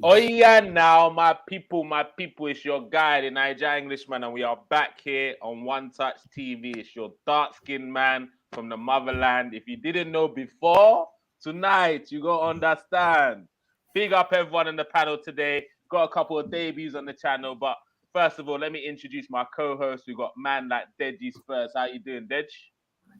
Oh yeah, now my people, it's your guy, the NigerianEnglishman, and we are back here on One Touch TV. It's your dark-skinned man from the motherland. If you didn't know before, tonight you gonna understand. Big up everyone in the panel today. Got a couple of debuts on the channel, but first of all, let me introduce my co-host. We got man like Deji Spurs. How you doing, Dej?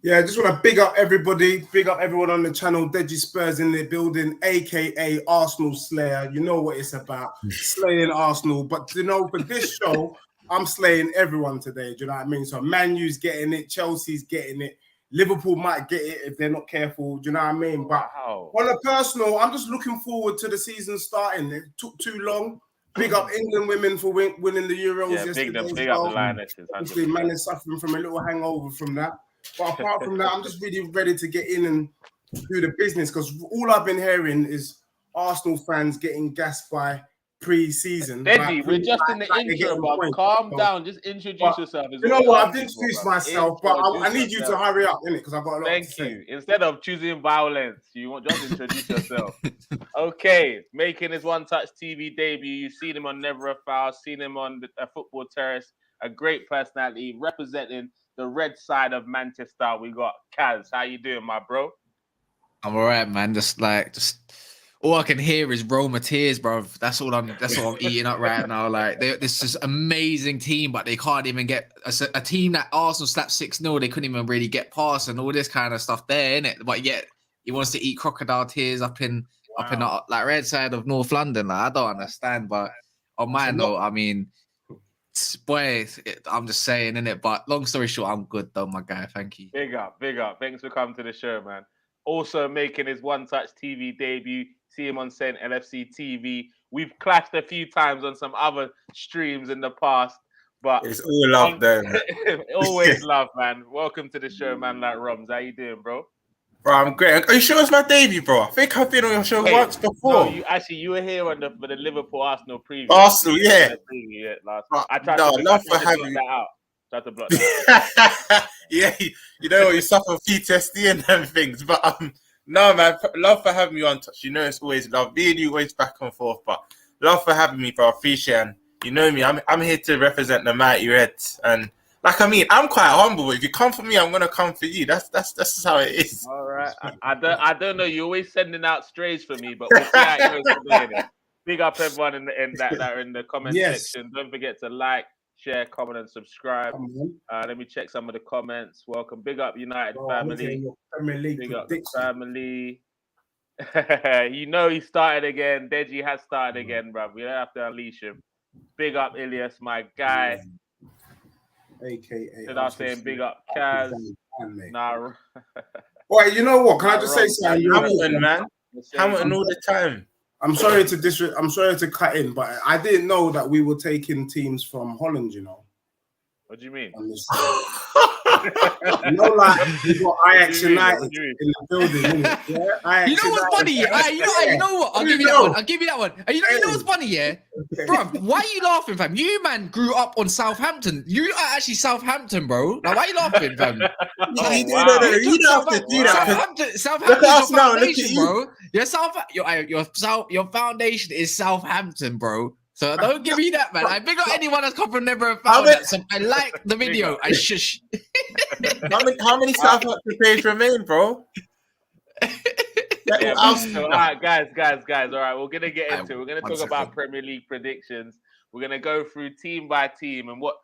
Yeah, just want to big up everybody, big up everyone on the channel. Deji Spurs in the building, aka Arsenal Slayer. You know what it's about, slaying Arsenal. But you know, for this show, I'm slaying everyone today. Do you know what I mean? So Man U's getting it, Chelsea's getting it, Liverpool might get it if they're not careful. Do you know what I mean? But on a personal, I'm just looking forward to the season starting. It took too long. Big up England women for winning the Euros yesterday. Big up the Lionesses. Obviously, man is suffering from a little hangover from that. But apart from that, I'm just really ready to get in and do the business, because all I've been hearing is Arsenal fans getting gassed by pre-season. Deji, we're just in the intro, but calm down. Just introduce yourself. You know what? I've introduced myself, but I need you to hurry up, innit? Because I've got a lot to say. Thank you. Instead of choosing violence, you want just introduce yourself. Okay, making his One Touch TV debut. You've seen him on Never a Foul, seen him on the Football Terrace. A great personality representing the red side of Manchester. We got Kaz. How you doing, my bro? I'm all right, man. Just all I can hear is Roma tears, bro. That's all I'm eating up right now. Like, this is amazing team, but they can't even get a team that Arsenal slapped 6-0. They couldn't even really get past and all this kind of stuff there, innit? But yet he wants to eat crocodile tears up in the like red side of North London. Like, I don't understand. But on my note, I mean, boy, I'm just saying, innit? But long story short, I'm good though, my guy. Thank you. Big up. Thanks for coming to the show, man. Also making his One Touch TV debut. See him on LFC TV. We've clashed a few times on some other streams in the past, but it's all love there. Always love, man. Welcome to the show, man. Like Romz. How you doing, bro? Bro, I'm great. Are you sure it's my debut, bro? I think I've been on your show once before. No, you were here on for the Liverpool Arsenal preview. Arsenal, yeah. I tried to block that out. Tried to block that out. Yeah, you know what? You suffer PTSD and them things, but no, man. Love for having me on Touch. You know, it's always love. Me and you always back and forth, but love for having me, bro. I appreciate it. And you know me. I'm here to represent the mighty Reds, and like, I mean, I'm quite humble. If you come for me, I'm gonna come for you. That's just how it is. All right. I don't know. You're always sending out strays for me, but we'll see how it goes today. Big up everyone in the comment section. Don't forget to like, share, comment, and subscribe. Let me check some of the comments. Welcome. Big up United family. Big up the family. You know he started again. Deji has started again, bro. We don't have to unleash him. Big up Ilias, my guy. AKA. Did I saying big up Kaz? Nah. Wait, you know what? Can I just say something? Hamilton, man. Hamilton all the time. I'm sorry to cut in, but I didn't know that we were taking teams from Holland, you know. What do you mean? You know, like we got Ajax United in the building. Yeah? You know what's funny? Yeah? You know what? I'll give you that one. I'll give you that one. You know what's funny? Yeah, bro. Why are you laughing, fam? You man grew up on Southampton. You are actually Southampton, bro. Now why are you laughing, fam? You don't have to do that. Southampton's your foundation, bro. Your foundation is Southampton, bro. So don't give me that, man. I pick up anyone that's come from Never Found that. So I like the video. I shush. How many Southampton players remain, bro? Yeah, all right, guys. All right, we're gonna get into it. We're gonna talk about Premier League predictions. We're gonna go through team by team and what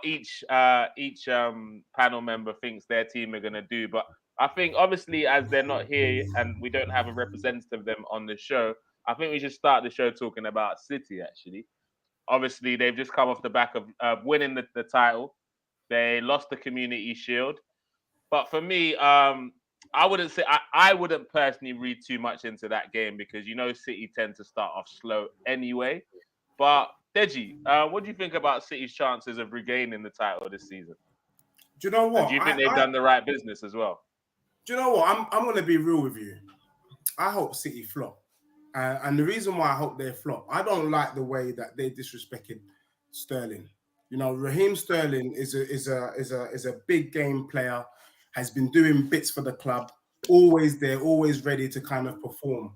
each panel member thinks their team are gonna do. But I think obviously, as they're not here and we don't have a representative of them on the show, I think we should start the show talking about City, actually. Obviously, they've just come off the back of winning the title. They lost the Community Shield. But for me, I wouldn't personally read too much into that game because, you know, City tend to start off slow anyway. But, Deji, what do you think about City's chances of regaining the title this season? Do you know what? And do you think they've done the right business as well? Do you know what? I'm going to be real with you. I hope City flop. And the reason why I hope they flop, I don't like the way that they disrespected Sterling. You know, Raheem Sterling is a big game player, has been doing bits for the club, always there, always ready to kind of perform.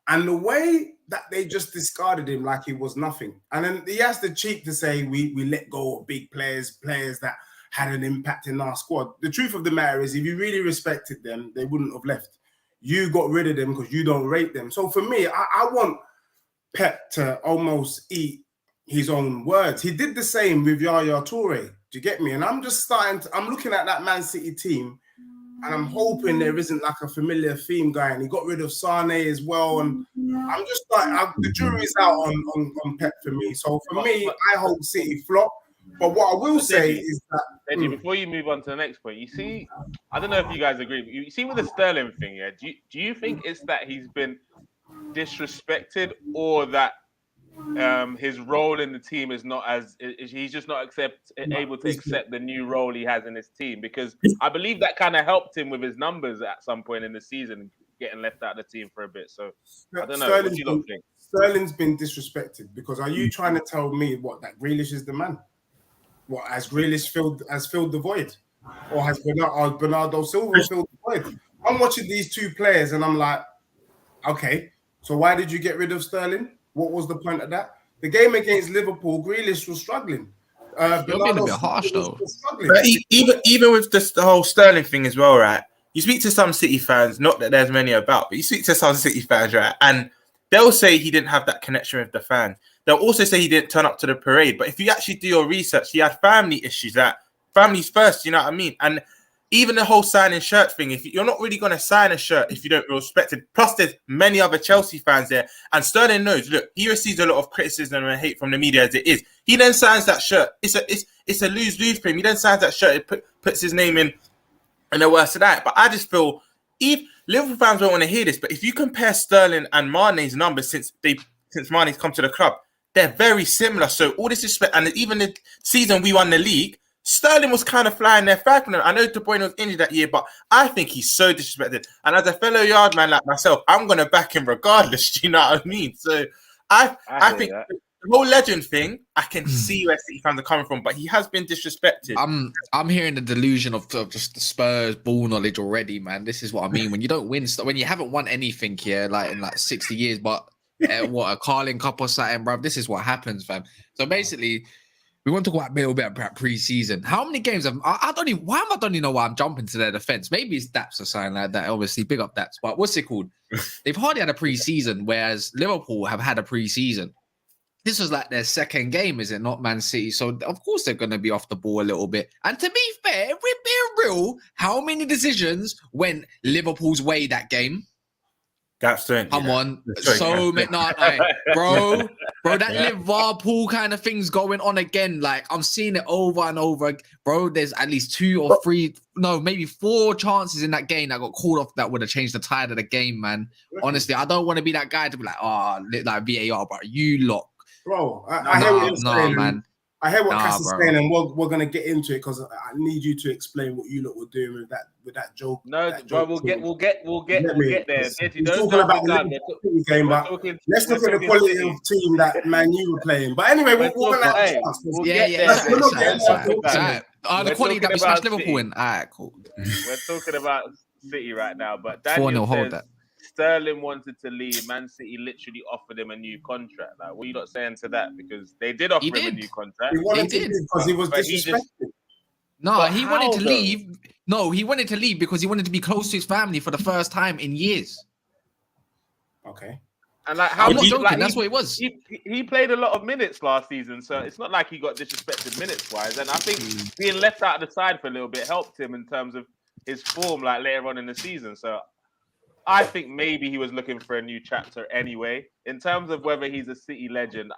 And the way that they just discarded him like he was nothing. And then he has the cheek to say we let go of big players that had an impact in our squad. The truth of the matter is, if you really respected them, they wouldn't have left. You got rid of them because you don't rate them. So for me, I want Pep to almost eat his own words. He did the same with Yaya Toure. Do you get me? And I'm just I'm looking at that Man City team, and I'm hoping there isn't like a familiar theme guy. And he got rid of Sane as well. And I'm just like, the jury's out on Pep for me. So for me, I hope City flop. But what I will say is that Deji, before you move on to the next point, you see, I don't know if you guys agree, but you see with the Sterling thing, yeah. Do you think it's that he's been disrespected, or that his role in the team is not he's just not able to accept the new role he has in his team? Because I believe that kind of helped him with his numbers at some point in the season, getting left out of the team for a bit. So I don't know. What do you lot think? Sterling's been disrespected, because are you trying to tell me that Grealish is the man? What, has Grealish filled the void, or has Bernardo Silva filled the void? I'm watching these two players and I'm like, okay, so why did you get rid of Sterling? What was the point of that? The game against Liverpool, Grealish was struggling. You're being a bit harsh though. But even with the whole Sterling thing as well, right? You speak to some City fans, not that there's many about, but you speak to some City fans, right? And they'll say he didn't have that connection with the fans. They'll also say he didn't turn up to the parade. But if you actually do your research, he had family issues. That family's first, you know what I mean? And even the whole signing shirt thing, if you're not really going to sign a shirt if you don't respect it. Plus, there's many other Chelsea fans there. And Sterling knows, look, he receives a lot of criticism and hate from the media as it is. He then signs that shirt. It's a lose-lose for him. He then signs that shirt. It puts his name in the worst of that. But I just feel, if Liverpool fans don't want to hear this, but if you compare Sterling and Mane's numbers since Mane's come to the club, they're very similar. So all this respect, and even the season we won the league, Sterling was kind of flying their flag from them. I know De Bruyne was injured that year, but I think he's so disrespected. And as a fellow yard man like myself, I'm going to back him regardless. Do you know what I mean? So I think the whole legend thing, I can see where City fans are coming from, but he has been disrespected. I'm hearing the delusion of just the Spurs ball knowledge already, man. This is what I mean. When you don't win, when you haven't won anything here, like in like 60 years, but what, a Carling Cup or something, bro. This is what happens, fam. So basically, we want to talk about a little bit about pre-season. How many games have I don't even know why I'm jumping to their defense. Maybe it's Daps or something like that. Obviously, big up Daps. But what's it called? They've hardly had a pre-season, whereas Liverpool have had a pre-season. This was like their second game, is it not, Man City? So of course they're going to be off the ball a little bit. And to be fair, if we're being real, how many decisions went Liverpool's way that game? Come on, so midnight, bro, that Liverpool kind of thing's going on again. Like, I'm seeing it over and over, bro. There's at least 2 or 3, no, maybe 4 chances in that game that got called off that would have changed the tide of the game, man. Honestly, I don't want to be that guy to be like, like VAR, but you lot, bro. I hear what you're saying, man. I hear what Cass is saying, and we're gonna get into it because I need you to explain what you lot were doing with that joke. No, bro, we'll get there. We're talking about the game, but let's look at the quality of team that Man U were playing. But anyway, we're gonna the quality that we smashed Liverpool in. All right, cool. We're talking about City right now, but 4-0, hold that. Sterling wanted to leave. Man City literally offered him a new contract. Like, what are you not saying to that? Because they did offer him a new contract. He wanted to leave because he was disrespected. He wanted to leave. No, he wanted to leave because he wanted to be close to his family for the first time in years. Okay. And like, I'm not joking. That's what it was. He played a lot of minutes last season, so it's not like he got disrespected minutes wise. And I think being left out of the side for a little bit helped him in terms of his form, like later on in the season. So I think maybe he was looking for a new chapter anyway. In terms of whether he's a City legend,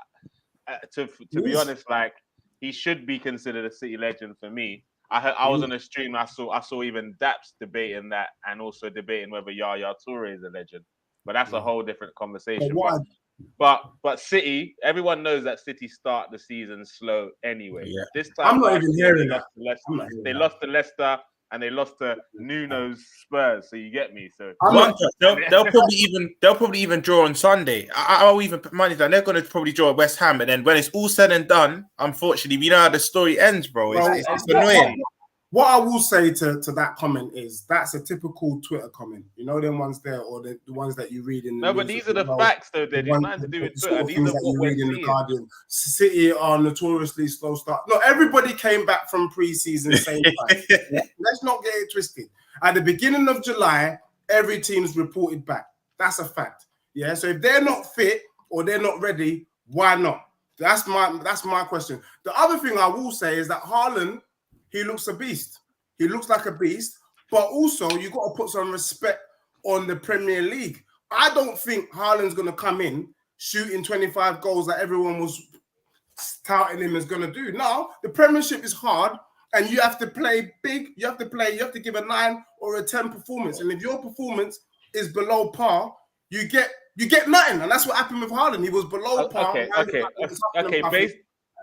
to be honest, like, he should be considered a City legend for me. I was on a stream. I saw even Daps debating that, and also debating whether Yaya Toure is a legend. But that's a whole different conversation. But City, everyone knows that City start the season slow anyway. Yeah. This time, I'm not even hearing that. They lost to Leicester. And they lost to Nunez Spurs, so you get me. So they'll probably even draw on Sunday. I'll even put money down. They're going to probably draw at West Ham, and then when it's all said and done, unfortunately, we know how the story ends, bro. It's annoying. What I will say to that comment is that's a typical Twitter comment. You know them ones there, or the ones that you read in the No, but these are the facts, though, Deji. It's nothing to do with Twitter. These are that what you we're read in seeing. the Guardian. City are notoriously slow start. No, everybody came back from pre-season same time. Yeah? Let's not get it twisted. At the beginning of July, every team's reported back. That's a fact. Yeah. So if they're not fit or they're not ready, why not? That's my question. The other thing I will say is that Haaland, he looks a beast. He looks like a beast, but also you got to put some respect on the Premier League. I don't think Haaland's going to come in shooting 25 goals that everyone was touting him as going to do. No, the Premiership is hard, and you have to play big. You have to give a 9 or a 10 performance. And if your performance is below par, you get nothing. And that's what happened with Haaland. He was below par. Okay.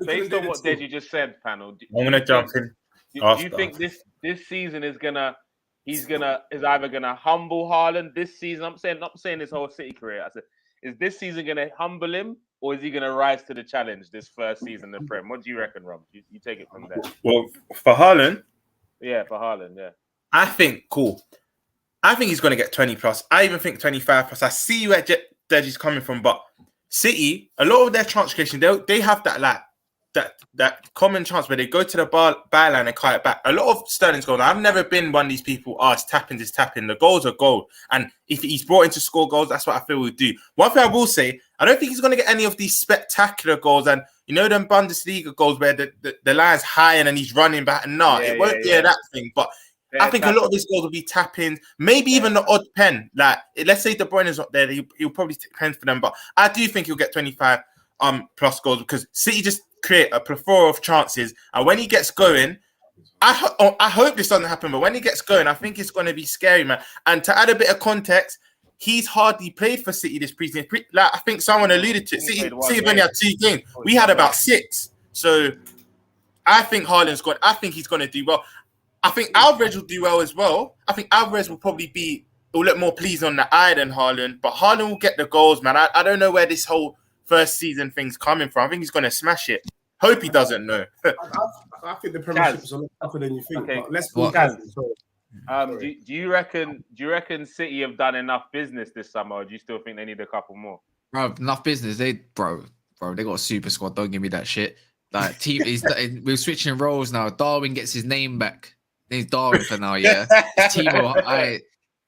Based on what Deji just said, panel. I'm gonna jump in. Do you think this season is either gonna humble Haaland this season? I'm not saying his whole City career. I said, is this season gonna humble him, or is he gonna rise to the challenge this first season in the Prem? What do you reckon, Romz? You take it from there. Well, for Haaland, yeah, I think I think he's gonna get 20 plus. I even think 25 plus. I see where Deji's coming from, but City, a lot of their chance creation, they have that common chance where they go to the byline and cut it back. A lot of Sterling's goal. I've never been one of these people. It's tapping. The goals are goal. And if he's brought in to score goals, that's what I feel we'll do. One thing I will say, I don't think he's going to get any of these spectacular goals. And you know them Bundesliga goals where the line's high and then he's running back. And it won't be that thing. But I think a lot of his goals will be tapping. Maybe even the odd pen. Like, let's say De Bruyne is not there, he'll probably take pens for them. But I do think he'll get 25 plus goals because City just create a plethora of chances, and when he gets going, I hope this doesn't happen, but when he gets going, I think it's going to be scary, man. And to add a bit of context, he's hardly played for City this preseason. Like I think someone alluded to it. City only had 2 games. We had about 6. So I think Haaland's got. I think he's going to do well. I think Alvarez will do well as well. I think Alvarez will probably will look more pleasing on the eye than Haaland, but Haaland will get the goals, man. I don't know where this whole first season thing's coming from. I think he's going to smash it. Hope he doesn't know. I think the Premiership is a lot tougher than you think. Okay. But let's go. Do you reckon City have done enough business this summer, or do you still think they need a couple more? Bro, enough business. They got a super squad. Don't give me that shit. Like team is we're switching roles now. Darwin gets his name back. He's Darwin for now, yeah.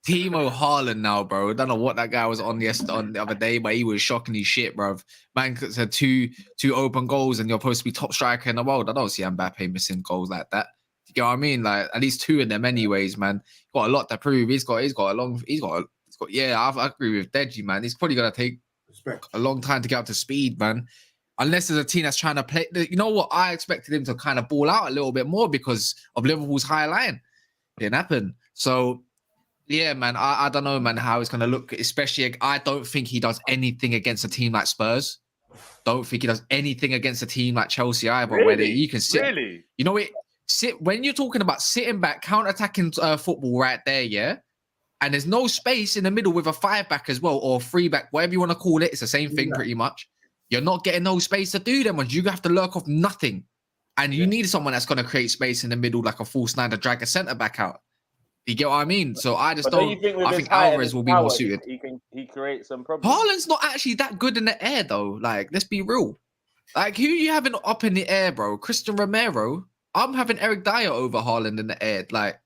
Timo Haaland now, bro. I don't know what that guy was on the other day, but he was shockingly shit, bro. Man had two open goals, and you're supposed to be top striker in the world. I don't see Mbappe missing goals like that. You get what I mean? Like at least 2 of them, anyways, man. He's got a lot to prove. Yeah, I agree with Deji, man. He's probably gonna take a long time to get up to speed, man. Unless there's a team that's trying to play. You know what? I expected him to kind of ball out a little bit more because of Liverpool's high line. It didn't happen. So. Yeah, man, I don't know, man, how it's going to look, especially, I don't think he does anything against a team like Spurs. Don't think he does anything against a team like Chelsea either, really? Where you can sit. Really? You know, when you're talking about sitting back, counter-attacking football right there, yeah? And there's no space in the middle with a 5-back as well, or 3-back, whatever you want to call it. It's the same thing pretty much. You're not getting no space to do them ones. You have to lurk off nothing. And you need someone that's going to create space in the middle like a false 9 to drag a centre-back out. You get what I mean? So I just don't. I think Alvarez will be more suited. He creates some problems. Haaland's not actually that good in the air, though. Like, let's be real. Like, who you having up in the air, bro? Christian Romero. I'm having Eric Dyer over Haaland in the air. Like,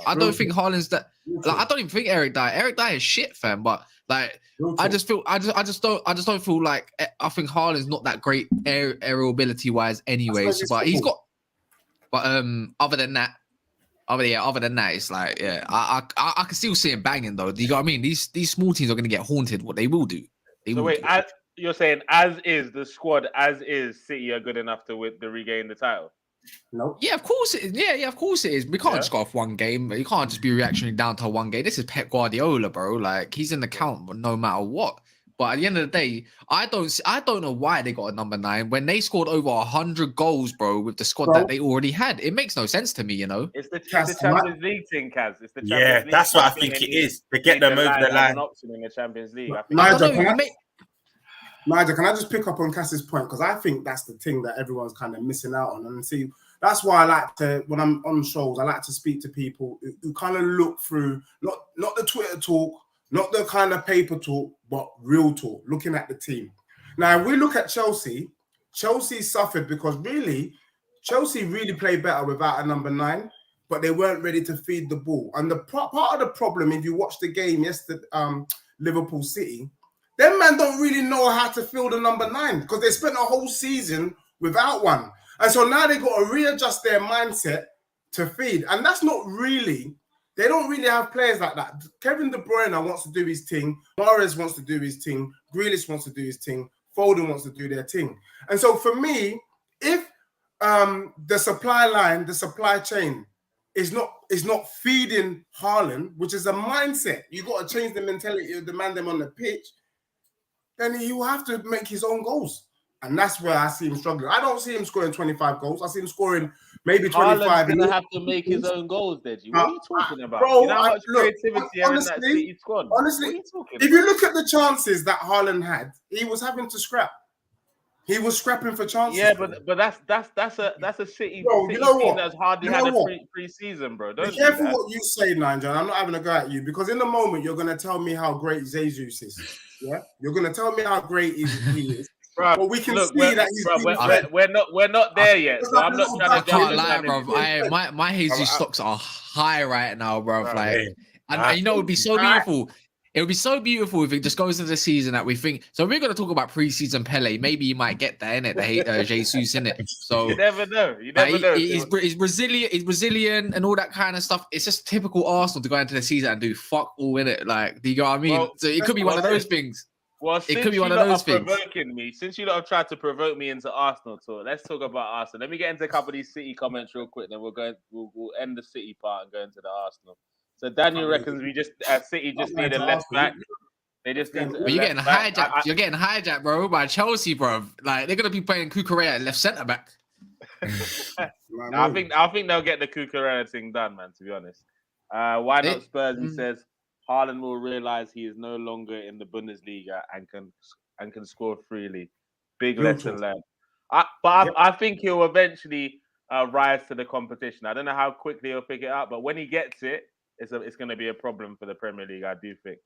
I don't think Haaland's that. Like, I don't even think Eric Dyer. Eric Dyer is shit, fam. But like, I just don't feel like. I think Haaland's not that great aerial ability wise, anyways. But he's got. But other than that, it's like, yeah, I can still see him banging though. Do you know what I mean? These small teams are going to get haunted. What they will do. You're saying as is the squad, as is City are good enough to regain the title? No. Yeah, of course it is. Yeah, of course it is. We can't just go off one game. You can't just be reactionary down to one game. This is Pep Guardiola, bro. Like, he's in the count no matter what. But at the end of the day, I don't know why they got a number 9 when they scored over 100 goals, bro, with the squad that they already had. It makes no sense to me, you know. It's the Champions League thing, Kaz. It's the Champions League. That's what I think it is. To get them over the line. An option in the Champions League. Nigel, can I just pick up on Cass's point? Because I think that's the thing that everyone's kind of missing out on. And see, That's why I like to, when I'm on shows, I like to speak to people who kind of look through, not the Twitter talk, not the kind of paper talk, but real talk, looking at the team. Now, if we look at Chelsea, Chelsea suffered because Chelsea really played better without a number 9, but they weren't ready to feed the ball. And the part of the problem, if you watch the game yesterday, Liverpool City, them man don't really know how to fill the number 9 because they spent a whole season without one. And so now they got to readjust their mindset to feed. And that's not really, they don't really have players like that. Kevin De Bruyne wants to do his thing. Mahrez wants to do his thing. Grealish wants to do his thing. Foden wants to do their thing. And so for me, if the supply line, the supply chain is not feeding Haaland, which is a mindset, you got to change the mentality of the man them on the pitch, then he will have to make his own goals. And that's where I see him struggling. I don't see him scoring 25 goals. I see him scoring maybe 25. Haaland's going to have to make his own goals, Deji. What are you talking about? Bro, you know how much creativity in that City squad? Honestly, if you look at the chances that Haaland had, he was having to scrap. He was scrapping for chances. Yeah, but that's a City, bro, you know team what? that's hardly had a pre-season, bro. Don't be careful what you say, Nigel. I'm not having a go at you because in the moment you're going to tell me how great Jesus is. Yeah, you're going to tell me how great he is. Bro, but we can see that he's we're not there yet. So I'm not trying to can't lie, bro. My Jesus stocks are high right now, bro. Like, and you know, it would be so beautiful. It would be so beautiful if it just goes into the season that we think. So we're going to talk about pre-season Pele. Maybe you might get that in it, the Jesus in it. So you never know. You never know. He's Brazilian. He's Brazilian and all that kind of stuff. It's just typical Arsenal to go into the season and do fuck all in it. Like, do you know what I mean? Well, so it could be one of those things. Well, it could be one of those things. Since you lot have tried to provoke me into Arsenal talk, let's talk about Arsenal. Let me get into a couple of these City comments real quick, then we'll end the City part and go into the Arsenal. So Daniel reckons City just need a left back. They just need. But you're getting hijacked. You're getting hijacked, bro, by Chelsea, bro. Like they're gonna be playing Cucurella at left centre back. I think they'll get the Cucurella thing done, man. To be honest, why not Spurs? He says Haaland will realize he is no longer in the Bundesliga and can score freely. Big lesson learned. I think he'll eventually rise to the competition. I don't know how quickly he'll pick it up, but when he gets it, it's going to be a problem for the Premier League, I do think.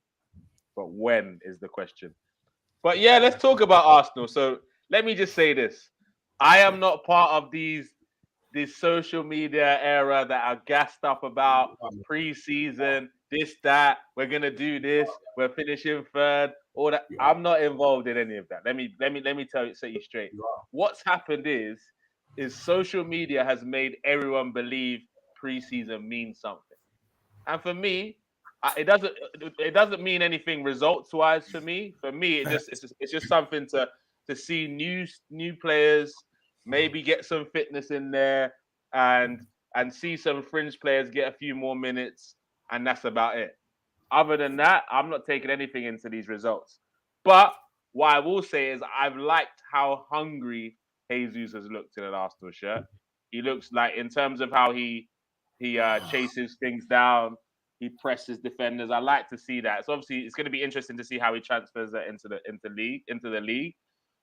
But when is the question. But yeah, let's talk about Arsenal. So let me just say this. I am not part of this social media era that are gassed up about pre-season, this, that, we're going to do this, we're finishing third, all that. I'm not involved in any of that. Let me set you straight. What's happened is social media has made everyone believe pre-season means something. And for me, it doesn't mean anything results-wise for me. For me, it's just something to see new players, maybe get some fitness in there, and see some fringe players get a few more minutes, and that's about it. Other than that, I'm not taking anything into these results. But what I will say is I've liked how hungry Jesus has looked in an Arsenal shirt. He looks like, in terms of how he chases things down, he presses defenders. I like to see that. So obviously it's going to be interesting to see how he transfers that into the league.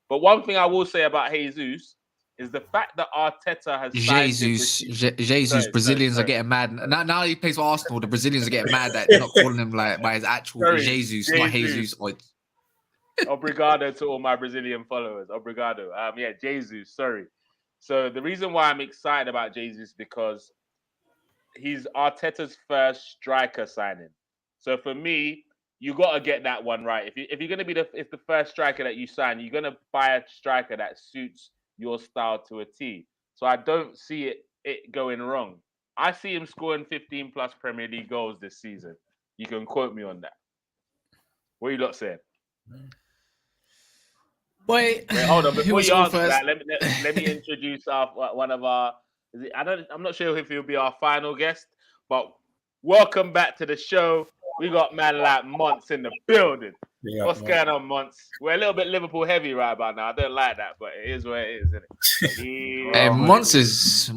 But one thing I will say about Jesus is the fact that Arteta has Jesus. Brazilians are getting mad. Now he plays for Arsenal. The Brazilians are getting mad that they're not calling him like by his actual Jesus, not Jesus. Obrigado to all my Brazilian followers. Obrigado. Jesus. Sorry. So the reason why I'm excited about Jesus is because he's Arteta's first striker signing. So for me, you got to get that one right. If you're going to be the first striker that you sign, you're going to buy a striker that suits your style to a T. So I don't see it going wrong. I see him scoring 15 plus Premier League goals this season. You can quote me on that. What are you lot saying? Wait, hold on. Before you answer that, let me introduce one of our. I'm not sure if he'll be our final guest, but welcome back to the show. We got man like Monts in the building. Yeah, what's going on, Monts? We're a little bit Liverpool heavy right about now. I don't like that, but it is what it is, isn't it? Hey, Monts is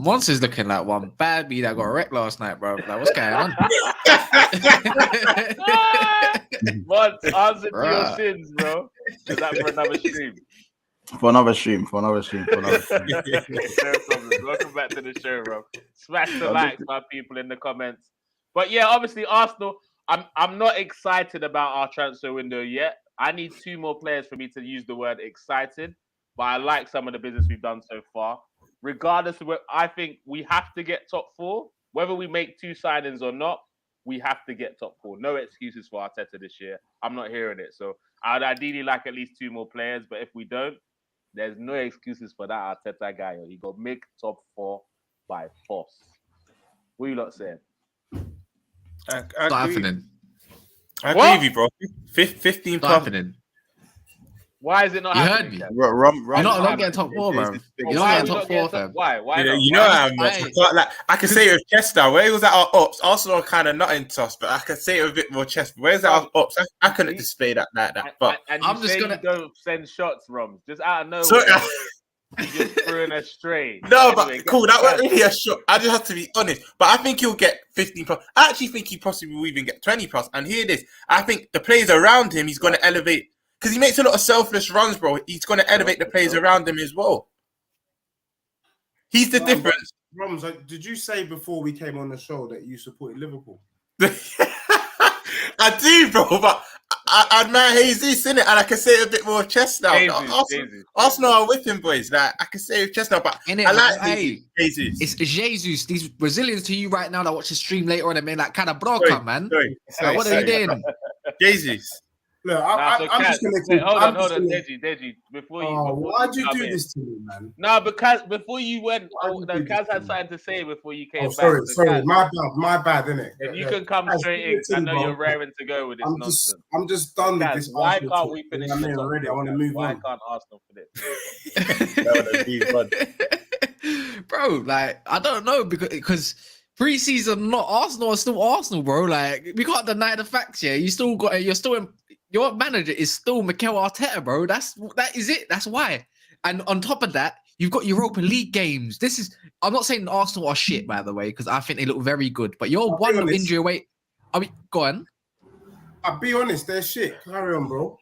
looking like one bad bee that got wrecked last night, bro. Like, what's going on? Monts, answer to your sins, bro. Is that for another stream? For another stream. No problem. Welcome back to the show, bro. Smash the likes, my people, in the comments. But yeah, obviously Arsenal. I'm not excited about our transfer window yet. I need 2 more players for me to use the word excited. But I like some of the business we've done so far. Regardless of what, I think we have to get top 4. Whether we make 2 signings or not, we have to get top 4. No excuses for Arteta this year. I'm not hearing it. So I'd ideally like at least 2 more players. But if we don't, there's no excuses for that Arteta guy. He got make top 4 by force. What are you lot saying? I agree with you, bro. 15 plus. Happening. Why is it not You happening? heard me. You're not getting top 4, bro. You're not getting top 4, fam. Why? You know I'm like I can say it with chest now. Where was that our ops? Arsenal kind of not into us, but I can say it with a bit more chest. Where's that our ops? I couldn't display that like that. But and I'm just gonna don't send shots, Romz. Just out of nowhere. So, you just threw in a stray. No, anyway, but cool. That wasn't really a shot. I just have to be honest. But I think he'll get 15 plus. I actually think he possibly will even get 20 plus. And hear this. I think the players around him, he's going to elevate. Because he makes a lot of selfless runs, bro. He's going to elevate the players around him as well. He's the difference. Romz, did you say before we came on the show that you supported Liverpool? I do, bro. But I admire Jesus, innit? And I can say it a bit more chest now. Arsenal are whipping, boys. Like, I can say it with chest now, but I like Jesus. It's Jesus. These Brazilians to you right now that watch the stream later on, I mean, like, kind of broca, man. Sorry, what are you doing? Jesus. Look, I'm just going to... Hold on, Deji. Before you... why'd you do this to me, man? No, because before you went... Kaz had something to say before you came back. Sorry. My bad, innit? If you can come straight in, I know you're raring to go with this nonsense. I'm just done with this. Why can't we finish this already? I want to move on. Why can't Arsenal finish? Bro, like, I don't know, because pre-season, not Arsenal are still Arsenal, bro. Like, we can't deny the facts, yeah. Your manager is still Mikel Arteta, bro. That is it. That's why. And on top of that, you've got Europa League games. I'm not saying Arsenal are shit, by the way, because I think they look very good. But you're one injury away. I mean, go on. I'll be honest, they're shit. Carry on, bro.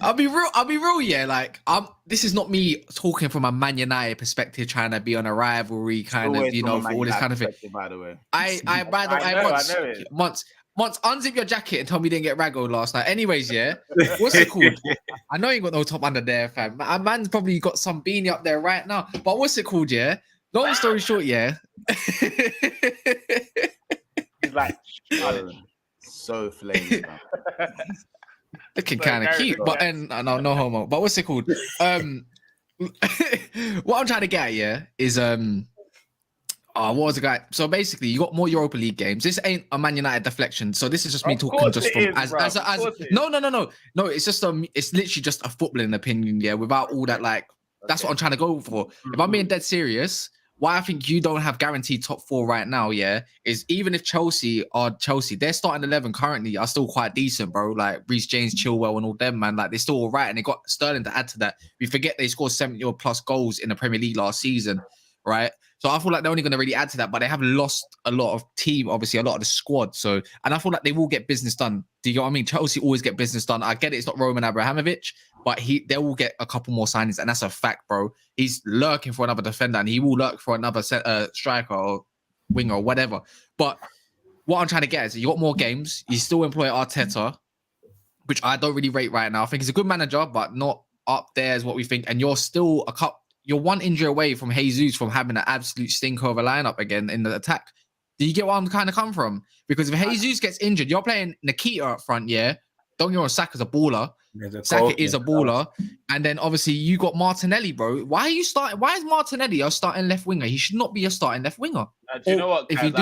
I'll be real, yeah. Like, this is not me talking from a Man United perspective, trying to be on a rivalry kind of, for all this kind of thing. By the way, Monts, unzip your jacket and tell me you didn't get raggoed last night. Anyways, yeah. What's it called? I know you ain't got no top under there, fam. A man's probably got some beanie up there right now. But what's it called, yeah? Long story short, yeah. He's like, so flames, man. Looking kind of cute, but no homo. But what's it called? What I'm trying to get at, yeah, is what was the guy? So basically, you got more Europa League games. This ain't a Man United deflection. So this is just me talking just from no. It's just it's literally just a footballing opinion, yeah. Without all that, like, that's what I'm trying to go for. If I'm being dead serious, why I think you don't have guaranteed top 4 right now, yeah, is even if Chelsea, their starting 11 currently are still quite decent, bro. Like Reece James, Chilwell, and all them, man. Like, they're still all right, and they got Sterling to add to that. We forget they scored 70 or plus goals in the Premier League last season, right? So I feel like they're only going to really add to that, but they have lost a lot of team, obviously, a lot of the squad. So, and I feel like they will get business done. Do you know what I mean? Chelsea always get business done. I get it, it's not Roman Abramovich, but they will get a couple more signings, and that's a fact, bro. He's lurking for another defender, and he will lurk for another striker or winger or whatever. But what I'm trying to get is you got more games. You still employ Arteta, which I don't really rate right now. I think he's a good manager, but not up there as what we think. And you're still you're one injury away from Jesus from having an absolute stinker of a lineup again in the attack. Do you get where I'm kind of come from? Because if Jesus gets injured, you're playing Nikita up front, yeah? Don't get me wrong, Saka's a baller. Saka is a baller. And then obviously you got Martinelli, bro. Why is Martinelli a starting left winger? He should not be a starting left winger. Do you know what, guys?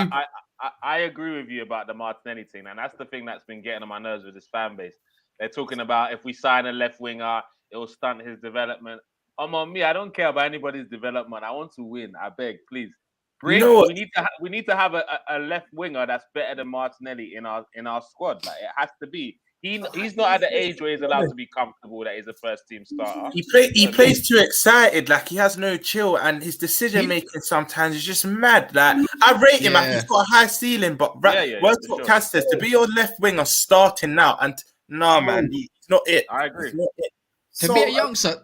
I agree with you about the Martinelli thing, and that's the thing that's been getting on my nerves with this fan base. They're talking about if we sign a left winger, it will stunt his development. On me, I don't care about anybody's development. I want to win. I beg, please. We need to have a left winger that's better than Martinelli in our squad. Like, it has to be. He's not at the age where he's allowed to be comfortable that he's a first team starter. He plays too excited. Like, he has no chill, and his decision making sometimes is just mad. Like, I rate him. Like, he's got a high ceiling, but what Kaz says, to be your left winger starting now, and man, he's It's not it. I agree. It's not it. To be a youngster,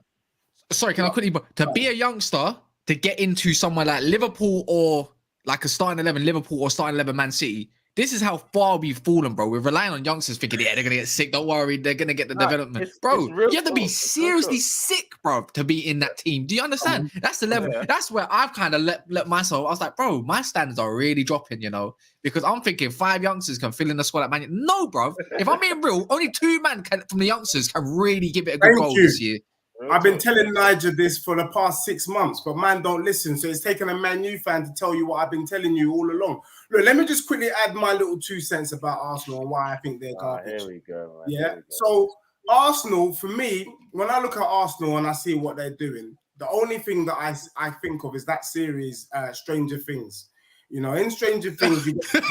sorry, can I quickly? To be a youngster, to get into somewhere like Liverpool or like a starting 11 Liverpool or starting 11 Man City, this is how far we've fallen, bro. We're relying on youngsters thinking, yeah, they're going to get sick. Don't worry, they're going to get the development. Bro, you have to be seriously sick, bro, to be in that team. Do you understand? That's the level. Yeah. That's where I've kind of let myself, I was like, bro, my standards are really dropping, you know, because I'm thinking 5 youngsters can fill in the squad at Man Utd. No, bro. If I'm being real, only 2 men from the youngsters can really give it a good goal this year. I've been telling Niger this for the past 6 months, but man don't listen. So it's taken a Man U fan to tell you what I've been telling you all along. Look, let me just quickly add my little 2 cents about Arsenal and why I think they're garbage. Here we go, man. Yeah. So Arsenal, for me, when I look at Arsenal and I see what they're doing, the only thing that I think of is that series, Stranger Things. You know, in Stranger Things, you got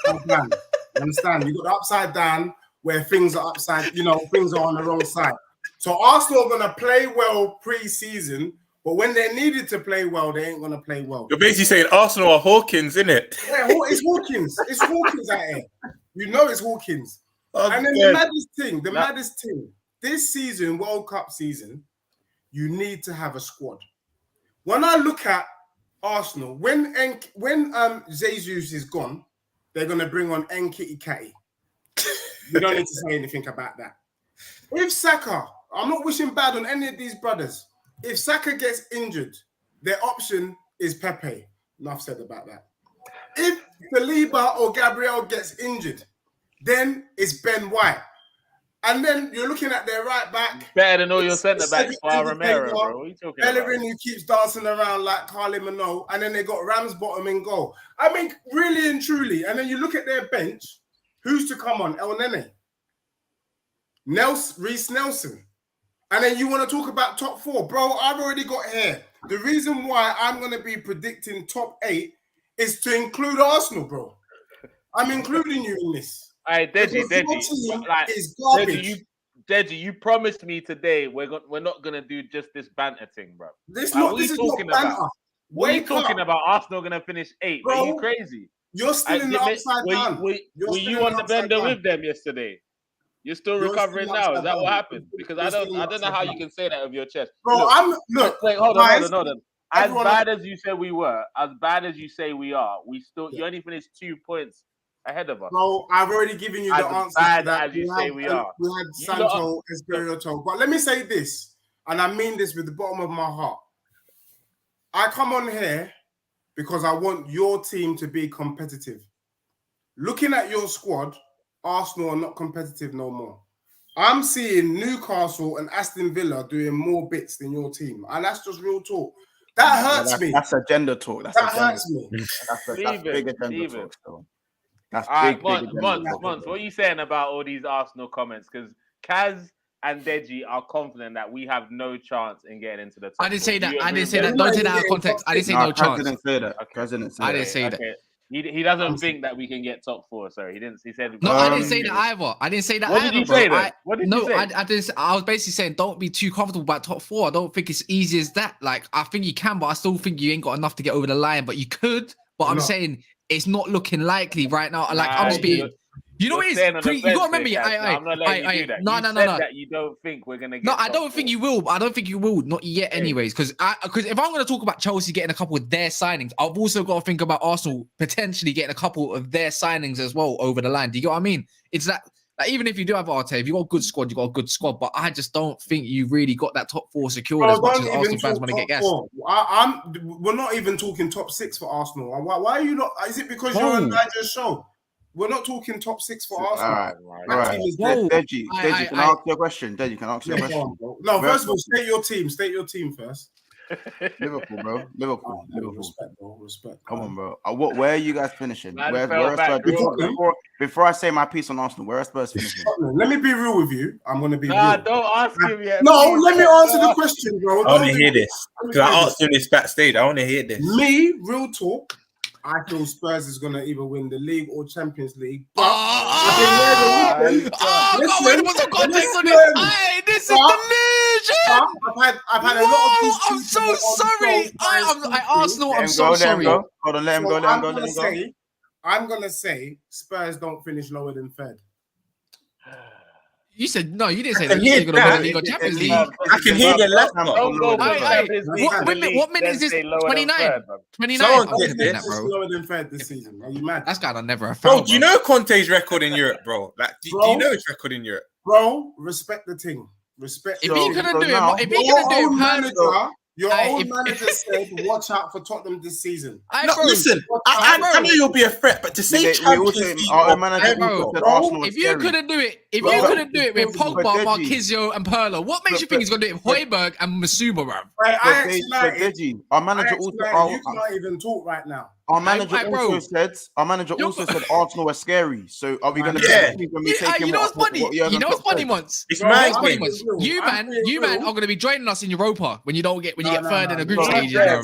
upside down. You understand? You got the upside down where things are upside, you know, things are on the wrong side. So Arsenal are going to play well pre-season, but when they needed to play well, they ain't going to play well. You're basically saying Arsenal are Hawkins, isn't it? Yeah, it's Hawkins. It's Hawkins out here. You know it's Hawkins. And then the maddest thing, this season, World Cup season, you need to have a squad. When I look at Arsenal, when Jesus is gone, they're going to bring on Nkitty Catty. You don't need to say anything about that. If Saka, I'm not wishing bad on any of these brothers. If Saka gets injured, their option is Pepe. Enough said about that. If Saliba or Gabriel gets injured, then it's Ben White. And then you're looking at their right back. Better than all your centre backs, Romero, bro. What are you talking about? Bellerin, who keeps dancing around like Carly Minogue, and then they got Ramsbottom in goal. I mean, really and truly. And then you look at their bench. Who's to come on? El Nene, Reece Nelson. And then you want to talk about top 4. Bro, I've already got here. The reason why I'm going to be predicting top 8 is to include Arsenal, bro. I'm including you in this. All right, Deji. Like, is garbage. Deji, you promised me today we're not going to do just this banter thing, bro. This is not banter. What are you talking about? Arsenal going to finish 8? Bro, are you crazy? You're still in the upside down. Were you on the bender with them yesterday? You're still recovering now. Is that what happened? Because I don't know how you can say that with your chest. Bro, hold on. As bad as you say we were, as bad as you say we are, you only finished 2 points ahead of us. Bro, I've already given you the answer. As bad as you say we are. We had Santo Espirito. But let me say this, and I mean this with the bottom of my heart. I come on here because I want your team to be competitive. Looking at your squad, Arsenal are not competitive no more. I'm seeing Newcastle and Aston Villa doing more bits than your team. And that's just real talk. That hurts me. That's agenda talk. That hurts me. That's big agenda talk. So. That's big Monts, what are you saying about all these Arsenal comments? Because Kaz and Deji are confident that we have no chance in getting into the top. I didn't say that. Don't take that out of context. I didn't say no chance. I didn't say that. I didn't say that. He doesn't think that we can get top 4. Sorry, he didn't. He said no. I didn't say that either. I didn't say that. What did you say then? What did you say? I didn't. I was basically saying don't be too comfortable about top 4. I don't think it's easy as that. Like I think you can, but I still think you ain't got enough to get over the line. But you could. But I'm saying it's not looking likely right now. Like I'm just being. You know what it is? You gotta remember. I'm not letting you do that. No. That you don't think we're gonna get. No, I don't think you will. I don't think you will. Not yet, anyways. Because if I'm gonna talk about Chelsea getting a couple of their signings, I've also got to think about Arsenal potentially getting a couple of their signings as well over the line. Do you get what I mean? It's that. Like, even if you do have Arte, if you got a good squad, you got a good squad. But I just don't think you really got that top 4 secured as much as Arsenal fans want to get gas. We're not even talking top 6 for Arsenal. Why are you not? Is it because you're on Niger's show? We're not talking top 6 for Arsenal. All right. Deji, can I ask you a question? Deji, can I ask you a question? No, first of all, state your team. State your team first. Liverpool, bro. Liverpool. Respect. Come on, bro. Where are you guys finishing? Where Spurs? Before I say my piece on Arsenal, where are Spurs finishing? Let me be real with you. I'm going to be real. Don't ask him yet. No, let me answer the question, bro. I want to hear this. Because I asked him this backstage. I want to hear this. Me, real talk. I feel Spurs is going to either win the league or Champions League. But wait, what's the context on this? Hey, this is the legend. I've had a lot of. I'm so sorry. Arsenal. I'm so sorry. Hold on, let him go. I'm going to say Spurs don't finish lower than 3rd. You said no. You didn't say that. You said you're gonna win the league or Champions League. I can hear the left. What minute is this? 29. 29. Someone I get did this. that, bro. Lower than third this season. Are you mad? That's kind of never a Bro, foul. do you know Conte's record in Europe, bro? Like, do you know his record in Europe? Bro, respect the team. Respect. If he couldn't do it, if he couldn't do it, manager. Your old manager said, "Watch out for Tottenham this season." No, listen, I know you'll be a threat, but to say Champions League, if you couldn't do it, with Pogba, Marquinhos, and Perlo, what makes you think he's gonna do it with Højbjerg and Masuma, bro? Deji, our manager also. You can't even talk right now. Our manager also said Arsenal are scary. So are we going to get when we take him? You know what's funny? You know what's funny, Monts? It's my You man are going to be joining us in Europa when you get third in the group stages. You're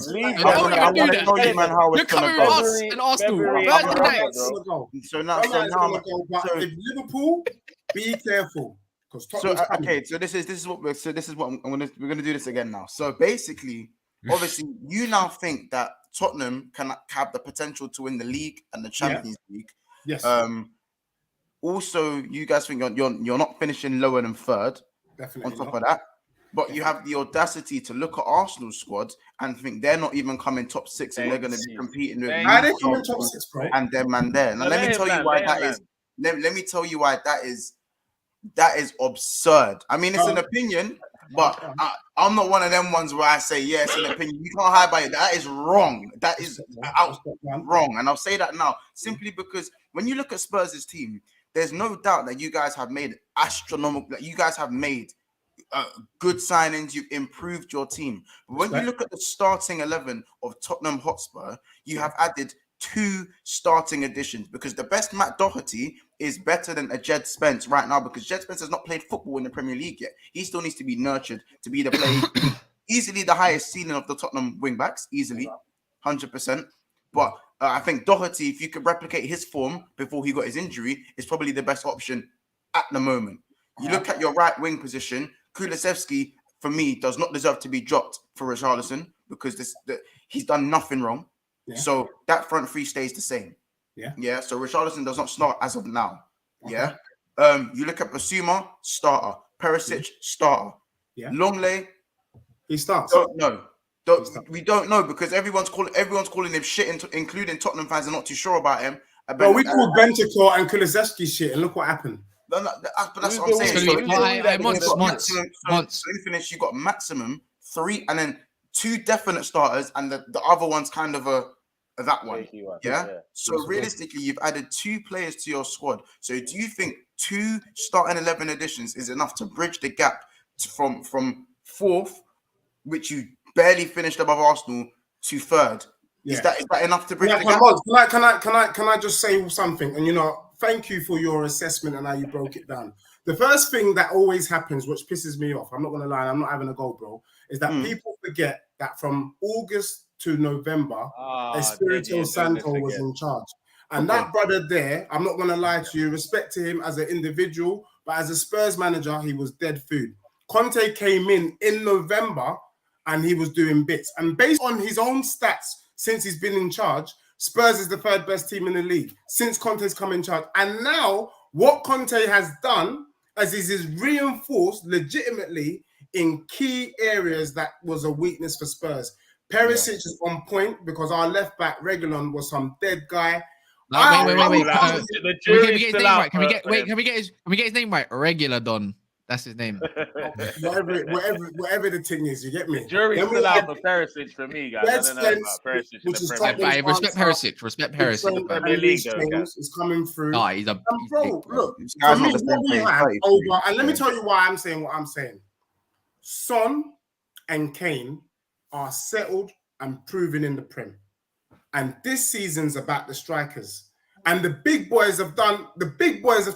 coming with us and Arsenal. So now, if Liverpool, be careful. So this is what we're gonna do this again now. So basically, obviously, you now think that Tottenham can have the potential to win the league and the Champions League. Yes. Also, you guys think you're not finishing lower than third. Definitely. On top of that, but you have the audacity to look at Arsenal's squad and think they're not even coming top 6 and they're going to be competing with. Are they coming top 6, bro? And them man there. Now let me tell you why that is. Let me tell you why that is. That is absurd. I mean, it's an opinion. But I'm not one of them ones where I say, yes, an opinion. You can't hide by it. That is wrong. That is wrong. And I'll say that now simply because when you look at Spurs' team, there's no doubt that you guys have made astronomical, that you guys have made good signings. You've improved your team. But when you look at the starting 11 of Tottenham Hotspur, you have added 2 starting additions because the best Matt Doherty is better than a Jed Spence right now because Jed Spence has not played football in the Premier League yet. He still needs to be nurtured to be the player. Easily the highest ceiling of the Tottenham wing backs, easily, 100%. But I think Doherty, if you could replicate his form before he got his injury, is probably the best option at the moment. You look at your right wing position, Kulusevski, for me, does not deserve to be dropped for Richarlison because he's done nothing wrong. Yeah. So that front three stays the same. Yeah. So Richarlison does not start as of now. Okay. Yeah. You look at Basuma, starter. Perisic, starter. Yeah. Longley, he starts. Don't know. We don't know because everyone's calling him shit, including Tottenham fans are not too sure about him. But we called Bentancur and Kulusevski shit, and look what happened. But that's what I'm saying. Monts. Let me finish. You got maximum 3 and then 2 definite starters, and the other one's kind of that one. Yeah. So realistically, you've added 2 players to your squad. So do you think 2 starting 11 additions is enough to bridge the gap from 4th, which you barely finished above Arsenal, to 3rd? Is that enough to bridge the gap? Can I just say something? And thank you for your assessment and how you broke it down. The first thing that always happens, which pisses me off, I'm not going to lie, I'm not having a go, bro, is that people forget that from August to November, Espirito Santo was in charge. And that brother there, I'm not going to lie to you, respect to him as an individual, but as a Spurs manager, he was dead food. Conte came in November and he was doing bits. And based on his own stats, since he's been in charge, Spurs is the 3rd best team in the league since Conte's come in charge. And now what Conte has done is reinforced legitimately in key areas that was a weakness for Spurs. Perisic is on point because our left back Reguilon was some dead guy. Wait. Can we get his name right? Can we get his name right? Reguilon. That's his name. whatever the thing is, you get me. Jury's still out for Perisic for me, guys. I don't know about Perisic. Respect Perisic. Respect Perisic. Premier League is coming through. Nah, he's a bro. Look, for me, what we have over, and let me tell you why I'm saying what I'm saying. Son and Kane are settled and proven in the Prem, and this season's about the strikers. And the big boys have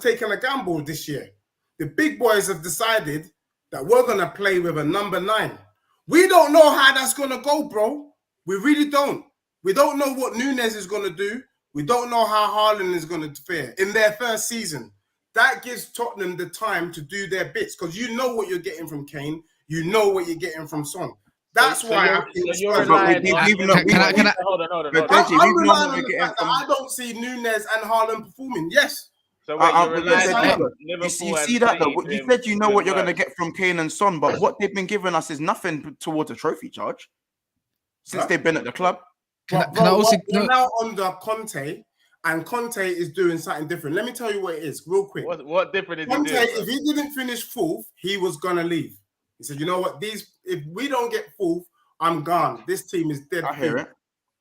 taken a gamble this year. The big boys have decided that we're going to play with a number 9. We don't know how that's going to go, bro. We really don't. We don't know what Nunez is going to do. We don't know how Haaland is going to fare in their first season. That gives Tottenham the time to do their bits because you know what you're getting from Kane. You know what you're getting from Son. That's why I think hold on. I'm relying on the fact that I don't see Nunez and Haaland performing. Yes. So wait, you're relying on you Liverpool see that though? You said you know what you're going to get from Kane and Son, but what they've been giving us is nothing towards a trophy charge since they've been at the club. Can I also we're now under Conte, and Conte is doing something different. Let me tell you what it is, real quick. What different is Conte, he doing? if he didn't finish fourth, he was gonna leave. He said, "You know what? If we don't get fourth, I'm gone. This team is dead." I hear it.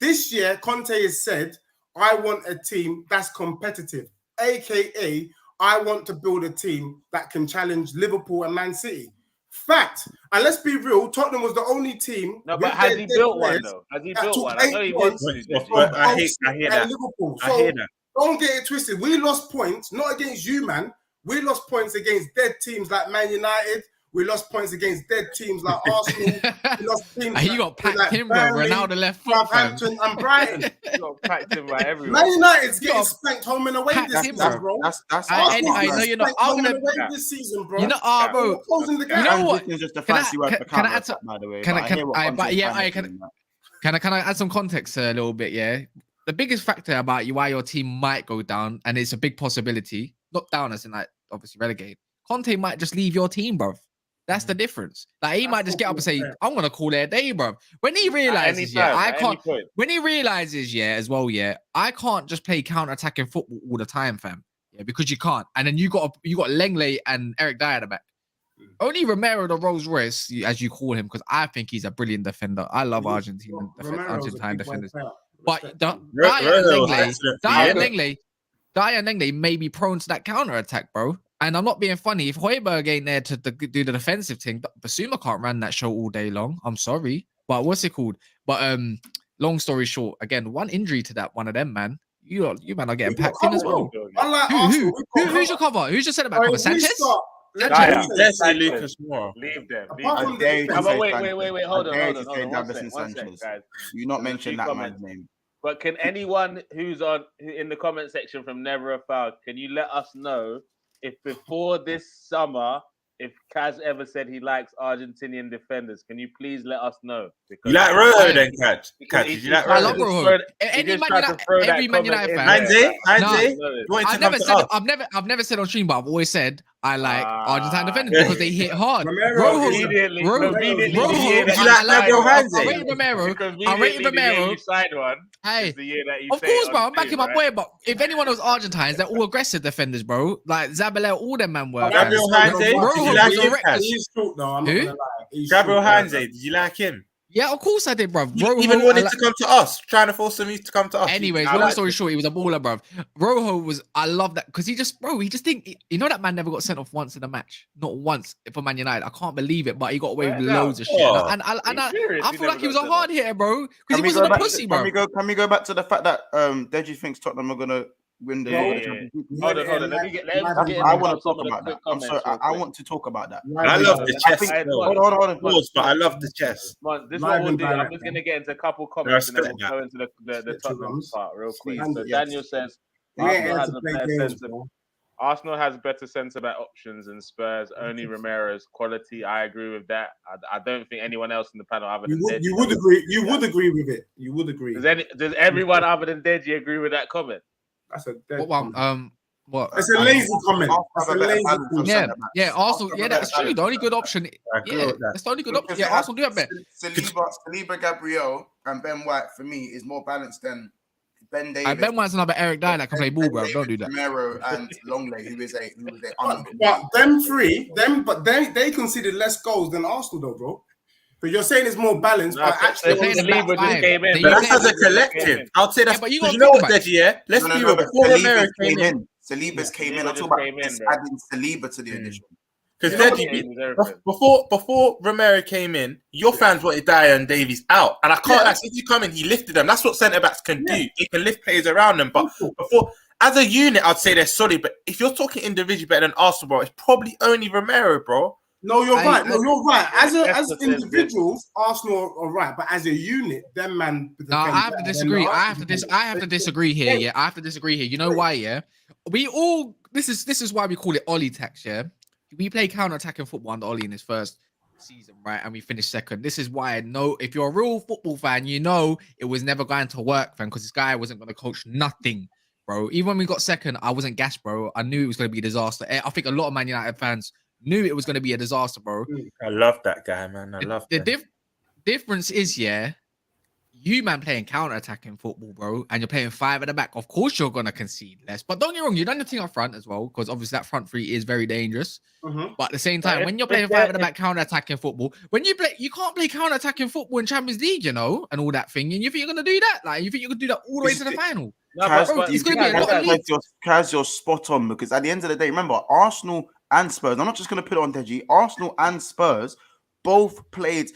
This year, Conte has said, "I want a team that's competitive, aka I want to build a team that can challenge Liverpool and Man City." Fact. And let's be real, Tottenham was the only team. No, but has he built one though? Has he built one? I know he wants to. I hear that. Liverpool. I hear that. Don't get it twisted. We lost points, not against you, man. We lost points against dead teams like Man United. We lost points against dead teams like Arsenal. We lost teams you got packed in, bro. Ronaldo left foot, Southampton and Brighton. You got packed in by everyone. Man United's getting spanked home and away this him, season, bro. That's I know you're not. I'm gonna this season, bro. You know, bro. Closing the You know what? It's just a fancy word for Can I add counter-attack, by the way. Can I add some context a little bit? Yeah, the biggest factor about why your team might go down, and it's a big possibility, not down as in like obviously relegate. Conte might just leave your team, bro. That's the difference. Like he might just get up and say, "I'm gonna call it a day, bro." When he realizes, I can't. When he realizes, as well, I can't just play counter-attacking football all the time, fam. Yeah, because you can't. And then you got Lenglet and Eric Dyer at the back. Only Romero, the Rolls Royce, as you call him, because I think he's a brilliant defender. I love Argentine defenders. But Dyer and Lenglet may be prone to that counter-attack, bro. And I'm not being funny. If Højbjerg ain't there to do the defensive thing, Basuma can't run that show all day long. I'm sorry. But what's it called? But long story short, again, one injury to that one of them, man. You man are getting packed in as well. Who's your cover? Who's your centre back cover? Sanchez? Lucas Moura. Leave them. Wait. Hold on. Sanchez. You not mentioned that man's name. But can anyone who's in the comment section from Never a Foul, can you let us know if before this summer, if Kaz ever said he likes Argentinian defenders? Can you please let us know? Because you like Rojo then, Kaz? I love Rojo. Every Man United fan. I've never said on stream, but I've always said I like Argentine defenders because they hit hard. Rojo. I rate Romero. Hey, of course, bro. I'm backing my boy, but if anyone was Argentines, they're all aggressive defenders, bro. Like Zabala, all them man were. Gabriel Heinze, did you like him? Yeah, of course I did, bro. You even wanted to come to us, trying to force him to come to us. Anyways, long story short, he was a baller, bro. Rojo was, I love that because he just think, you know, that man never got sent off once in a match, not once for Man United. I can't believe it, but he got away with loads of shit. And I feel like he was a hard hitter, bro, because he wasn't a pussy, bro. Can we go back to the fact that Deji thinks Tottenham are gonna win the Hold on. Let me get I want to talk about that. I'm sorry, I want to talk about that. I love the chess. Hold on. But I love the chess. This is what we'll do. I'm just going to get into a couple comments and then we'll go into the Tottenham part real quick. So Daniel says Arsenal has better centre-back options than Spurs. Only Romero's quality. I agree with that. I don't think anyone else in the panel other than Deji. You would agree. You would agree with it. You would agree. Does everyone other than Deji agree with that comment? That's a what? It's a lazy comment. Yeah, Arsenal. Yeah, that's true. The only good option. Yeah, that's the only good option. Yeah, Arsenal do have better. Saliba, Gabriel, and Ben White for me is more balanced than Ben Davis. Ben White's another Eric Dyer that can play ball, bro. Don't do that. Romero and Longley, who is a but them three, they conceded less goals than Arsenal, though, bro. But you're saying it's more balanced, but actually, Saliba just came in. But that's as a collective. I'll say that. But you know what, Deji? Yeah, let's be real. Before Romero came in, Saliba's came in. I'm talking about adding Saliba to the addition. Because before Romero came in, your fans wanted Dyer and Davies out, and I can't. Like, since he come in, he lifted them. That's what centre backs can do. They can lift players around them. But before, as a unit, I'd say they're solid. But if you're talking individually better than Arsenal, bro, it's probably only Romero, bro. No, you're right. No, you're right. As individuals, Arsenal are right, but as a unit, them man. No, I have to disagree. I have to disagree here. Yeah, I have to disagree here. You know why? Yeah, we all. This is why we call it Ollie tax. Yeah, we play counter-attacking football under Ollie in his first season, right? And we finished second. This is why I know if you're a real football fan, you know it was never going to work, fam, because this guy wasn't going to coach nothing. bro. Even when we got second, I wasn't gassed, bro. I knew it was going to be a disaster. I think a lot of Man United fans knew it was going to be a disaster, bro. I love that guy, man. I love the difference is, you man playing counter-attacking football, bro, and you're playing 5 at the back. Of course, you're gonna concede less. But don't get me wrong, you've done the thing up front as well, because obviously that front three is very dangerous. But at the same time, when you're playing 5 at the back counter-attacking football, you can't play counter-attacking football in Champions League, you know, and all that thing. And you think you're gonna do that? Like, you think you could do that all the way to the final? It's gonna be a lot of leagues. Kaz, you're spot on, because at the end of the day, remember, Arsenal and Spurs. I'm not just gonna put it on Deji. Arsenal and Spurs both played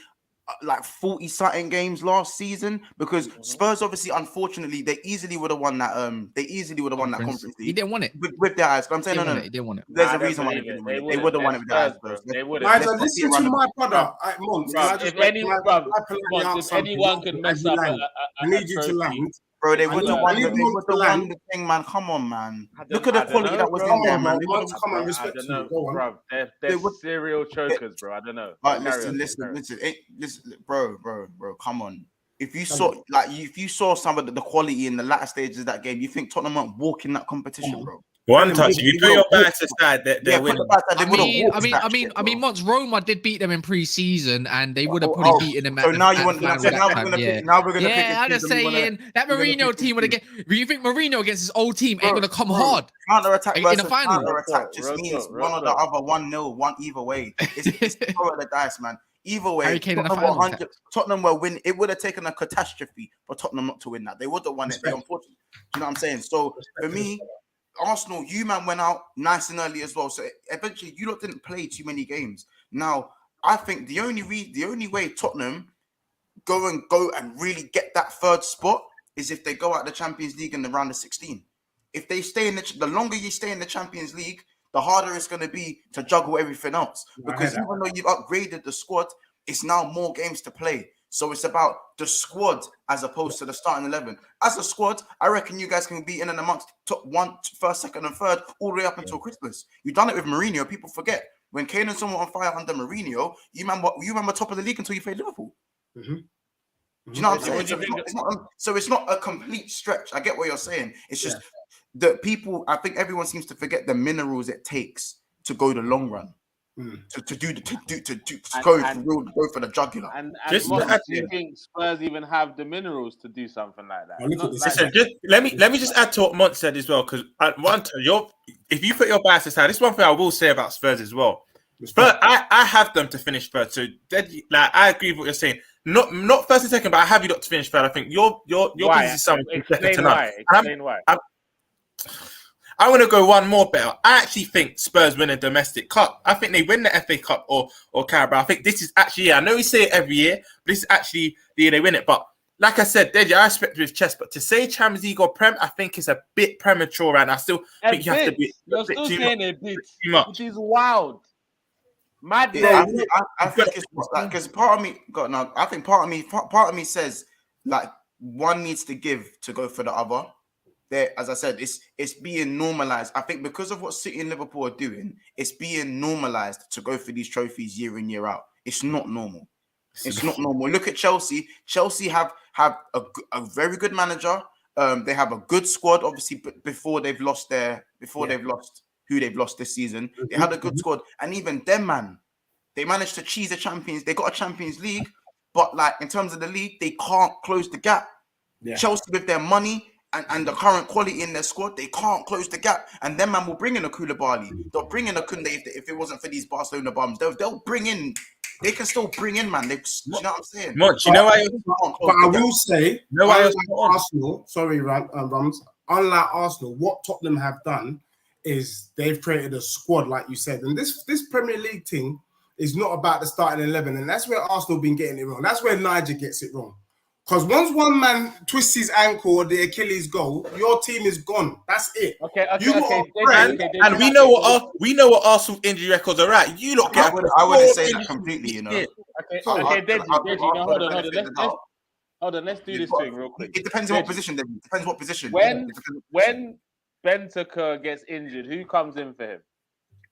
like 40-something games last season, because Spurs obviously, unfortunately, they easily would have won that. They easily would have won that Conference League. He didn't want it with their eyes. But I'm saying no. He didn't want it. There's a reason why they didn't win it. They would have won it with their eyes. They would have. Listen to my brother, Monts. If anyone could mess up, I need you to land. Bro, they would have won the thing, man. Come on, man. Look at the quality that was in there, man. Come on, respect to bro. They're serial chokers, bro. I don't know. But listen, bro. Come on. If you saw some of the quality in the latter stages of that game, you think Tottenham won't walk in that competition, bro? One touch. If you put your bias aside, they're winning. I mean, Montz, Roma did beat them in pre-season, and they would have probably beaten them. So now you want now we're gonna pick. Yeah, I'm just saying that Mourinho team would again. You think Mourinho against his old team ain't gonna come hard? Counter attack in the final. Counter attack just means one or the other, 1-0, one either way. It's throw of the dice, man. Either way, Tottenham will win. It would have taken a catastrophe for Tottenham not to win that. They would have won it. Unfortunately, you know what I'm saying? So for me, Arsenal, you man went out nice and early as well. So eventually, you lot didn't play too many games. Now, I think the only way Tottenham go and really get that third spot is if they go out the Champions League in the round of 16. If they stay in the longer you stay in the Champions League, the harder it's going to be to juggle everything else. Because even though you've upgraded the squad, it's now more games to play. So it's about the squad as opposed to the starting 11. As a squad, I reckon you guys can be in and amongst top 1, first, second, and third all the way up until Christmas. You've done it with Mourinho. People forget when Kane and someone on fire under Mourinho. You remember top of the league until you played Liverpool. Do you know what I'm saying? So it's not a complete stretch. I get what you're saying. It's just that people. I think everyone seems to forget the minerals it takes to go the long run. To go for the jugular. And do you think Spurs even have the minerals to do something like that? Let me just add to what Montz said as well, because if you put your bias aside, this is one thing I will say about Spurs as well. Spurs, I have them to finish third. So I agree with what you're saying. Not first and second, but I have you not to finish third. I think your business is something. Explain why. I want to go one more better. I actually think Spurs win a domestic cup. I think they win the FA Cup or Carabao. I think this is actually, I know we say it every year, but this is actually the year they win it. But like I said, Deji, I respect with chess, but to say Champions League or Prem, I think it's a bit premature, and I still think you have to be. You're still saying a bit too much. Which is wild. Mad. Yeah, I think it's because part of me says like one needs to give to go for the other. There, as I said, it's being normalized. I think because of what City and Liverpool are doing, it's being normalized to go for these trophies year in, year out. It's not normal. It's not normal. Look at Chelsea. Chelsea have a very good manager. They have a good squad. Obviously, before they've lost who they've lost this season, they had a good squad. And even them, man, they managed to cheese the champions. They got a Champions League, but like in terms of the league, they can't close the gap. Yeah. Chelsea with their money. And the current quality in their squad, they can't close the gap. And then, man, will bring in a Koulibaly. They'll bring in a Kunde if it wasn't for these Barcelona bums. They'll bring in. They can still bring in, man. You know what I'm saying? Monts, you know why? But I will say, unlike Arsenal, sorry, Romz, unlike Arsenal, what Tottenham have done is they've created a squad, like you said. And this Premier League thing is not about the starting 11. And that's where Arsenal been getting it wrong. That's where Niger gets it wrong. Because once one man twists his ankle or the Achilles goal, your team is gone. That's it. Okay. And we know what Arsenal's injury records are at. You look at. I wouldn't say that completely. You know. Okay. Deji. No, hold on. Let's do this thing real quick. It depends on what position. It depends what position. When Bentancur gets injured, who comes in for him?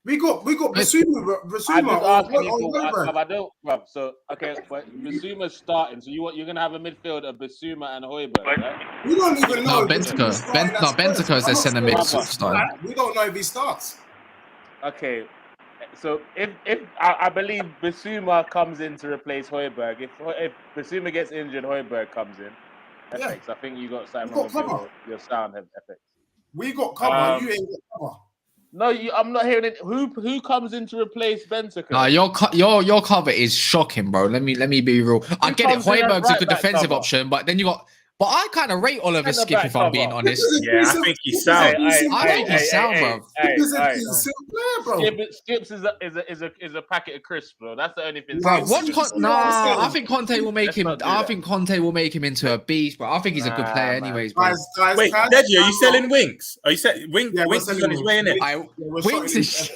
We got Basuma. I'm just asking you I don't. Bro, so okay, but Basuma's starting. So you're gonna have a midfield of Basuma and Højbjerg, right? We don't even know. Bentancur is their centre mid starting. We don't know if he starts. Okay, so if I believe Basuma comes in to replace Højbjerg, if Basuma gets injured, Højbjerg comes in. FX, I think you got something wrong with your sound. FX. We got cover. You ain't got cover. No, I'm not hearing it. Who comes in to replace Bentancur? No, your cover is shocking, bro. Let me be real. I get it. Højbjerg's a good defensive option, but then you got. But I kind of rate Oliver Skip, if I'm being honest. Yeah, I think he's sound. I think he's sound, bro. Skips is a packet of crisps, bro. That's the only thing. Bro, I think Conte will make him. I think Conte will make him into a beast, bro. I think he's a good player, anyways. Bro. Guys, wait, Deji, are you selling Winks? Are you selling Winks? Yeah, Winks is on his way in it. Winks is.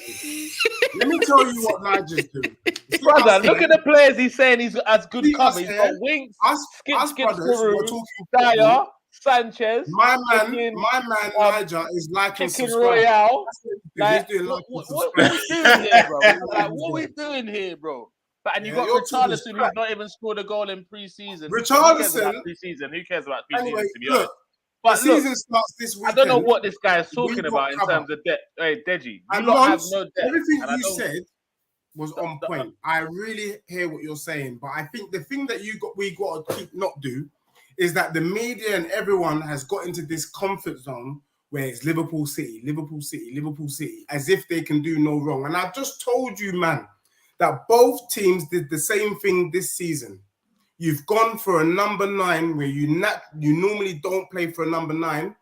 Let me tell you what Nigel's doing. Brother, look at the players he's saying he's as good cover. He's got Winks, Skip, Dyer, Sanchez. My man, Niger is liking Chicken Royale. What are we doing here, bro? What are we doing here, bro? And you got Richarlison, who's not even scored a goal in pre-season. Richarlison. Who cares about pre-season? To be honest. But the season starts this weekend. I don't know what this guy is talking about in terms of debt. Hey, Deji, you don't have no debt. Everything you said was on point. I really hear what you're saying, but I think the thing that we got to keep not do is that the media and everyone has got into this comfort zone where it's Liverpool City, as if they can do no wrong. And I've just told you, man, that both teams did the same thing this season. You've gone for a number 9 where you normally don't play for a number 9.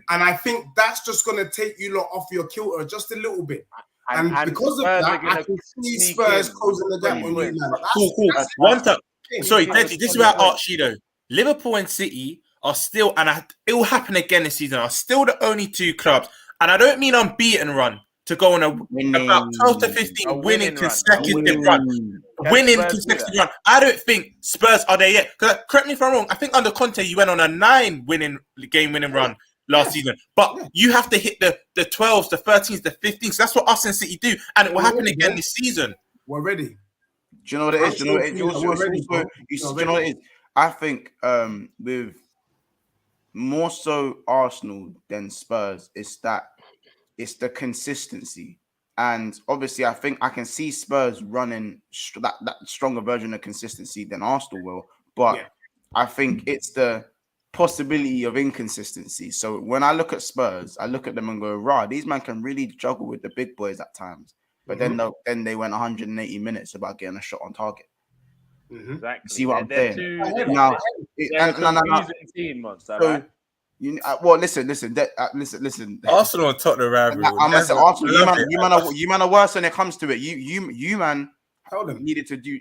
And I think that's just going to take you lot off your kilter just a little bit. And because of that, I can see Spurs closing the gap on you, man. Cool. One time. Sorry, Deji, this is where I ask you, though. Liverpool and City are still, and it will happen again this season, are still the only 2 clubs. And I don't mean unbeaten run to go on about 12 to 15 winning consecutive run. I don't think Spurs are there yet. Correct me if I'm wrong. I think under Conte, you went on a 9 winning run last season. But you have to hit the 12s, the 13s, the 15s. That's what us and City do. And it will happen again this season. We're ready. Do you know what it is? Do you know what it is? I think with more so Arsenal than Spurs, it's the consistency. And obviously, I think I can see Spurs running that stronger version of consistency than Arsenal will. But I think it's the possibility of inconsistency. So when I look at Spurs, I look at them and go, these men can really juggle with the big boys at times. But then they went 180 minutes about getting a shot on target. Exactly. See what I'm saying? Listen. Arsenal and Tottenham rivalry. I'm gonna say Arsenal. You man are worse when it comes to it. You man needed to do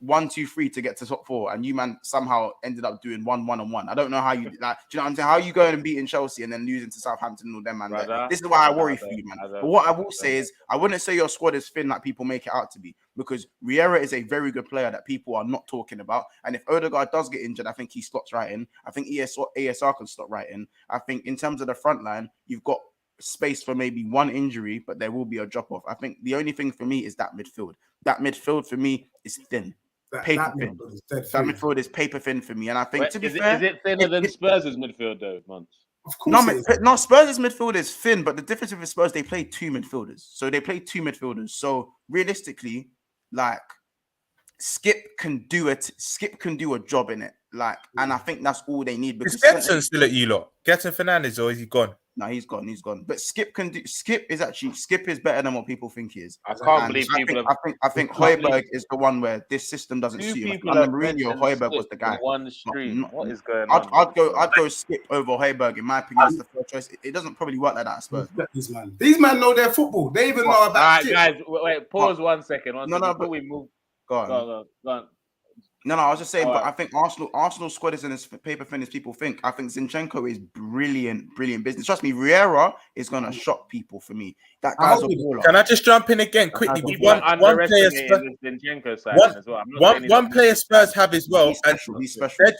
1, 2, 3 to get to top 4, and you man somehow ended up doing 1-1-1. I don't know how you did that. Do you know what I'm saying? How you going and beating Chelsea and then losing to Southampton and all them, man? This is why I worry for you, man. But what I will say is, I wouldn't say your squad is thin like people make it out to be, because Riera is a very good player that people are not talking about. And if Odegaard does get injured, I think he slots right in. I think ASR can slot right in. I think in terms of the front line, you've got space for maybe one injury, but there will be a drop off. I think the only thing for me is that midfield. That midfield for me is thin. Paper thin. That midfield is paper thin for me, and I think to be fair, is it thinner than Spurs' midfield though, Monts? Of course, no. Spurs' midfield is thin, but the difference with Spurs, they play 2 midfielders. So realistically, like Skip can do it. Skip can do a job in it. And I think that's all they need. Is Getson still at you lot? Getson Fernandez, or is he gone? No, he's gone. But Skip is better than what people think he is. I can't believe people. I think Højbjerg is the one where this system doesn't suit him. Under Mourinho, Højbjerg was the guy. One stream. What is going on? I'd go Skip over Højbjerg. In my opinion, that's the first choice. It doesn't probably work like that at Spurs. These men know their football. They even know about. All right, guys. Wait. Pause 1 second. Before we move. Go on. No, I was just saying, but I think Arsenal squad isn't as paper thin as people think. I think Zinchenko is brilliant business. Trust me, Riera is gonna shock people for me. That guy's a baller. Can I just jump in again quickly? One player Spurs have as well, he's special.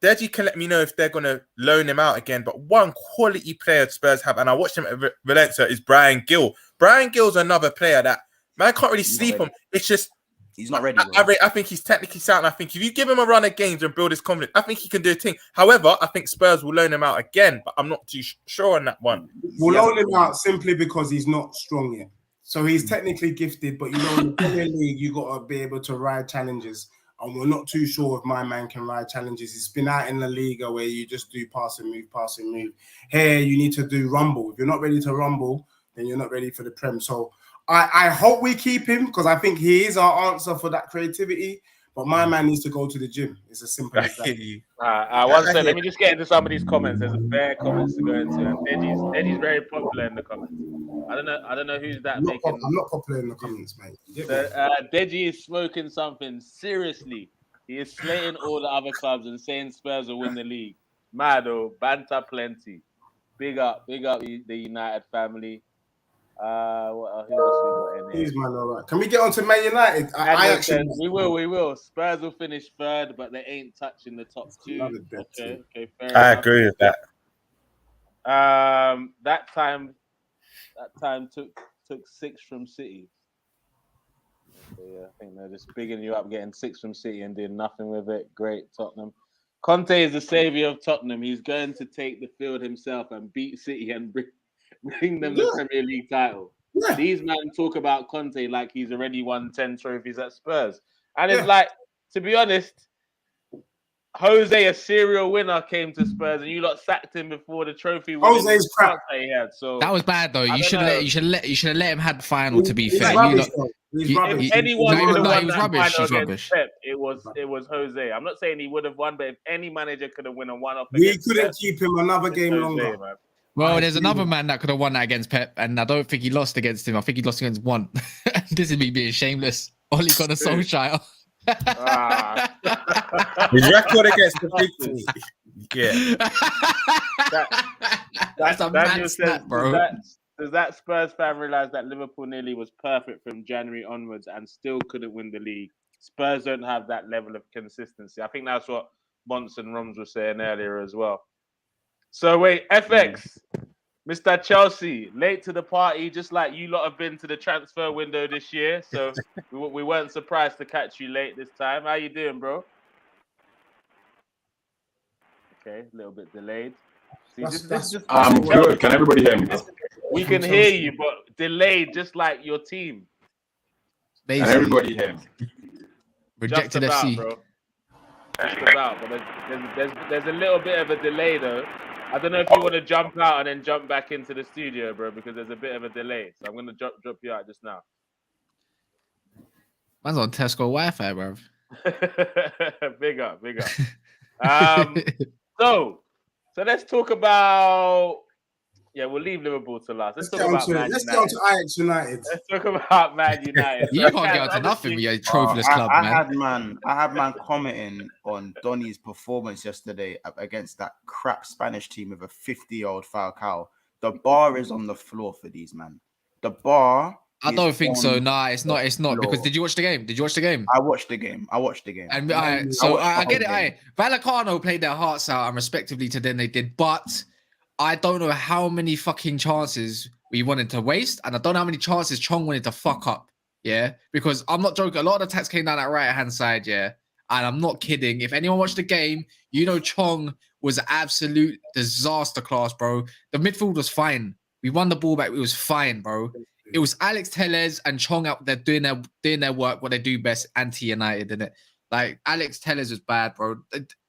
Deji can let me know if they're going to loan him out again. But one quality player Spurs have, and I watched him at Valencia, is Brian Gill. Brian Gill's another player that man can't really sleep on. It's just he's not ready. I think he's technically sound. I think if you give him a run of games and build his confidence, I think he can do a thing. However, I think Spurs will loan him out again, but I'm not too sure on that one. We'll loan him out simply because he's not strong yet. So he's technically gifted, but you know, in the Premier League, you got to be able to ride challenges. And we're not too sure if my man can ride challenges. He's been out in the Liga where you just do pass and move. Here, you need to do rumble. If you're not ready to rumble, then you're not ready for the Prem. So I hope we keep him because I think he is our answer for that creativity. But my man needs to go to the gym. It's as simple as that. One second, let me just get into some of these comments. There's a fair comments to go into. And Deji's very popular in the comments. I don't know who's that making. I'm not popular in the comments, mate. Deji is smoking something seriously. He is slating all the other clubs and saying Spurs will win the league. Mad banter plenty. Big up the United family. Who else we got in here? He's man, all right. Can we get on to Man United? We will. Spurs will finish third, but they ain't touching the top two. Okay, fair enough. I agree with that. That time took 6 from City. So yeah, I think they're just bigging you up, getting 6 from City and doing nothing with it. Great, Tottenham. Conte is the savior of Tottenham. He's going to take the field himself and beat City and bring them the Premier League title. Yeah. These men talk about Conte like he's already won 10 trophies at Spurs. And it's like, to be honest, Jose, a serial winner, came to Spurs and you lot sacked him before the trophy. Jose's crap. He had. So that was bad though. You should have let him have the final. To be fair, if anyone could have won that final against Pep, it was Jose. I'm not saying he would have won, but if any manager could have won off, we couldn't keep him another game longer. Man. Well, there's another man that could have won that against Pep, and I don't think he lost against him. I think he lost against one. This is me being shameless. Ole Gunnar Solskjaer. His record against the big team. Yeah. That's a mad stat, bro. Does that Spurs fan realize that Liverpool nearly was perfect from January onwards and still couldn't win the league? Spurs don't have that level of consistency. I think that's what Montz and Romz were saying earlier as well. So wait, FX, Mr. Chelsea, late to the party, just like you lot have been to the transfer window this year. So we weren't surprised to catch you late this time. How you doing, bro? Okay, a little bit delayed. See, I'm good. Can everybody hear me? We can hear you, but delayed, just like your team. Can everybody hear me? Rejected just about, FC. Bro. Just about, but there's a little bit of a delay though. I don't know if you want to jump out and then jump back into the studio, bro, because there's a bit of a delay. So I'm going to drop you out just now. Man's on Tesco Wi-Fi, bro. Big up. So let's talk about... Yeah, we'll leave Liverpool to last. Let's get on to Ajax United. Let's talk about Man United. You can't get onto nothing with your trophyless club, man. I had man commenting on Donny's performance yesterday against that crap Spanish team with a 50-year-old Falcao. The bar is on the floor for these, man. The bar. I don't think so. Nah, it's not. It's not because did you watch the game? I watched the game. And I get it. Vallecano played their hearts out and respectively to them they did, but I don't know how many fucking chances we wanted to waste, and I don't know how many chances Chong wanted to fuck up. Yeah, because I'm not joking. A lot of attacks came down that right-hand side. Yeah, and I'm not kidding. If anyone watched the game, you know Chong was absolute disaster class, bro. The midfield was fine. We won the ball back. It was fine, bro. It was Alex Telles and Chong out there doing their work, what they do best, anti-United, didn't it? Like Alex Telles was bad, bro.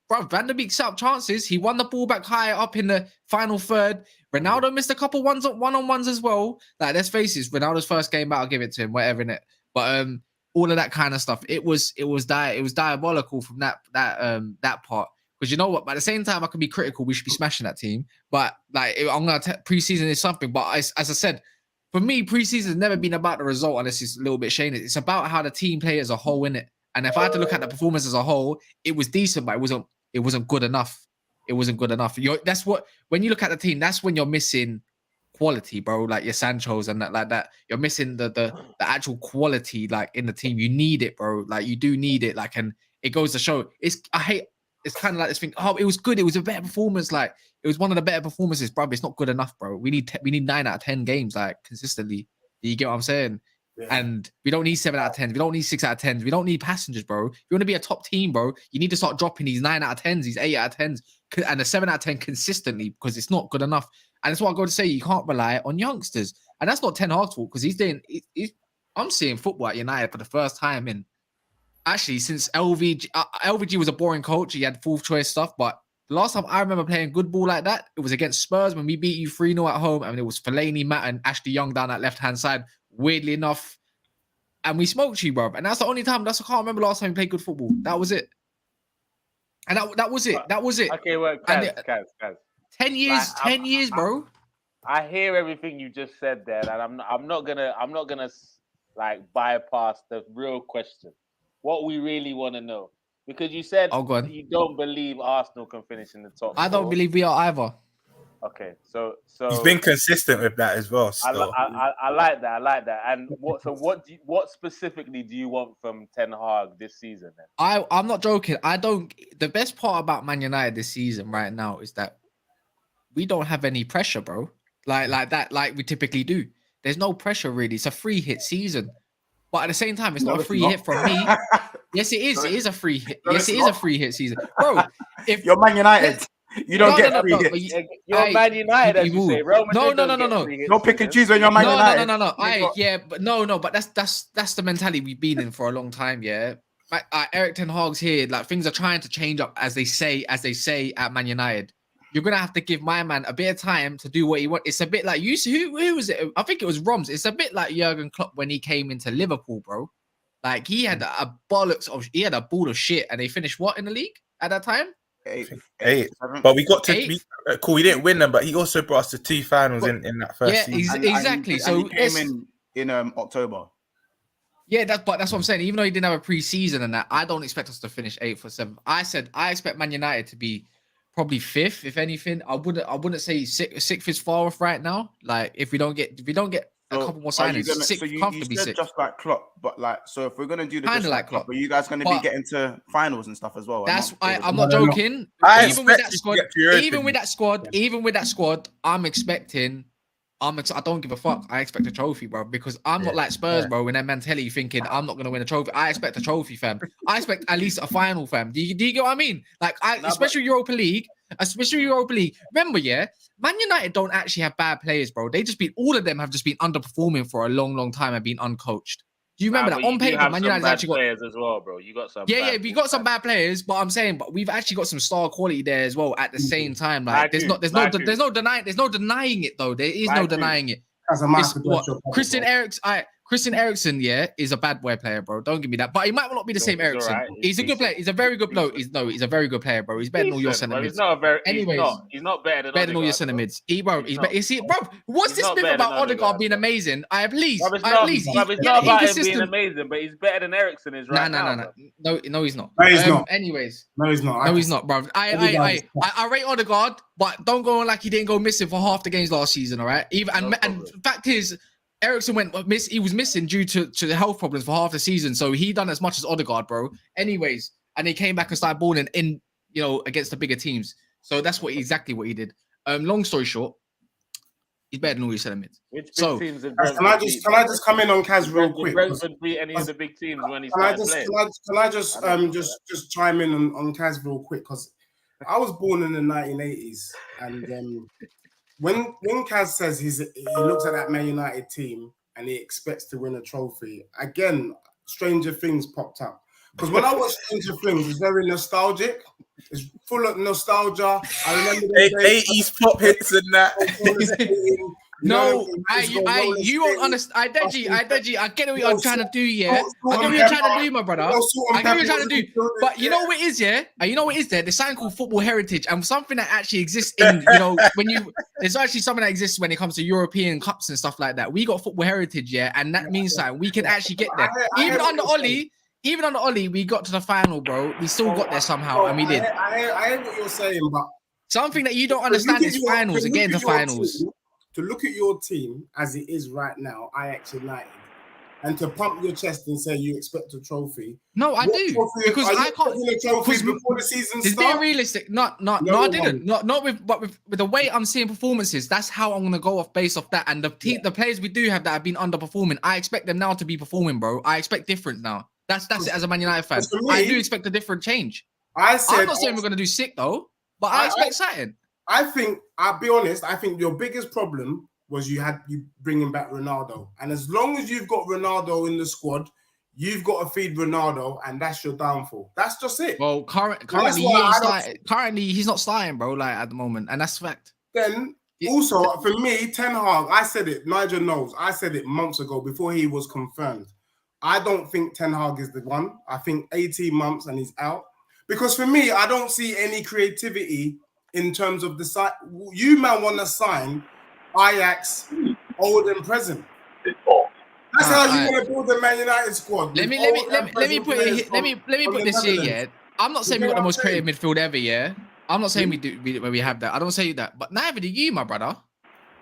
Bro, Van der Beek set up chances. He won the ball back high up in the final third. Ronaldo missed a couple one-on-ones as well. Like, let's face it, Ronaldo's first game out, I'll give it to him, whatever, innit? But all of that kind of stuff, it was diabolical from that part. Because you know what? By the same time, I can be critical. We should be smashing that team. But like, I'm gonna preseason is something. But as I said, for me, preseason has never been about the result, unless it's a little bit shady. It's about how the team play as a whole, in it. And if I had to look at the performance as a whole, it was decent, but it wasn't good enough. It wasn't good enough. That's what, when you look at the team, that's when you're missing quality, bro. Like your Sanchos and that, like that. You're missing the actual quality, like in the team. You need it, bro. Like you do need it. Like, and it goes to show. it's kind of like this thing. Oh, it was good. It was a better performance. Like it was one of the better performances, bro. It's not good enough, bro. We need 9 out of 10 games, like consistently. You get what I'm saying? Yeah. And we don't need 7 out of 10s. We don't need 6 out of 10s. We don't need passengers, bro. If you want to be a top team, bro, you need to start dropping these 9 out of 10s, these 8 out of 10s, and a 7 out of 10 consistently because it's not good enough. And that's what I got to say. You can't rely on youngsters, and that's not Ten Hag's fault because he's doing. I'm seeing football at United for the first time in actually since LVG. LVG was a boring coach. He had fourth choice stuff, but the last time I remember playing good ball like that, it was against Spurs when we beat you 3-0 at home. I mean, it was Fellaini, Matt, and Ashley Young down that left-hand side. Weirdly enough, and we smoked you, bro. And that's the only time. I can't remember last time we played good football. That was it. And that was it. That was it. Okay, well, Kaz. 10 years, like, 10 years, bro. I hear everything you just said there, and I'm not gonna like bypass the real question. What we really want to know, because you said you don't believe Arsenal can finish in the top. I don't believe we are either. Okay, so he's been consistent with that as well. I like that. I like that. And what specifically do you want from Ten Hag this season? Then I'm not joking. The best part about Man United this season right now is that we don't have any pressure, bro. Like that, like we typically do. There's no pressure really. It's a free hit season, but at the same time, it's not a free hit from me. Yes, it is. It is a free hit. Yes, it is a free hit season, bro. If you're Man United. You don't get free hits. You're Man United, as you say. No. Don't pick and choose when you're Man United. No. But that's the mentality we've been in for a long time. Yeah, Eric Ten Hag's here. Like things are trying to change up as they say at Man United. You're gonna have to give my man a bit of time to do what he wants. It's a bit like you see who was it? I think it was Romz. It's a bit like Jurgen Klopp when he came into Liverpool, bro. Like he had a ball of shit, and they finished what in the league at that time? 8. But we got to be cool. We didn't win them, but he also brought us to 2 finals in that first season. Exactly. So he came in October. Yeah, that's what I'm saying. Even though he didn't have a pre-season and that, I don't expect us to finish 8th or 7th. I said I expect Man United to be probably 5th, if anything. I wouldn't say 6th is far off right now. Like if we don't get a couple more signings, 6th comfortably 6th. Just like Klopp, but like so if we're gonna do the kind of like Klopp, are you guys gonna be getting to finals and stuff as well? I'm not joking. Even with that squad, I'm expecting. I don't give a fuck. I expect a trophy, bro, because I'm not like Spurs, bro. When that mentality thinking I'm not gonna win a trophy, I expect a trophy, fam. I expect at least a final, fam. Do you get what I mean? Like, especially Europa League. Remember, yeah, Man United don't actually have bad players, bro. All of them have just been underperforming for a long, long time and been uncoached. Do you remember that? On paper, Man United's actually got players as well, bro. You got some. Yeah, we got some bad players, but I'm saying, but we've actually got some star quality there as well. At the same time, like there's no denying it though. There is no denying it. Christian Eriksen, yeah, is a bad boy player, bro. Don't give me that. But he might not be the same Eriksen. Right. He's a good player. He's a very good bloke. He's a very good player, bro. He's better than all your centre mids. He's not better than all your centre mids. Bro, what's this myth about Odegaard being amazing? Please. It's not about him being amazing, but he's better than Eriksen is right now. No, he's not. No, he's not. Anyways. No, he's not. No, he's not, bro. I rate Odegaard, but don't go on like he didn't go missing for half the games last season, all right? And the fact is, Eriksen he was missing due to the health problems for half the season, so he done as much as Odegaard, bro. Anyways, and he came back and started balling in, against the bigger teams. So that's exactly what he did. Long story short, he's better than all your centre mids. Which big teams? Can I just come in on Kaz real quick? Brentford beat any of the big teams when he started playing. Can I just chime in on Kaz real quick, because I was born in the 1980s, and when Kaz says he looks at that Man United team and he expects to win a trophy, again, Stranger Things popped up. Because when I watch Stranger Things, it's very nostalgic. It's full of nostalgia. I remember the 80s pop hits and that. No, you won't understand. Deji, I get what you're trying to do, yeah. I get what you're trying to do, my brother. I get what you're trying to do. But you know what it is, yeah? You know what it is there? There's something called football heritage, and something that actually exists in, there's actually something that exists when it comes to European cups and stuff like that. We got football heritage, yeah, and that means that we can actually get there. Even under Ollie, we got to the final, bro. We still got there somehow, and we did. I hear what you're saying, but something that you don't understand is finals and getting to finals. To look at your team as it is right now, Ajax United, and to pump your chest and say you expect a trophy. No, I do, because I can't. A trophy before the season starts. It's being realistic. No, I didn't. Not with, but with the way I'm seeing performances. That's how I'm gonna go off based off that. And the players we do have that have been underperforming, I expect them now to be performing, bro. I expect difference now. That's it. As a Man United fan, I do expect a different change. I'm not saying we're gonna do sick though, but I expect something. I think, I'll be honest, I think your biggest problem was you bringing back Ronaldo. And as long as you've got Ronaldo in the squad, you've got to feed Ronaldo, and that's your downfall. That's just it. Well, currently he's not starting, bro, like at the moment, and that's fact. Then, also, for me, Ten Hag, I said it, Nigel knows, I said it months ago before he was confirmed. I don't think Ten Hag is the one. I think 18 months and he's out. Because for me, I don't see any creativity in terms of the side. You man want to sign Ajax, old and present. That's how you want to build the Man United squad. Let me put this here. Yeah, I'm not saying we got the most creative midfield ever. Yeah, I'm not saying we have that. I don't say that, but neither do you, my brother.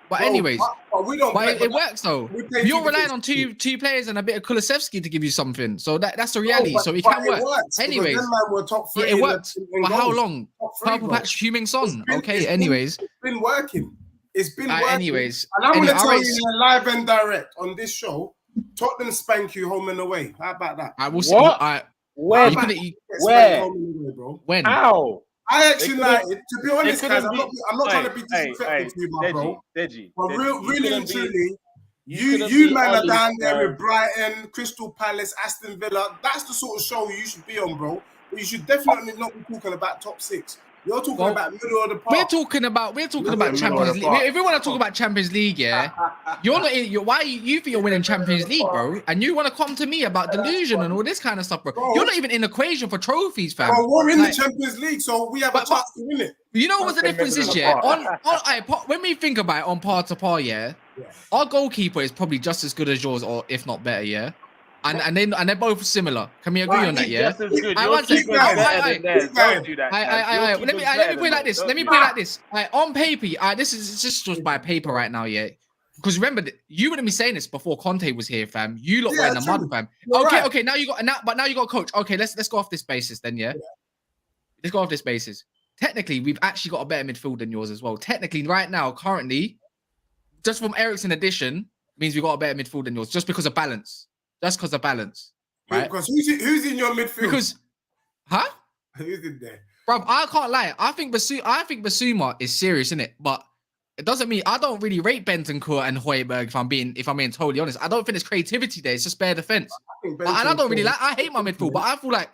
But anyways, it works though. You're relying on two players and a bit of Kulusevski to give you something. So that's the reality. So it can work. Anyways, it worked. But how long? Purple patch fuming son. Okay. Anyways, it's been working. It's been working. Anyways, and I'm going to tell you live and direct on this show. Tottenham spank you home and away. How about that? I will see. When? When? How? Ajax United, to be honest, guys, I'm not trying to be disrespectful to you, my bro. Deji, but really and truly, you man are down there with Brighton, Crystal Palace, Aston Villa. That's the sort of show you should be on, bro. But you should definitely not be talking about top six. You're talking about middle of the park. We're talking about Champions League. If we want to talk about Champions League, yeah, you're not in. Why you think you're winning Champions League, bro? And you want to come to me about delusion and all this kind of stuff, bro? You're not even in the equation for trophies, fam. Bro, we're in the Champions League, so we have a chance to win it. You know what the difference is, yeah? When we think about it on par to par, yeah, our goalkeeper is probably just as good as yours, or if not better, yeah. And they're both similar. Can we agree on that? Yeah. Let me put it like this. On paper, this is just by paper right now, yeah. Because remember, you wouldn't be saying this before Conte was here, fam. You lot were in the mud, fam. Okay. Now you got a coach. Okay, let's go off this basis then, yeah. Let's go off this basis. Technically, we've actually got a better midfield than yours as well. Technically, right now, currently, just from Eriksen addition, means we've got a better midfield than yours, just because of balance. That's because of balance, right? Because who's in your midfield? Because, who's in there, bro? I can't lie. I think Basuma is serious, innit? But it doesn't mean I don't really rate Bentancur and Højbjerg. If I'm being totally honest, I don't think there's creativity there. It's just bare defense. And I don't really like. I hate my midfield, but I feel like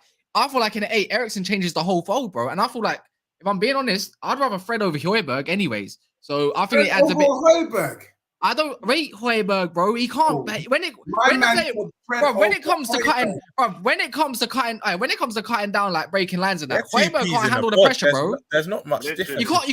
in the 8, Eriksen changes the whole fold, bro. And I feel like, if I'm being honest, I'd rather Fred over Højbjerg, anyways. So I think it adds a bit. Højbjerg. I don't rate Højbjerg, bro. He can't. When it comes to cutting down, like breaking lines and that, Højbjerg can't handle the pressure, bro. There's not much difference. You can't.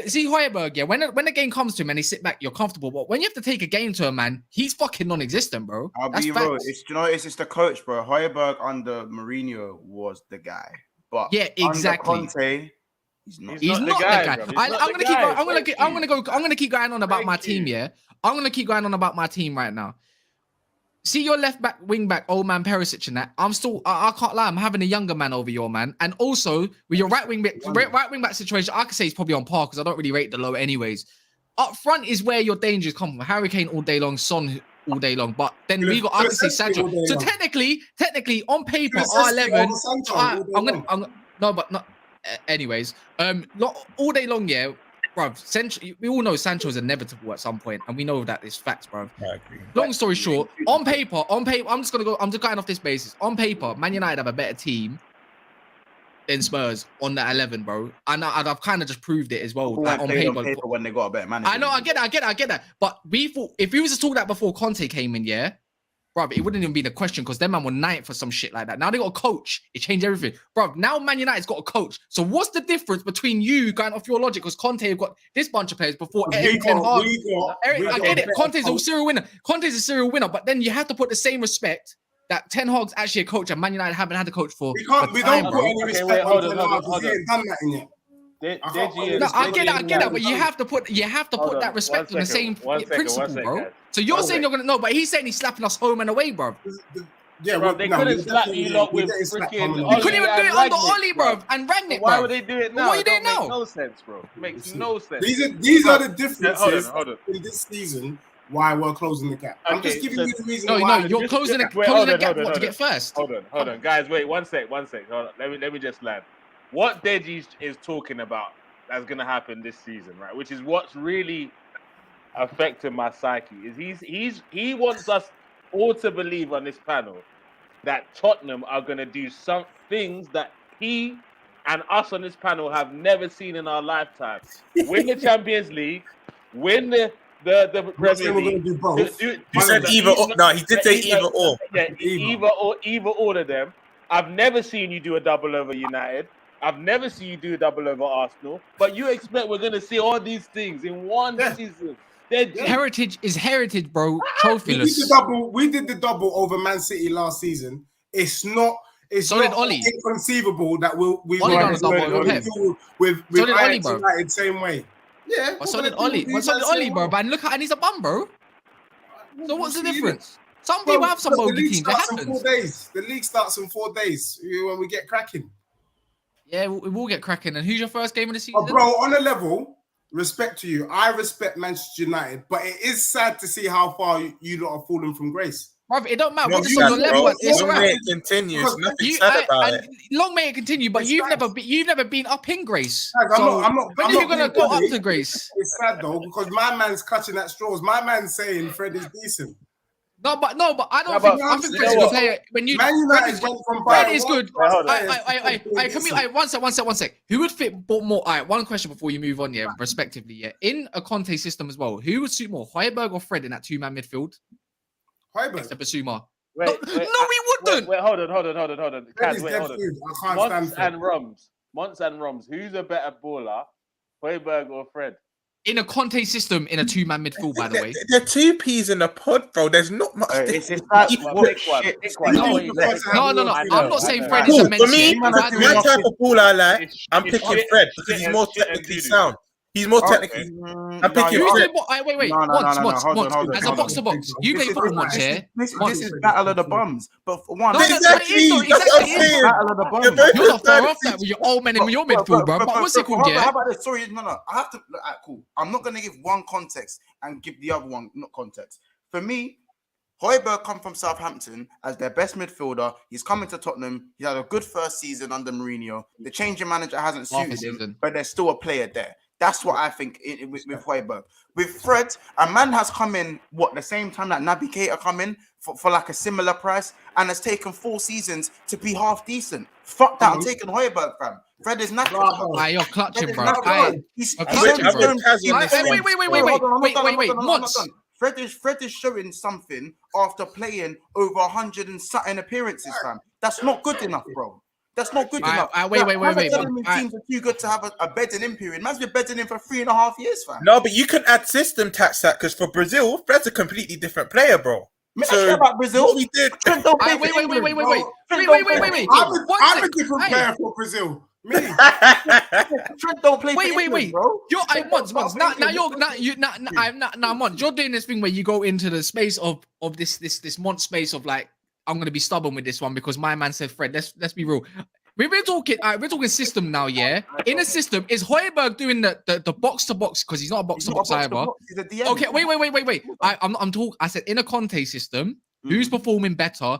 See Højbjerg, yeah. When the game comes to him and he sit back, you're comfortable. But when you have to take a game to a man, he's fucking non-existent, bro. I'll be real. It's the coach, bro. Højbjerg under Mourinho was the guy, but yeah, exactly. Under Conte, he's not the guy. I'm gonna keep going on about my team. Yeah, I'm gonna keep going on about my team right now. See your left back, wing back, old man Perisic and that. I can't lie. I'm having a younger man over your man, and also with your right wing back situation, I could say it's probably on par because I don't really rate the low anyways. Up front is where your dangers come from. Harry Kane all day long, Son all day long, but then I can say Sancho. So technically, on paper, R11. Anyways, not all day long, yeah, bro. We all know Sancho's inevitable at some point, and we know that it's facts, bro. I agree. Long story short, on paper, I'm just going off this basis. On paper, Man United have a better team than Spurs on that 11, bro. And I've kind of just proved it as well. Like, on paper, when they got a better manager. I know, I get that. But we thought if we was to talk that before Conte came in, yeah. Bro, it wouldn't even be the question because them man were 9th for some shit like that. Now they got a coach. It changed everything. Bro, now Man United's got a coach. So what's the difference between you going off your logic? Because Conte have got this bunch of players before Eric Ten Hag. I get it. Conte's a serial winner. Conte's a serial winner. But then you have to put the same respect that Ten Hag's actually a coach and Man United haven't had a coach for. We don't put any respect on Ten Hag because he ain't done that in yet. Deji No, I get that, but you have to put that respect on the same principle, bro. Guys. So you're saying you're gonna no, but he's saying he's slapping us home and away, bro. Yeah, bro, they couldn't slap you lot with freaking. You couldn't even do it under Ollie, bro, and Rangnick, bro. Why would they do it now? What are you doing now? Makes no sense, bro. It makes no sense. These are the differences Hold on. in this season. Why we're closing the gap? I'm just giving you the reason. No, you're closing the gap to get first. Hold on, guys. Wait, one sec. Hold on. Let me just land. What Deji is talking about that's gonna happen this season, right? Which is what's really affecting my psyche. Is he wants us all to believe on this panel that Tottenham are gonna do some things that he and us on this panel have never seen in our lifetime. Win the Champions League, win the Premier League. He said either or. No, he did say either or. Yeah, either all of them. I've never seen you do a double over United. I've never seen you do a double over Arsenal. But you expect we're going to see all these things in one season. Heritage is heritage, bro. Trophyless. We did the double over Man City last season. It's not inconceivable that we with United same way. Yeah. But so did Ollie. Bro. But look, and he's a bum, bro. So what's the difference? Some people have some bogey teams. It happens. The league starts in 4 days when we get cracking. Yeah, we will get cracking. And who's your first game of the season? Bro, on a level, respect to you. I respect Manchester United, but it is sad to see how far you lot are falling from grace. Bro, it don't matter. What's on your level? It's long may it continue. Nothing sad about it. Long may it continue, but you've never been up in grace. I'm not. When are you gonna go up to grace? It's sad though because my man's clutching at straws. My man's saying Fred is decent. No, but I don't think. I think Fred's a good player. When you Fred is good. One sec. Who would fit more? All right, one question before you move on. Yeah, respectively. Yeah, in a Conte system as well, who would suit more, Højbjerg or Fred in that 2-man midfield? Højbjerg. Basuma. No, we wouldn't. Wait, hold on. Kaz, wait, hold on. I can't stand Montz and Romz. Who's a better baller, Højbjerg or Fred? In a Conte system, in a 2-man midfield, by the way. There are 2 peas in a pod, bro. There's not much. No. I'm not saying Fred is a mention. For me, my type of ball I like, I'm picking Fred because he's more technically sound. He's more technically. I'm picking Fred. Wait. Monts. As a box to box, you play football, Monts, here. This is battle of the bums. But for one, exactly. Battle of the bums. You're not far off that with your old men in your midfield, bro. But what's it called, yeah? How about this? Sorry, no. I have to. Cool. I'm not gonna give one context and give the other one not context. For me, Højbjerg come from Southampton as their best midfielder. He's coming to Tottenham. He had a good first season under Mourinho. The change in manager hasn't suited him, but there's still a player there. That's what I think with Højbjerg. With Fred, a man has come in, the same time that Naby Keita come in for like a similar price and has taken 4 seasons to be half decent. Fuck that, I'm taking Højbjerg, fam. Fred is not. You're clutching, bro. He's Wait, Monts. Fred is showing something after playing over 100 and something appearances, fam. That's not good enough, bro. That's not good enough. Wait. Teams are too good to have a bedding in period. Man's been bedding in for 3.5 years, fam. No, but you can add system tax that because for Brazil, Fred's a completely different player, bro. So I care about Brazil. What we did. Wait. I'm a different player for Brazil. Me. Trent don't play. Wait, bro. You're Monts. Now, Monts. You're doing this thing where you go into the space of this Monts space of like, I'm gonna be stubborn with this one because my man said Fred. Let's be real. We're talking system now, yeah. In a system, is Højbjerg doing the box to box because he's not a box to box either? Okay, wait. I said in a Conte system, who's performing better?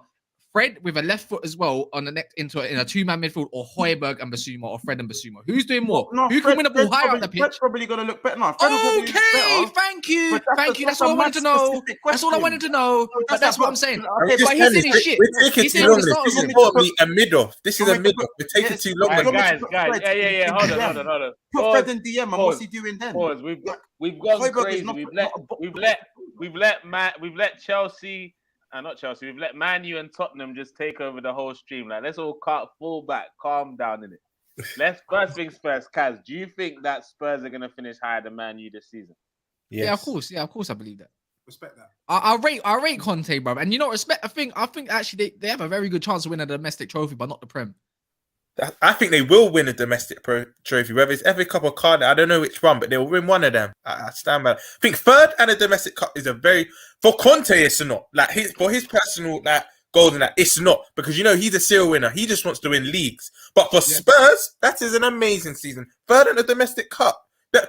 Fred with a left foot as well on the next in a 2-man midfield, or Højbjerg and Basuma, or Fred and Basuma. Who's doing more? Who can win the ball higher up the pitch? Fred's probably gonna look better now. Okay, thank you. That's all I wanted to know. That's all I wanted to know. But that's what I'm saying. Okay, but he's saying his shit. We're taking too long. This is importantly a middle. This is a middle. We're taking too long. Guys. Yeah. Hold on. Put Fred in DM, and what's he doing then? Pause. We've gone crazy. We've let Chelsea. Not Chelsea. We've let Man U and Tottenham just take over the whole stream. Like, let's all fall back, calm down in it. First things first. Kaz, do you think that Spurs are going to finish higher than Man U this season? Yes. Yeah, of course, I believe that. Respect that. I rate Conte, bro. And you know, respect. I think actually they have a very good chance to win a domestic trophy, but not the Prem. I think they will win a domestic trophy, whether it's FA Cup or Cardiff. I don't know which one, but they'll win one of them. I stand by that. I think third and a domestic cup is a very for Conte. It's not like for his personal goals and that. It's not because he's a serial winner. He just wants to win leagues. But for Spurs, that is an amazing season. Third and a domestic cup.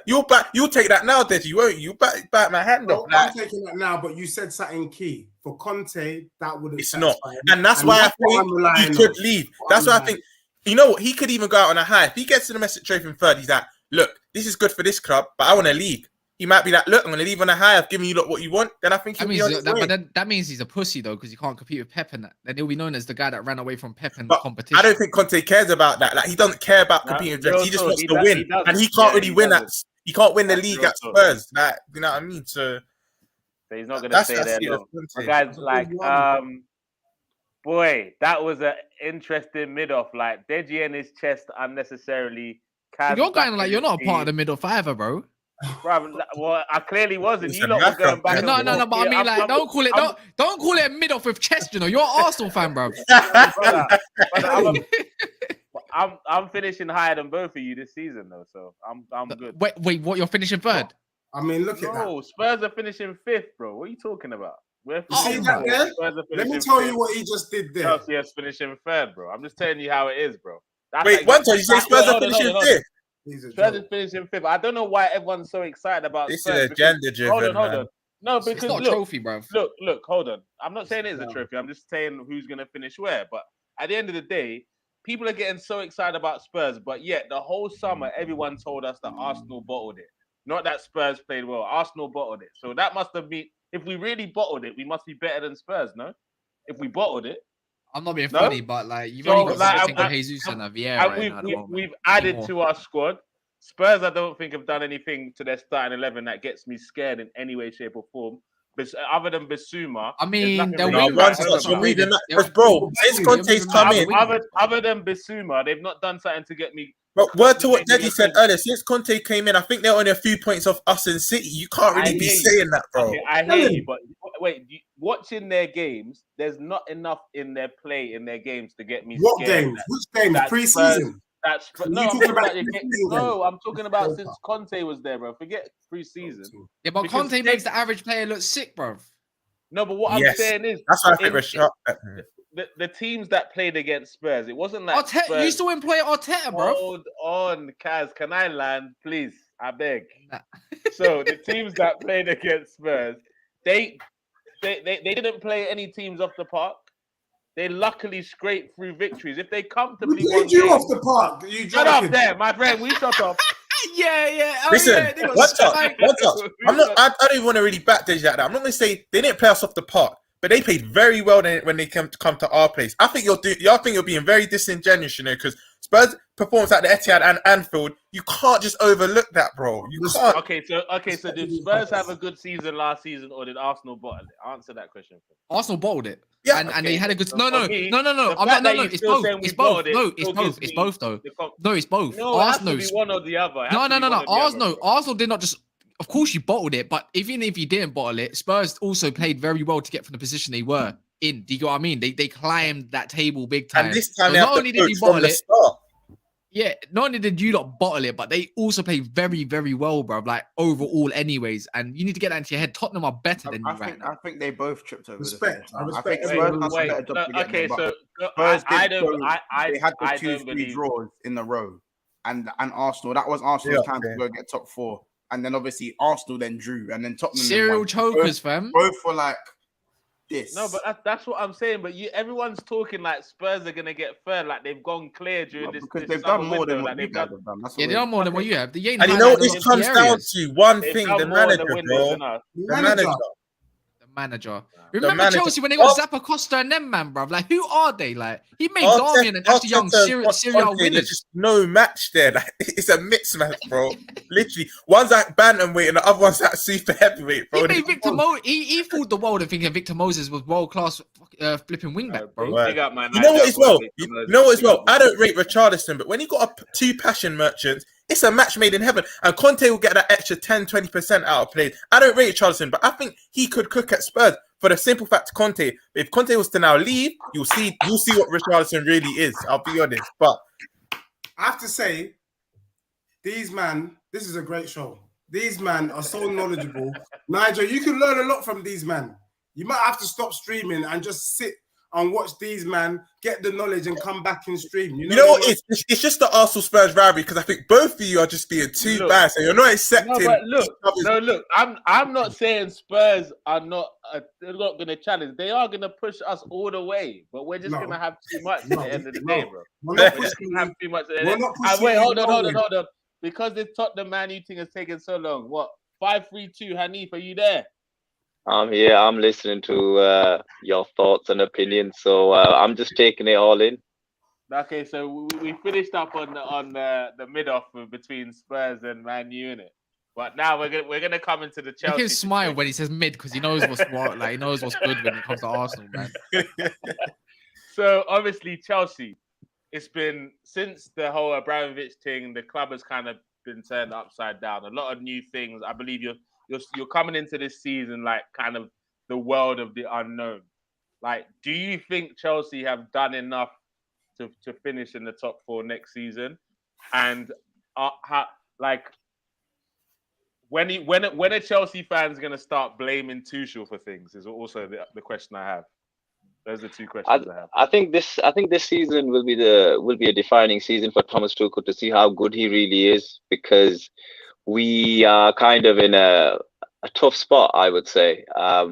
You'll take that now, Deji, won't you? You back my hand off. I'm taking that now, but you said something key for Conte. That wouldn't. It's not, and that's why I think he could leave. That's why I think. You know what? He could even go out on a high. If he gets to the domestic trophy in third, he's like, look, this is good for this club, but I want a league. He might be like, look, I'm going to leave on a high. I've given you what you want. Then I think he'll be on his way. But that means he's a pussy, though, because he can't compete with Pep and that. Then he'll be known as the guy that ran away from Pep and competition. I don't think Conte cares about that. Like, he doesn't care about competing with Pep. He just wants to win. And he can't really win that. He can't win the league at Spurs. Like, you know what I mean? So he's not going to stay there long. Guys, boy, that was an interesting mid-off. Like, Deji and his chest unnecessarily. You're going like you're not a part of the mid-off either, bro. Bro, well, I clearly wasn't. You lot were going back. No, but I mean, like, don't call it a mid-off with chest. You're an Arsenal fan, bro. I'm finishing higher than both of you this season, though. So I'm good. Wait, what? You're finishing third? I mean, look at that. No, Spurs are finishing fifth, bro. What are you talking about? Let me tell you what he just did there. Chelsea's finishing third, bro. I'm just telling you how it is, bro. Wait, one time you say Spurs are finishing fifth. Spurs is finishing fifth. I don't know why everyone's so excited about this. Spurs. This is agenda-driven. Hold on. No, because it's not a trophy, bro. Look, hold on. I'm not saying it's a trophy. I'm just saying who's going to finish where. But at the end of the day, people are getting so excited about Spurs, but yet the whole summer, everyone told us that Arsenal bottled it. Not that Spurs played well. Arsenal bottled it. So that must have been, if we really bottled it, we must be better than Spurs, no? If we bottled it. I'm not being funny, but like you've only got Jesus and Vieira. We've added to our squad. Spurs, I don't think have done anything to their starting 11 that gets me scared in any way, shape, or form. But other than Bissouma, I mean, bro, since Conte's come in, other than Bissouma, they've not done something to get me. But word to what Deji said earlier, since Conte came in, I think they're only a few points off us and City. You can't really be saying that, bro. Okay, I hear you, but wait, watching their games, there's not enough in their play in their games to get me scared. Games? Which games? Pre-season? I'm talking about since Conte was there, bro. Forget pre-season. Yeah, but Conte makes the average player look sick, bro. No, but what I'm saying is, that's why I think we're shot. The teams that played against Spurs, it wasn't like Arteta. You still employ Arteta, bro. Hold on, Kaz. Can I land, please? I beg. Nah. So the teams that played against Spurs, they didn't play any teams off the park. They luckily scraped through victories. If they comfortably won you off the park, you shut up there, my friend. We shut up. Yeah. Listen, what's up? I don't even want to really back Deji like that. I'm not going to say they didn't play us off the park, but they played very well when they come to our place. I think you're being very disingenuous, because Spurs performance at the Etihad and Anfield, you can't just overlook that, bro. You can't. Okay. So did Spurs have a good season last season, or did Arsenal bottle it? Answer that question. Arsenal bottled it. Yeah, and they had a good. No. I'm not. No. It's both. It's both. No, it's both. It's both though. No, it's both. No, Arsenal. It has to be one or the other. No. Arsenal did not just. Of course, you bottled it, but even if you didn't bottle it, Spurs also played very well to get from the position they were in. Do you get what I mean? They climbed that table big time. And this time, so not only did you bottle it. Yeah, not only did you not bottle it, but they also played very, very well, bro. Like overall, anyways. And you need to get that into your head. Tottenham are better than you right now. I think they both tripped over. Respect. I think Spurs wait. Okay, so they had the 2-3 draws in a row, and Arsenal. That was Arsenal's time to go get top 4, and then obviously Arsenal then drew, and then Tottenham. Serial chokers, fam. Both were like this. No, but that's what I'm saying. But everyone's talking like Spurs are gonna get third, like they've gone clear during this. Because they've done more than what you guys have done. They've done more than what you have. And you know what this comes down to? One thing: the manager, bro. The manager. Remember Chelsea when they got Zappa Costa and them, man, bro? Like, who are they? Like, he made Darmian and Ashley Young serial winners. There's just no match there. Like, it's a mixed match, bro. Literally, one's at bantamweight and the other one's at super heavyweight, bro. He made Victor he fooled the world and thinking Victor Moses was world class flipping wingback, bro. Big up, man. You know what as well? You know what as well? I don't rate Richarlison, but when you got two passion merchants, it's a match made in heaven. And Conte will get that extra 10-20% out of play. I don't rate Richarlison, but I think he could cook at Spurs for the simple fact Conte. If Conte was to now leave, you'll see what Richarlison really is. I'll be honest. But I have to say, these man, this is a great show. These man are so knowledgeable. Nigel, you can learn a lot from these man. You might have to stop streaming and just sit and watch these man get the knowledge and come back and stream. You know what? It's just the Arsenal Spurs rivalry because I think both of you are just being too bad. So you're not accepting. Look. I'm not saying Spurs are not they're not going to challenge. They are going to push us all the way, but we're just going to have too much at the end of the day, bro. We're not pushing. Have too much. Wait, hold on. Because this Tottenham Man Utd thing has taken so long. What? 5-3-2. Hanif, are you there? I'm here. I'm listening to your thoughts and opinions. So I'm just taking it all in. Okay, so we finished up on the mid-off between Spurs and Man U, innit? But now we're gonna come into the Chelsea. He can smile when he says mid because he knows what's what. Like he knows what's good when it comes to Arsenal, man. So obviously Chelsea, it's been since the whole Abramovich thing, the club has kind of been turned upside down. A lot of new things. I believe you're coming into this season like kind of the world of the unknown. Like, do you think Chelsea have done enough to finish in the top 4 next season? And when are Chelsea fans going to start blaming Tuchel for things? Is also the question I have. Those are the two questions I have. I think this season will be a defining season for Thomas Tuchel to see how good he really is, because we are kind of in a tough spot, I would say.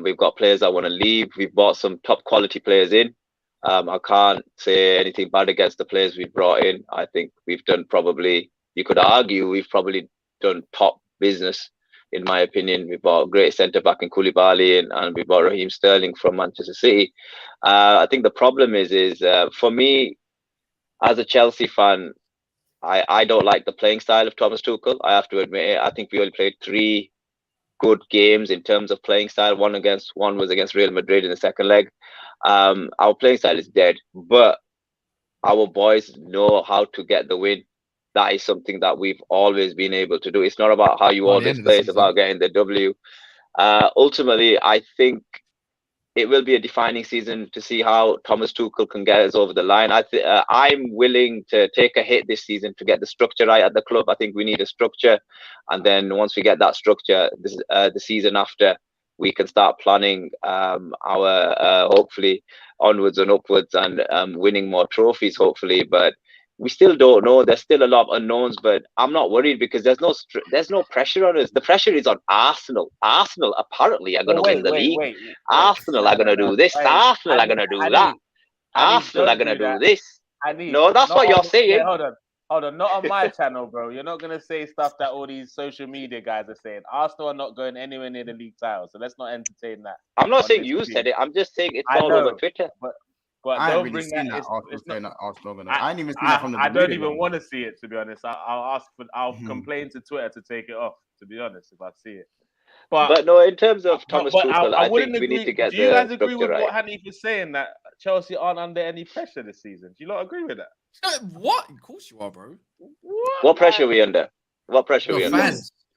We've got players that want to leave. We've bought some top quality players in. I can't say anything bad against the players we've brought in. I think we've done you could argue we've probably done top business, in my opinion. We bought a great centre-back in Koulibaly and we bought Raheem Sterling from Manchester City. I think the problem is for me, as a Chelsea fan, I don't like the playing style of Thomas Tuchel. I have to admit it. I think we only played 3 good games in terms of playing style. One was against Real Madrid in the second leg. Our playing style is dead, but our boys know how to get the win. That is something that we've always been able to do. It's not about how you always play, it's about getting the W. Ultimately, I think it will be a defining season to see how Thomas Tuchel can get us over the line. I'm willing to take a hit this season to get the structure right at the club. I think we need a structure. And then once we get that structure, the season after, we can start planning our hopefully onwards and upwards and winning more trophies, hopefully. But we still don't know. There's still a lot of unknowns, but I'm not worried because there's no pressure on us. The pressure is on Arsenal. Arsenal apparently are going to win the league. Arsenal are going to do this. Arsenal are going to do that. Arsenal are going to do this. No, that's what you're saying. Hold on. Not on my channel, bro. You're not going to say stuff that all these social media guys are saying. Arsenal are not going anywhere near the league title, so let's not entertain that. I'm not saying you said it. I'm just saying it's all over Twitter. But I don't ain't bring really that. I ain't even seen that from the I don't even want to see it, to be honest. I'll complain to Twitter to take it off, to be honest, if I see it. But no, in terms of Thomas Tuchel, I think we need to get the structure right. Do you guys agree with what Hanif is saying, that Chelsea aren't under any pressure this season? Do you not agree with that? What? Of course you are, bro. What pressure are we under? What pressure are we under?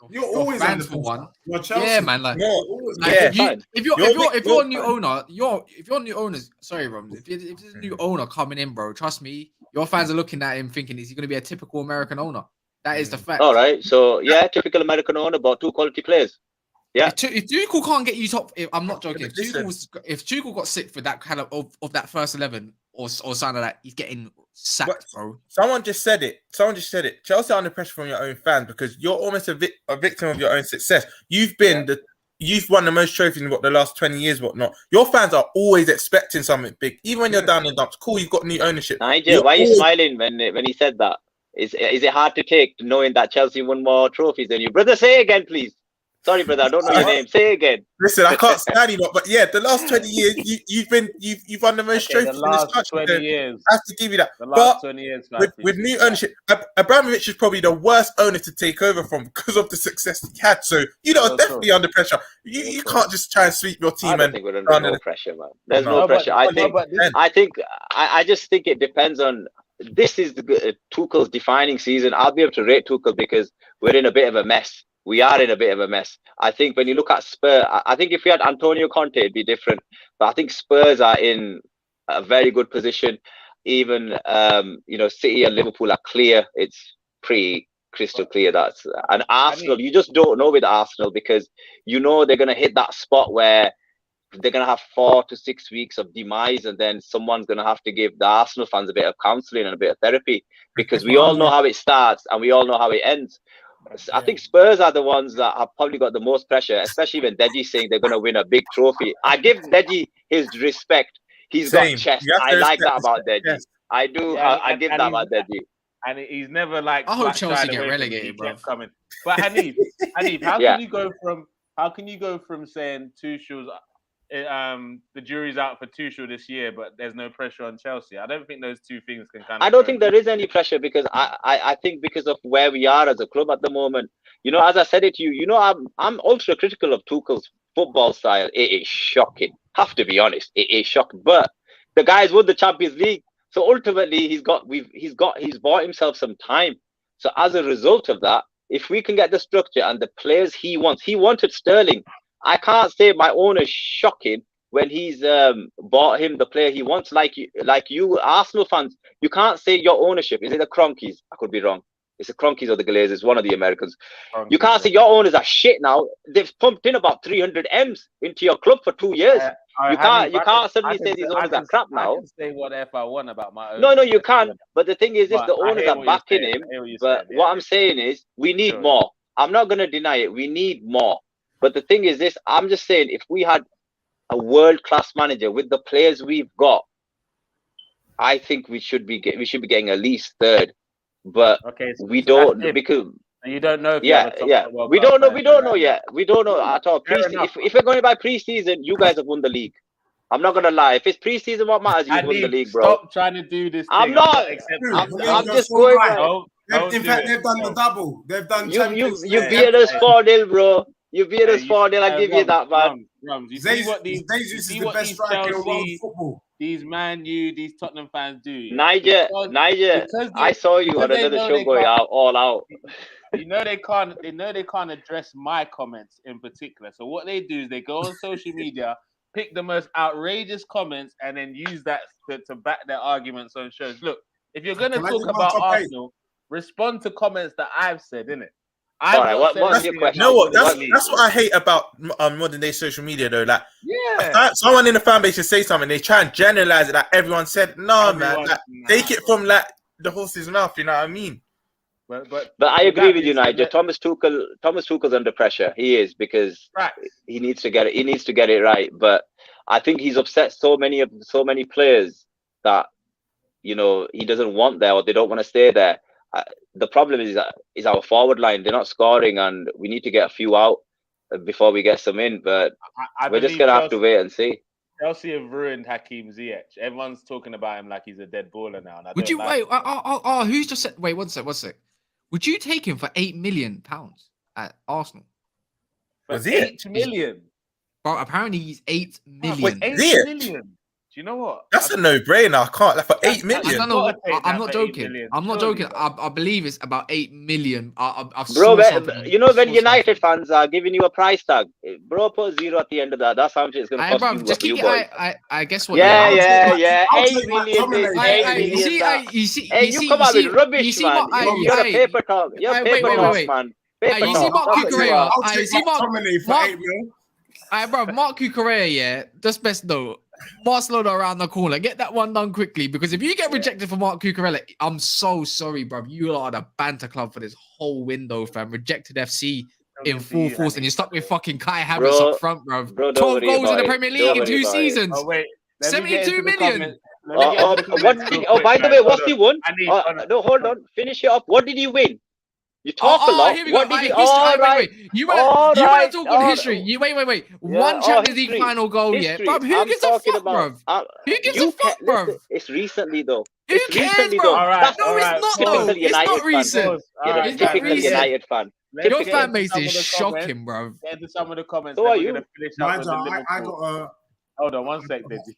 You're always fans for one. You're Chelsea. Yeah, man. Like, if you're a new owner, if you're new owners, sorry, Romz, if there's a new owner coming in, bro, trust me, your fans are looking at him thinking, is he going to be a typical American owner? That is the fact. All right, so yeah, typical American owner, but 2 quality players. Yeah. If Tuchel can't get you top, I'm not joking. If Tuchel got sick for that kind of that first 11 or something like that, he's getting sacked, bro. Someone just said it. Chelsea are under pressure from your own fans because you're almost a victim of your own success. You've won the most trophies in the last 20 years, whatnot. Your fans are always expecting something big, even when you're down in dumps. Cool, you've got new ownership. Nigel, why are you smiling when he said that? Is it hard to take knowing that Chelsea won more trophies than you, brother? Say again, please. Sorry, brother, I don't know your name. Say again. Listen, I can't stand you, but yeah, the last 20 years, you've won the most trophies in this country. 20 years. I have to give you that. The last 20 years. With new ownership, Abramovich is probably the worst owner to take over from because of the success he had. So, you know, definitely under pressure. You can't just try and sweep your team. I don't think we're under no pressure, man. There's no pressure. I just think it depends on. This is Tuchel's defining season. I'll be able to rate Tuchel because we're in a bit of a mess. We are in a bit of a mess. I think when you look at Spurs, I think if we had Antonio Conte, it'd be different. But I think Spurs are in a very good position. even City and Liverpool are clear. It's pretty crystal clear. That's and Arsenal. You just don't know with Arsenal because they're going to hit that spot where they're going to have 4 to 6 weeks of demise, and then someone's going to have to give the Arsenal fans a bit of counselling and a bit of therapy because we all know how it starts and we all know how it ends. I think Spurs are the ones that have probably got the most pressure, especially when Deji's saying they're going to win a big trophy. I give Deji his respect. He's got chest. I like that about Deji. Yes. I do. Yeah, I give that about Deji. And he's never like. I hope Chelsea get relegated, bro. Coming. But Hanif, how can you go from saying Tuchel's the jury's out for Tuchel this year, but there's no pressure on Chelsea? I don't think those two things can kind of. I don't think there is any pressure because I think because of where we are as a club at the moment. As I said it to you, I'm ultra critical of Tuchel's football style. It is shocking. Have to be honest, it is shocking. But the guy's won the Champions League, so ultimately he's bought himself some time. So as a result of that, if we can get the structure and the players he wanted Sterling. I can't say my owner's shocking when he's bought him the player he wants. Like you Arsenal fans, you can't say your ownership. Is it the Kroenkes? I could be wrong. It's the Kroenkes or the Glazers, one of the Americans. You can't say your owners are shit now. They've pumped in about 300 M's into your club for 2 years. You can't suddenly say these owners are crap now. I can say what if I want about my own. No, you can't. But the thing is, the owners are backing him. But what I'm saying is, we need more. I'm not going to deny it. We need more. But the thing is this, I'm just saying, if we had a world-class manager with the players we've got, I think we should be getting at least third. But we don't because you don't know. We don't know. We don't know yet. We don't know at all. If we're going by pre-season, you guys have won the league. I'm not gonna lie. If it's pre-season, what matters? You won the league, bro. Stop trying to do this. I'm not. I'm just going. In fact, they've done the double. They've done. You beat us 4-0, bro. You beat us 4-0. I give you that, man. You see what these Chelsea, these Man U, these Tottenham fans do. Niger, I saw you on another show going all out. They know they can't address my comments in particular. So what they do is they go on social media, pick the most outrageous comments, and then use that to back their arguments on shows. Look, if you're going to talk about Arsenal, respond to comments that I've said, innit? What's your question? You know what? That's what I hate about modern day social media, though. Like, someone in the fan base should say something, they try and generalize it. Like everyone said, man. Like, take it from like the horse's mouth. You know what I mean? But I agree with you, Nigel. Thomas Tuchel's under pressure. He is because he needs to get it. He needs to get it right. But I think he's upset so many players that he doesn't want there or they don't want to stay there. The problem is our forward line. They're not scoring, and we need to get a few out before we get some in. But we're just gonna have to wait and see. Chelsea have ruined Hakim Ziyech. Everyone's talking about him like he's a dead baller now. Would you wait? Who's just said? Wait, one sec. Would you take him for £8 million at Arsenal? Was it £8 million? Bro, apparently he's $8 million. $8 million. Do you know what? That's a no-brainer. I can't. Like, for $8 million. I don't know. I'm not joking. I'm not joking. I believe it's about $8 million. Bro, when United fans are giving you a price tag, bro, put 0 at the end of that. That's how much it's going to cost you. Just keep it. I guess what. Yeah. $8 million. You come out with rubbish, man. You're a paper talk. You're a paper talk, man. You see Mark Cucurella. You see Mark for 8 million. Bro, Mark Cucurella, just best note. Barcelona around the corner. Get that one done quickly because if you get rejected for Mark Cucurella, I'm so sorry, bro. You are the banter club for this whole window, fam. Rejected FC in full force, and you're stuck with fucking Kai Havertz up front, bro. 12 goals in the Premier League in 2 seasons. Oh, wait. 72 million. By the way, what's he won? No, hold on. Finish it up. What did he win? You talk a lot. What did he? Wait. You want to talk on history? Wait. One Champions League final goal yet, bro. Who gives a fuck, bro? Who gives a fuck, bro? It's recently though. Who cares, bro? No, it's not though. It's not recent. You're a typical United fan. Your fan base is shocking, bro. Get into some of the comments. So are you? I got a. Hold on, one sec, Deji.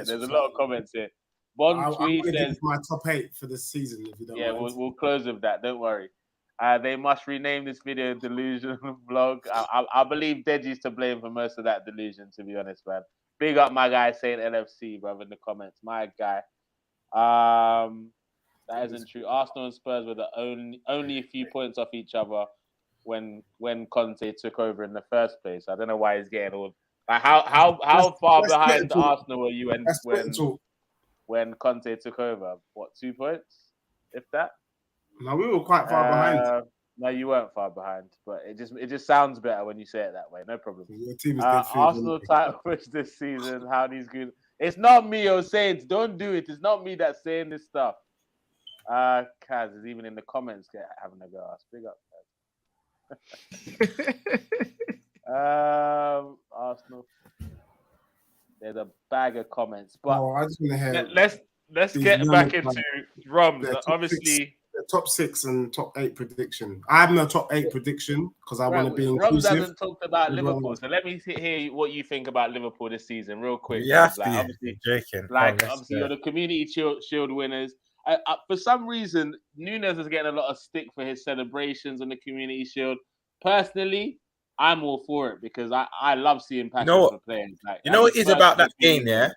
There's a lot of comments here. Bon Tweet says my top 8 for this season. If you don't mind. We'll close with that. Don't worry. They must rename this video Delusion Vlog. I believe Deji's to blame for most of that delusion, to be honest, man. Big up my guy saying LFC, bro, in the comments. My guy. That isn't true. Arsenal and Spurs were the only a few points off each other when Conte took over in the first place. I don't know why he's getting all like how far behind Arsenal were you when Conte took over? What, 2 points, if that? No, we were quite far behind. No, you weren't far behind, but it just sounds better when you say it that way. No problem. Your team is Arsenal title push this season. How these good? It's not me, Saints. Don't do it. It's not me that's saying this stuff. Kaz is even in the comments having a go. Big up, Kaz. Arsenal. There's a bag of comments, but I just want to hear. Let's get back into Romz. Obviously, the top 6 and top 8 prediction. I have no top 8 prediction because I want to be inclusive. Romz hasn't talked about Liverpool, so let me hear what you think about Liverpool this season, real quick. Yeah, obviously, joking. Obviously, you're the Community Shield winners. For some reason, Nunez is getting a lot of stick for his celebrations on the Community Shield. Personally, I'm all for it because I love seeing passion for the players. You know what it is about that game, yeah?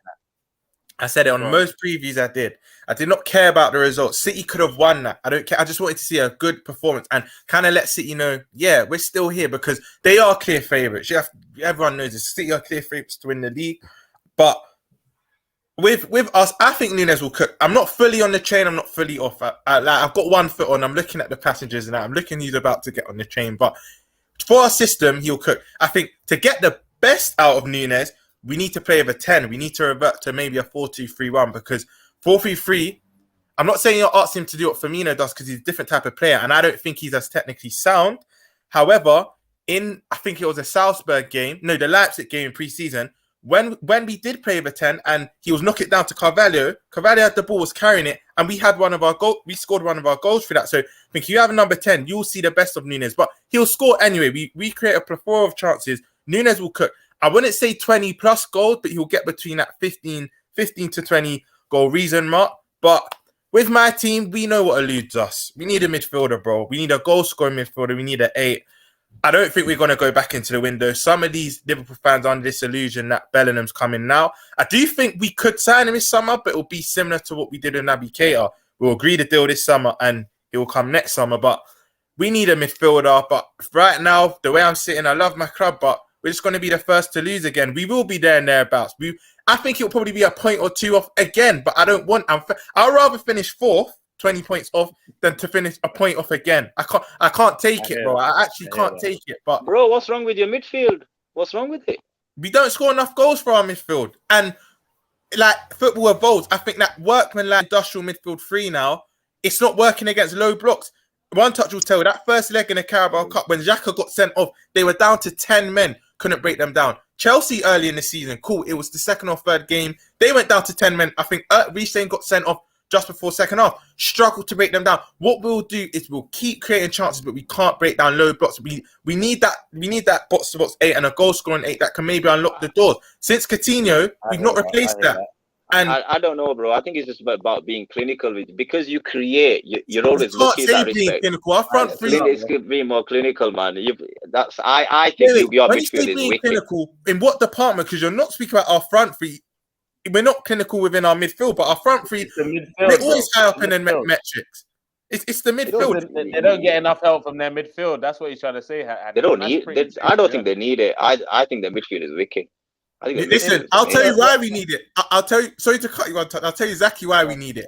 I said it on most previews I did. I did not care about the results. City could have won that. I don't care. I just wanted to see a good performance and kind of let City know, yeah, we're still here because they are clear favourites. Everyone knows this. City are clear favourites to win the league. But with us, I think Nunez will cook. I'm not fully on the train. I'm not fully off. I've got one foot on. I'm looking at the passengers and I'm looking he's about to get on the train. But for our system, he'll cook. I think to get the best out of Nunez, we need to play with a 10. We need to revert to maybe a 4-2-3-1 because 4-3-3, I'm not saying you'll ask him to do what Firmino does because he's a different type of player and I don't think he's as technically sound. However, I think it was a Salzburg game, no, the Leipzig game in pre-season, when we did play with a 10 and he was knock it down to Carvalho had the ball, was carrying it, and we scored one of our goals for that. So I think if you have a number 10, you'll see the best of Nunez, but he'll score anyway. We create a plethora of chances. Nunez will cook. I wouldn't say 20 plus goals, but he'll get between that 15 to 20 goal reason mark. But with my team, we know what eludes us. We need a midfielder, bro. We need a goal scoring midfielder. We need an 8. I don't think we're going to go back into the window. Some of these Liverpool fans are under this illusion that Bellingham's coming now. I do think we could sign him this summer, but it'll be similar to what we did with Naby Keita. We'll agree to deal this summer and it will come next summer. But we need a midfielder. But right now, the way I'm sitting, I love my club, but we're just going to be the first to lose again. We will be there and thereabouts. I think it'll probably be a point or two off again, but I don't want. I'd rather finish 4th, 20 points off, than to finish a point off again. I can't take it, bro. I actually can't take it. But bro, what's wrong with your midfield? What's wrong with it? We don't score enough goals for our midfield, and like football evolves. I think that workman-like industrial midfield 3 now, it's not working against low blocks. One touch will tell you that first leg in the Carabao Cup when Xhaka got sent off, they were down to 10 men. Couldn't break them down. Chelsea early in the season, cool. It was the second or third game. They went down to 10 men. I think Reece got sent off just before second half. Struggled to break them down. What we'll do is we'll keep creating chances, but we can't break down low blocks. We need that box to box 8 and a goal scoring 8 that can maybe unlock the doors. Since Coutinho, we've not replaced that. And I don't know, bro. I think it's just about being clinical with it. Because you create, you're always looking at that respect. Clinical. Our front three is being more clinical, man. I think your midfield is wicked. Clinical in what department? Because you're not speaking about our front three. We're not clinical within our midfield, but our front three, they're always high up in their metrics. It's the midfield. They don't get enough help from their midfield. That's what you're trying to say. They don't need. I don't think they need it. I think their midfield is wicked. Listen, I'll tell you why we need it. I'll tell you. Sorry to cut you on. I'll tell you exactly why we need it.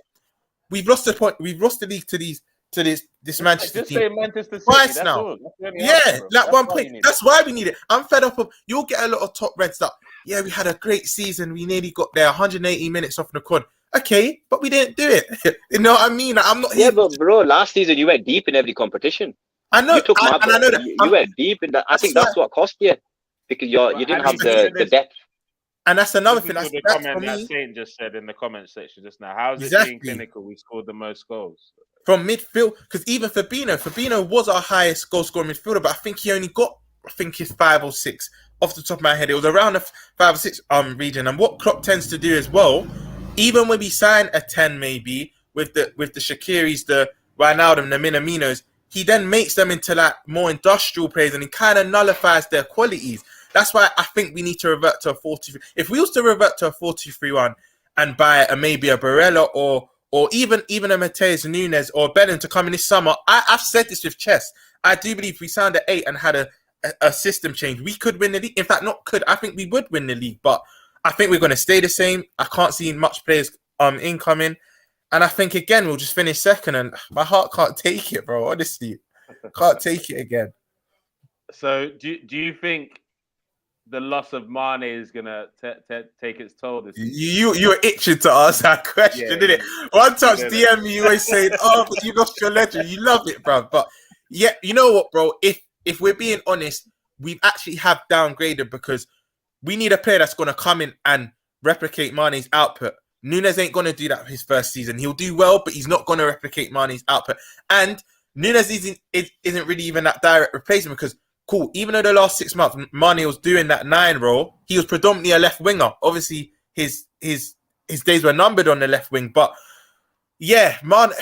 We've lost the point. We've lost the league to this Manchester just team. say Manchester City. Twice now. Yeah, like 1 point. That's why we need it. I'm fed up of. You'll get a lot of top reds that. Yeah, we had a great season. We nearly got there. 180 minutes off the quad. Okay, but we didn't do it. You know what I mean? I'm not. Yeah, but bro, last season you went deep in every competition. I know. I know that you went deep in that. I think that's what cost you because you didn't have the depth. And that's another thing. That's the comment that Saint just said in the comment section just now. How is it being clinical? We scored the most goals from midfield because even Fabinho was our highest goal scoring midfielder, but I think he only got it's 5 or 6 off the top of my head. It was around the 5 or 6 region. And what Klopp tends to do as well, even when we sign a 10 maybe with the Shakiris, the Wijnaldum, the Minaminos, he then makes them into like more industrial players and he kind of nullifies their qualities. That's why I think we need to revert to a 4-2-3. If we was to revert to a 4-2-3-1 and buy maybe a Barella or or even a Mateus Nunez or Bellingham to come in this summer, I've said this with chess. I do believe if we signed at 8 and had a system change, we could win the league. In fact, not could. I think we would win the league, but I think we're going to stay the same. I can't see much players incoming. And I think, again, we'll just finish second. And my heart can't take it, bro. Honestly, can't take it again. So do you think the loss of Mane is going to take its toll this season? You were itching to ask that question, didn't it? One touch DM me, you always saying, oh, but you lost your legend. You love it, bro. But, yeah, you know what, bro? If we're being honest, we actually have downgraded because we need a player that's going to come in and replicate Mane's output. Nunez ain't going to do that his first season. He'll do well, but he's not going to replicate Mane's output. And Nunez isn't really even that direct replacement because, cool, even though the last 6 months Mane was doing that 9 role, he was predominantly a left winger. Obviously, his days were numbered on the left wing. But, yeah, Mane,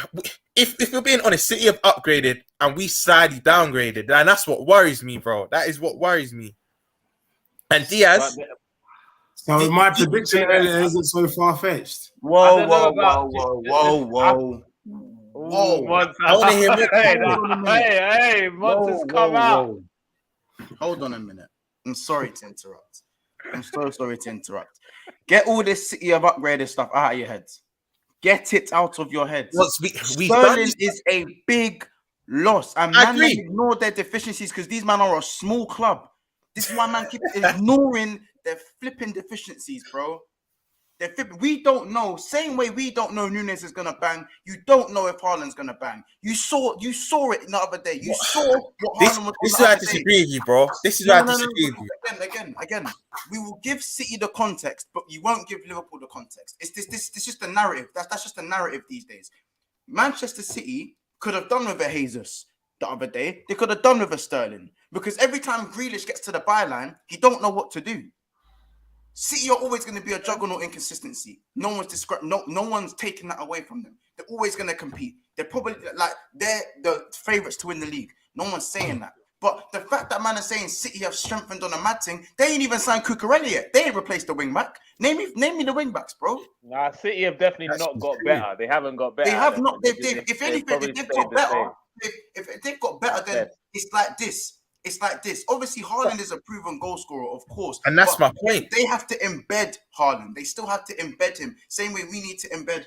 if we're being honest, City have upgraded and we slightly downgraded. And that's what worries me, bro. That is what worries me. And Diaz... So my prediction earlier isn't so far-fetched. Whoa. I want to hear Hey, Montz has come out. Hold on a minute. I'm sorry to interrupt. I'm so sorry to interrupt. Get all this City of upgraded stuff out of your heads. Get it out of your heads. Sterling is a big loss. And man, they ignore their deficiencies because these men are a small club. This is why man keep ignoring their flipping deficiencies, bro. We don't know. Same way we don't know Nunez is gonna bang. You don't know if Haaland's gonna bang. You saw it the other day. You saw what Haaland was. This is why I disagree with you, bro. This is why I disagree with you. Again. We will give City the context, but you won't give Liverpool the context. It's just the narrative. That's just the narrative these days. Manchester City could have done with a Jesus the other day. They could have done with a Sterling because every time Grealish gets to the byline, he don't know what to do. City are always going to be a juggernaut inconsistency. No one's taking that away from them. They're always going to compete. They're probably they're the favourites to win the league. No one's saying that. But the fact that man is saying City have strengthened on a mad thing, they ain't even signed Cucurella yet. They ain't replaced the wing back. Name me the wing backs, bro. Nah, City have definitely not got better. They haven't got better. They have not. If anything, if they've got better, if they've got better, then it's like this. It's like this. Obviously, Haaland is a proven goal scorer, of course. And that's my point. They have to embed Haaland. They still have to embed him. Same way we need to embed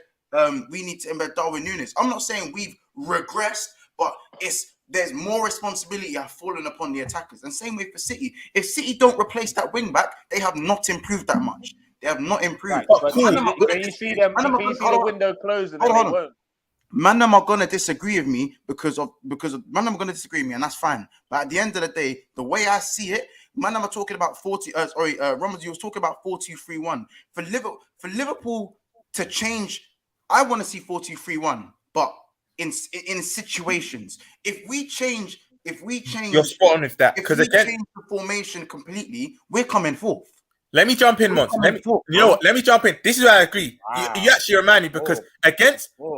Darwin Nunez. I'm not saying we've regressed, but there's more responsibility have fallen upon the attackers. And same way for City. If City don't replace that wing back, they have not improved that much. They have not improved. Right, can you see them? Can you see the window closing? They won't. Man, them are gonna disagree with me because of man, I'm gonna disagree with me, and that's fine. But at the end of the day, the way I see it, man, I'm talking about 40. Romz, you was talking about 4-2-3-1 for Liverpool to change. I want to see 4-2-3-1, but in situations, if we change, you're spot on with that because again, change the formation completely, we're coming fourth. Let me jump in, Montz. Let me jump in. This is where I agree. You actually remind me because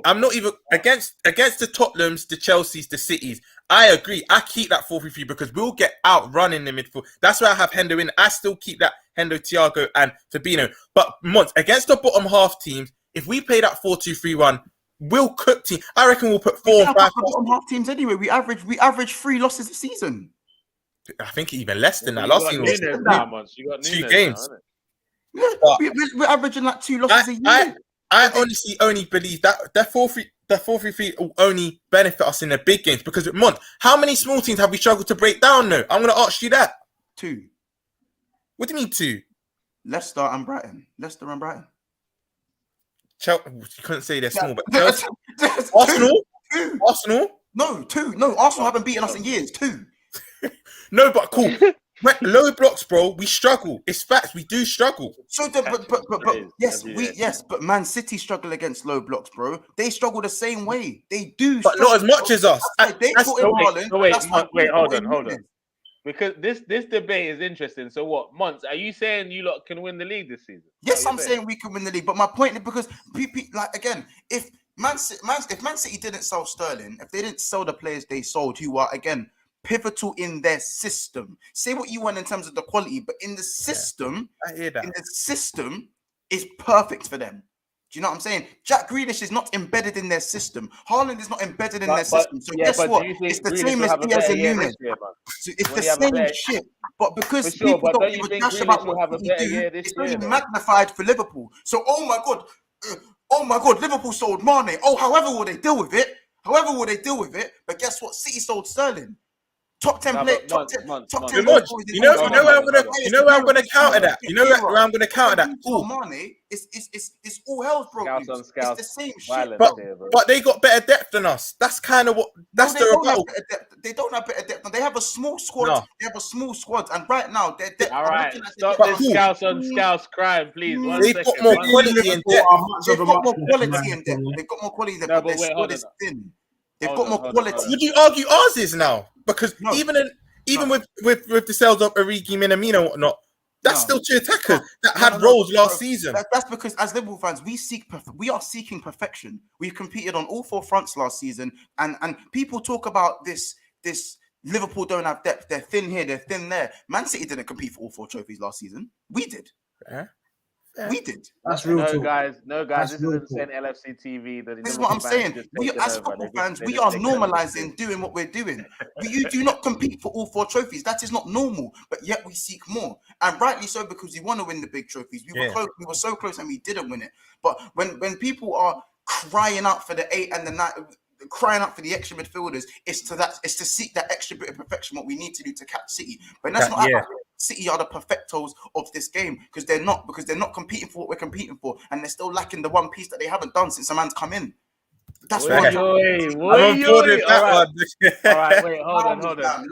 I'm not even against the Tottenhams, the Chelseas, the Cities. I agree. I keep that 4-3-3 because we'll get out running the midfield. That's why I have Hendo in. I still keep that Hendo, Thiago, and Fabinho. But Montz, against the bottom half teams, if we play that 4-2-3-1, we'll cook team. I reckon we'll put 4 and 5. Bottom half teams anyway. We average 3 losses a season. I think even less than that. Last season was 2 games. We're averaging like 2 losses a year. I honestly only believe that the 4-3-3 will only benefit us in the big games because Montz, how many small teams have we struggled to break down? No, I'm going to ask you that. 2. What do you mean 2? Leicester and Brighton. You couldn't say they're small, but Arsenal. 2. Arsenal. No, 2. No, Arsenal haven't beaten us in years. 2. No, but cool. Low blocks, bro. We struggle. It's facts. We do struggle. So, but Man City struggle against low blocks, bro. They struggle the same way. They do, but not as much as us. Wait, hold on. Because this debate is interesting. So what, Months? Are you saying you lot can win the league this season? Yes, I'm saying we can win the league. But my point is because people, like again, if Man City didn't sell Sterling, if they didn't sell the players they sold, who are again pivotal in their system. Say what you want in terms of the quality, but in the system, I hear that. in the system is perfect for them. Do Do you know what I'm saying? Jack Grealish is not embedded in their system. Haaland is not embedded in their system. So guess what? It's the same as Diaz and Nunez. So it's the same shit. But because people don't give a dash about what City do, it's only magnified for Liverpool. So, oh my God, Liverpool sold Mane. Oh, however will they deal with it? But guess what? City sold Sterling. Top 10 player. Top 10. You know where I'm gonna counter that. You know where I'm gonna counter that. Mane, it's all hell's broken. It's the same shit. But they got better depth than us. That's kind of what. That's They don't have better depth. They have a small squad. No. They have a small squad, and right now they're depth. All right, stop this Scouts on Scouts crime, please. They've got more quality in depth. They've got more quality in depth. They've got more quality in depth. But their squad is thin. They've got more quality. Would you argue ours is now? Because even with the sales of Origi, Minamino, and whatnot, that's still two attackers that had roles last season. That's because as Liverpool fans, we are seeking perfection. We competed on all 4 fronts last season, and people talk about this Liverpool don't have depth. They're thin here, they're thin there. Man City didn't compete for all 4 trophies last season. We did. We did. That's real talk. No, guys. This isn't saying LFC TV. This is what I'm saying. We, as football fans, we are normalizing doing what we're doing. You do not compete for all 4 trophies. That is not normal. But yet we seek more, and rightly so, because we want to win the big trophies. We were close. We were so close, and we didn't win it. But when people are crying out for the 8 and the 9. Crying out for the extra midfielders, it's to seek that extra bit of perfection. What we need to do to catch City, but that's not. City are the perfectos of this game because they're not competing for what we're competing for, and they're still lacking the one piece that they haven't done since a man's come in. That's what I'm on board with that one. All right, wait, hold on.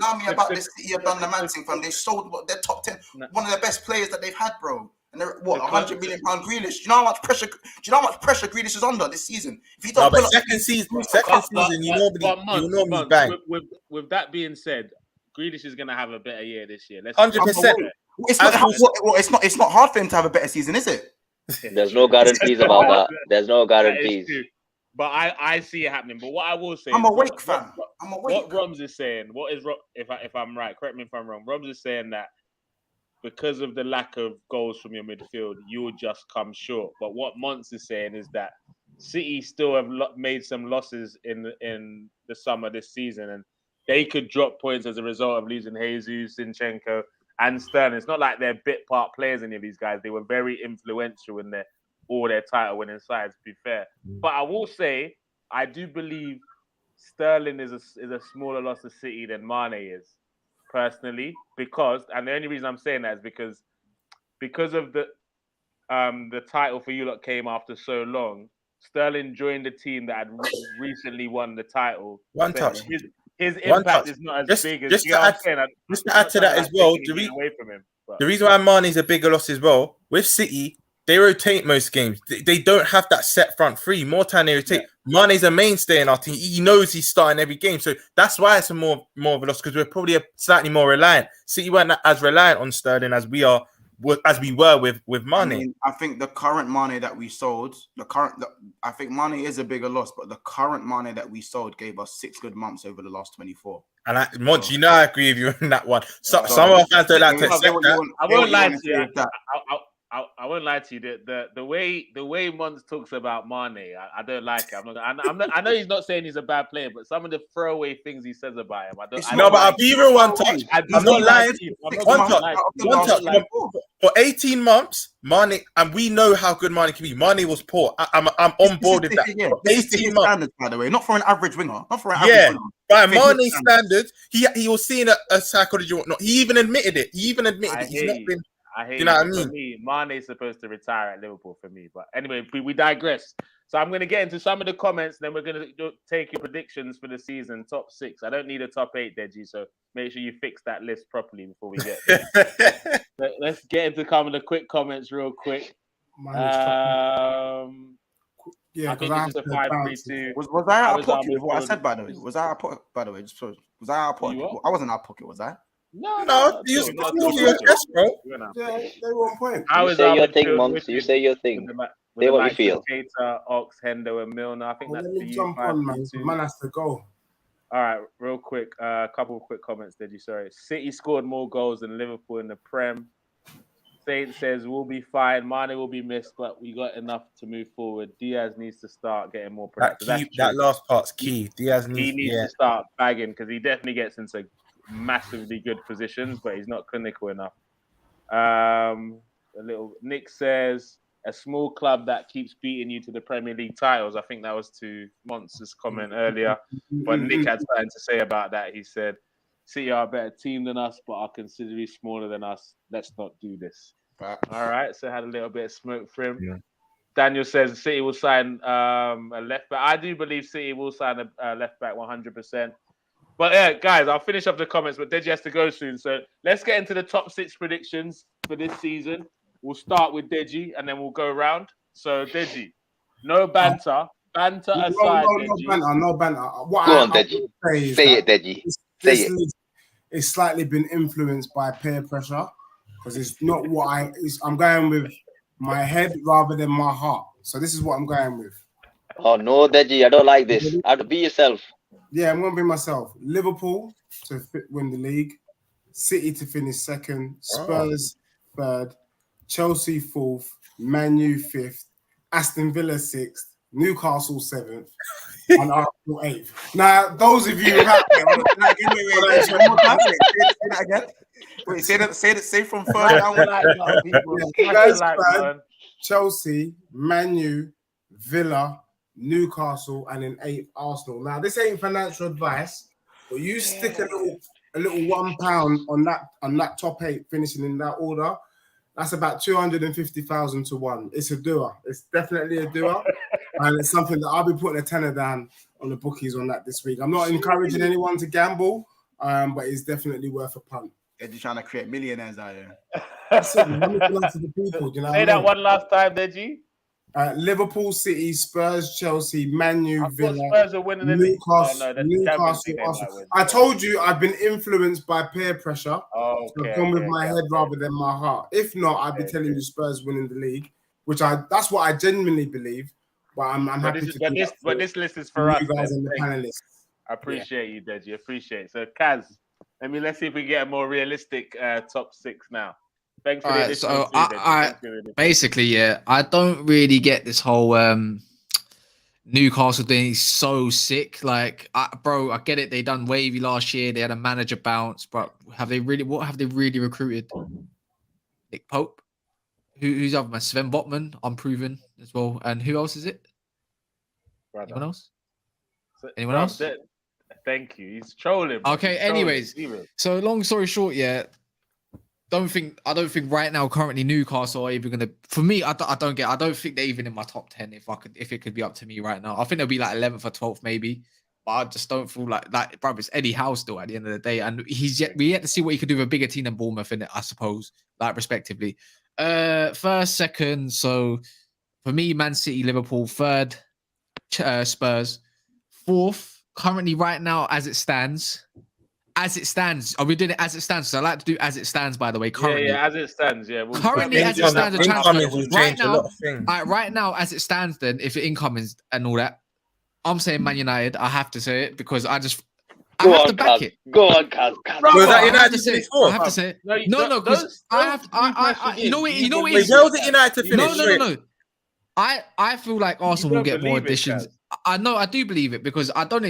Allow me about this. City have done the man thing, fam. They sold their top 10, one of the best players that they've had, bro. And they're what, £100 million Grealish. Do you know how much pressure? Grealish is under this season? If he don't second season, you normally bang. With that being said, Grealish is gonna have a better year this year. 100%. It's not hard for him to have a better season, is it? There's no guarantees about that. There's no guarantees. But I see it happening. But what I will say, I'm awake, fam. I'm awake. What Romz is saying, if I'm right, correct me if I'm wrong. Romz is saying that because of the lack of goals from your midfield, you will just come short. But what Montz is saying is that City still have made some losses in the summer this season, and they could drop points as a result of losing Jesus, Zinchenko, and Sterling. It's not like they're bit part players, any of these guys. They were very influential in all their title-winning sides, to be fair. But I will say, I do believe Sterling is a smaller loss to City than Mane is, personally, and the only reason I'm saying that is because of the title for you lot came after so long. Sterling joined the team that had recently won the title. One touch. His impact is not as big as just to add to that as well. The reason why Mane's a bigger loss as well with City, they rotate most games. They don't have that set front three. More time they rotate. Yeah. Mane's a mainstay in our team. He knows he's starting every game, so that's why it's more of a loss because we're probably slightly more reliant. City weren't as reliant on Sterling as we were with Mane. I think the current Mane that we sold, I think Mane is a bigger loss, but the current Mane that we sold gave us 6 good months over the last 24. And Monts, I agree with you on that one. Some of our fans don't like to accept that. I won't lie to you. I won't lie to you. The way Montz talks about Mane, I don't like it. I know he's not saying he's a bad player, but some of the throwaway things he says about him, but I'll be real one touch. I'm not lying. One touch. For 18 months, Mane, and we know how good Mane can be. Mane was poor. I'm on board with that. Yeah. 18 months, standards, by the way, not for an average winger. Not for an average winger. By Mane's standards, he was seeing a psychology or whatnot. He even admitted it. He's not been. I hate you know what I mean? For me, Mane's supposed to retire at Liverpool for me. But anyway, we digress. So I'm going to get into some of the comments. Then we're going to take your predictions for the season, top 6. I don't need a top 8, Deji. So make sure you fix that list properly before we get there. Let's get into some of the quick comments real quick. Yeah, I think it's just a 5-3-2. Was I out of pocket with what I said, by the way? Was I out of pocket, by the way? Was I out of pocket? I wasn't out of pocket, was I? No, you your chest, bro. Yeah, they were on point. You say your thing, Monts. You say your thing. Say what you feel. Keita, Ox, Hendo, and Milner. I think that's for you. Jump on, man. Man has to go. All right, real quick. A couple of quick comments, Deji. Sorry. City scored more goals than Liverpool in the Prem. Saint says we'll be fine. Mane will be missed, but we got enough to move forward. Diaz needs to start getting more productive. That last part's key. Diaz needs to start bagging because he definitely gets into massively good positions, but he's not clinical enough. A little Nick says a small club that keeps beating you to the Premier League titles. I think that was to Monts' comment earlier, but Nick had something to say about that. He said, City are a better team than us, but are considerably smaller than us. Let's not do this. All right, so I had a little bit of smoke for him. Yeah. Daniel says City will sign a left back. I do believe City will sign a left back 100%. But yeah, guys, I'll finish up the comments, but Deji has to go soon. So let's get into the top 6 predictions for this season. We'll start with Deji, and then we'll go around. So Deji, no banter. Banter aside, no banter. What go on, Deji. Say it, Deji. It's slightly been influenced by peer pressure because it's not what I'm going with my head rather than my heart. So this is what I'm going with. Oh no, Deji, I don't like this. I have to be yourself. Yeah, I'm going to be myself. Liverpool to win the league, City to finish second, Spurs third, Chelsea fourth, Man U fifth, Aston Villa 6th, Newcastle 7th, and Arsenal 8th. Now, those of you who have say from third down. Chelsea, Man U, Villa, Newcastle, and in 8th Arsenal. Now, this ain't financial advice, but you stick a little £1 on that top 8 finishing in that order. That's about 250,000 to 1. It's a doer. It's definitely a doer. And it's something that I'll be putting a tenner down on the bookies on that this week. I'm not encouraging anyone to gamble, but it's definitely worth a punt. They're just trying to create millionaires out here. That's it. To the people, you know Say that one last time, Deji. Liverpool, City, Spurs, Chelsea, Man U, Villa, Spurs are winning the Newcastle. I told you I've been influenced by peer pressure. So I've gone with my head rather than my heart. If not, I'd be telling you Spurs winning the league, that's what I genuinely believe. But I'm happy to. But this list is for us, guys and the panelists. I appreciate you, Deji. Appreciate it. So, Kaz, let's see if we can get a more realistic top 6 now. Thanks for the so basically, I don't really get this whole Newcastle thing. Is so sick. Like, bro, I get it. They done wavy last year. They had a manager bounce, but what have they really recruited? Nick Pope, who's other man? Sven Botman, unproven as well. And who else is it? Anyone else? Anyone else? Thank you. He's trolling. Okay. Anyways, so long story short, I don't think right now currently Newcastle are even gonna. For me, I don't think they're even in my top 10. If it could be up to me right now, I think they'll be like 11th or 12th maybe. But I just don't feel like bro, it's Eddie Howe still at the end of the day, and we yet to see what he could do with a bigger team than Bournemouth in it, I suppose, like respectively. First, second. So for me, Man City, Liverpool, third, Spurs, fourth. Currently, right now, as it stands. As it stands, are we doing it as it stands? So I like to do as it stands, by the way. Currently, as it stands, currently, as it stands, right now, as it stands, then if it incomings and all that, I'm saying Man United. I have to say it because I have to back it. Go on, Kaz. Was that United finish fourth? I have to say it. No, because you know what? Wait, where was it United to finish? No. I feel like Arsenal will get more additions. I know, I do believe it because I don't.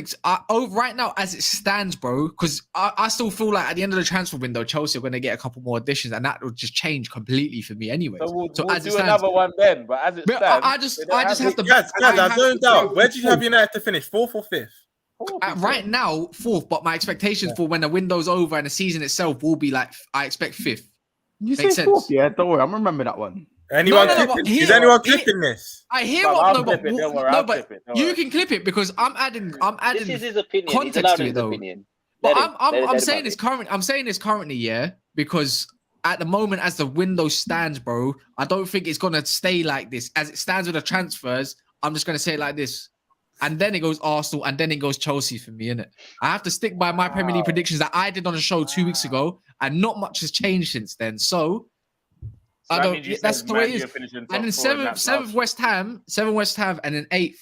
Right now, as it stands, bro, because I still feel like at the end of the transfer window, Chelsea are going to get a couple more additions, and that will just change completely for me anyway. So we'll do another one then. But as it stands, I just have to. Guys, I don't doubt. Where do you have United to finish? 4th or 5th? Right now, 4th. But my expectations for when the window's over and the season itself will be like I expect 5th. You say 4th? Yeah, don't worry. I remember that one. Is anyone clipping this? I hear but you can clip it because I'm adding this is his opinion. Context to it though. But I'm saying this currently, because at the moment as the window stands, bro, I don't think it's gonna stay like this. As it stands with the transfers, I'm just gonna say it like this. And then it goes Arsenal, and then it goes Chelsea for me, innit? I have to stick by my Premier League predictions that I did on the show 2 weeks ago, and not much has changed since then. So I don't. That's the way it is. And then seventh West Ham, and then 8th.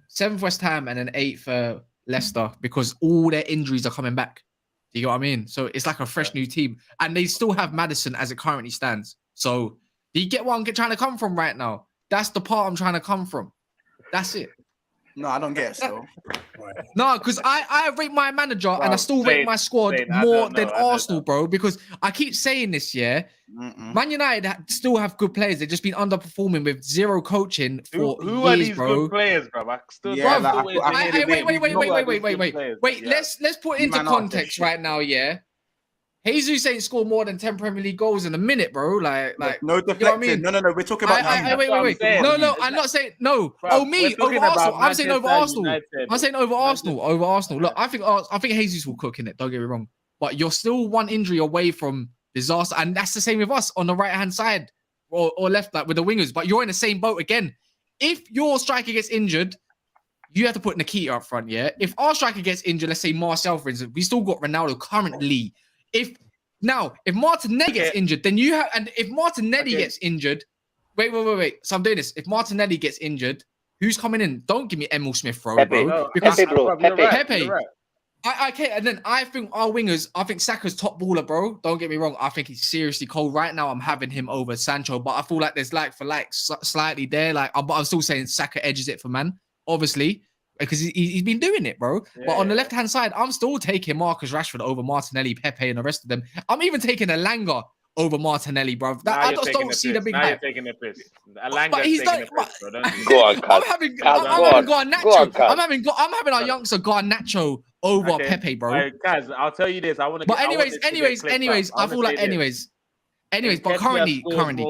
7th West Ham, and then 8th Leicester, because all their injuries are coming back. Do you get what I mean? So it's like a fresh new team, and they still have Maddison as it currently stands. So Do you get what I'm trying to come from right now? That's the part I'm trying to come from. That's it. No, I don't get it still. No, because I rate my manager and I still rate my squad more than Arsenal, bro. Because I keep saying this, yeah. Man United still have good players. They've just been underperforming with zero coaching for who years, are these bro. good players, bro? Wait. Let's put into context right now, yeah. Jesus ain't scored more than 10 Premier League goals in a minute, bro. Like no deflecting. You know what I mean? No. We're talking about wait. No, I'm not saying no. Bro, me over Arsenal. I'm saying over Arsenal. I'm saying over Arsenal. Over Arsenal. Look, I think Jesus will cook in it. Don't get me wrong, but you're still one injury away from disaster, and that's the same with us on the right hand side or left, like with the wingers. But you're in the same boat again. If your striker gets injured, you have to put Nikita up front. Yeah. If our striker gets injured, let's say Marcel, for instance, we still got Ronaldo currently. If Martinelli gets injured, then you have, and if Martinelli gets injured, wait. So I'm doing this. If Martinelli gets injured, who's coming in? Don't give me Emil Smith Rowe, bro. Because Pepe. Okay, and then I think our wingers, I think Saka's top baller, bro. Don't get me wrong. I think he's seriously cold. Right now, I'm having him over Sancho, but I feel like there's like for like slightly there. Like, but I'm still saying Saka edges it for man, obviously. Because he's been doing it, bro. Yeah, but on the left-hand side, I'm still taking Marcus Rashford over Martinelli, Pepe, and the rest of them. I'm even taking Elanga over Martinelli, bro. I just don't see the big hype. You're taking a piss. But he's like, go on, I'm having Garnacho. I'm having our youngster Garnacho over Pepe, bro. Right, guys, I'll tell you this. But anyways, I feel like anyways, but currently,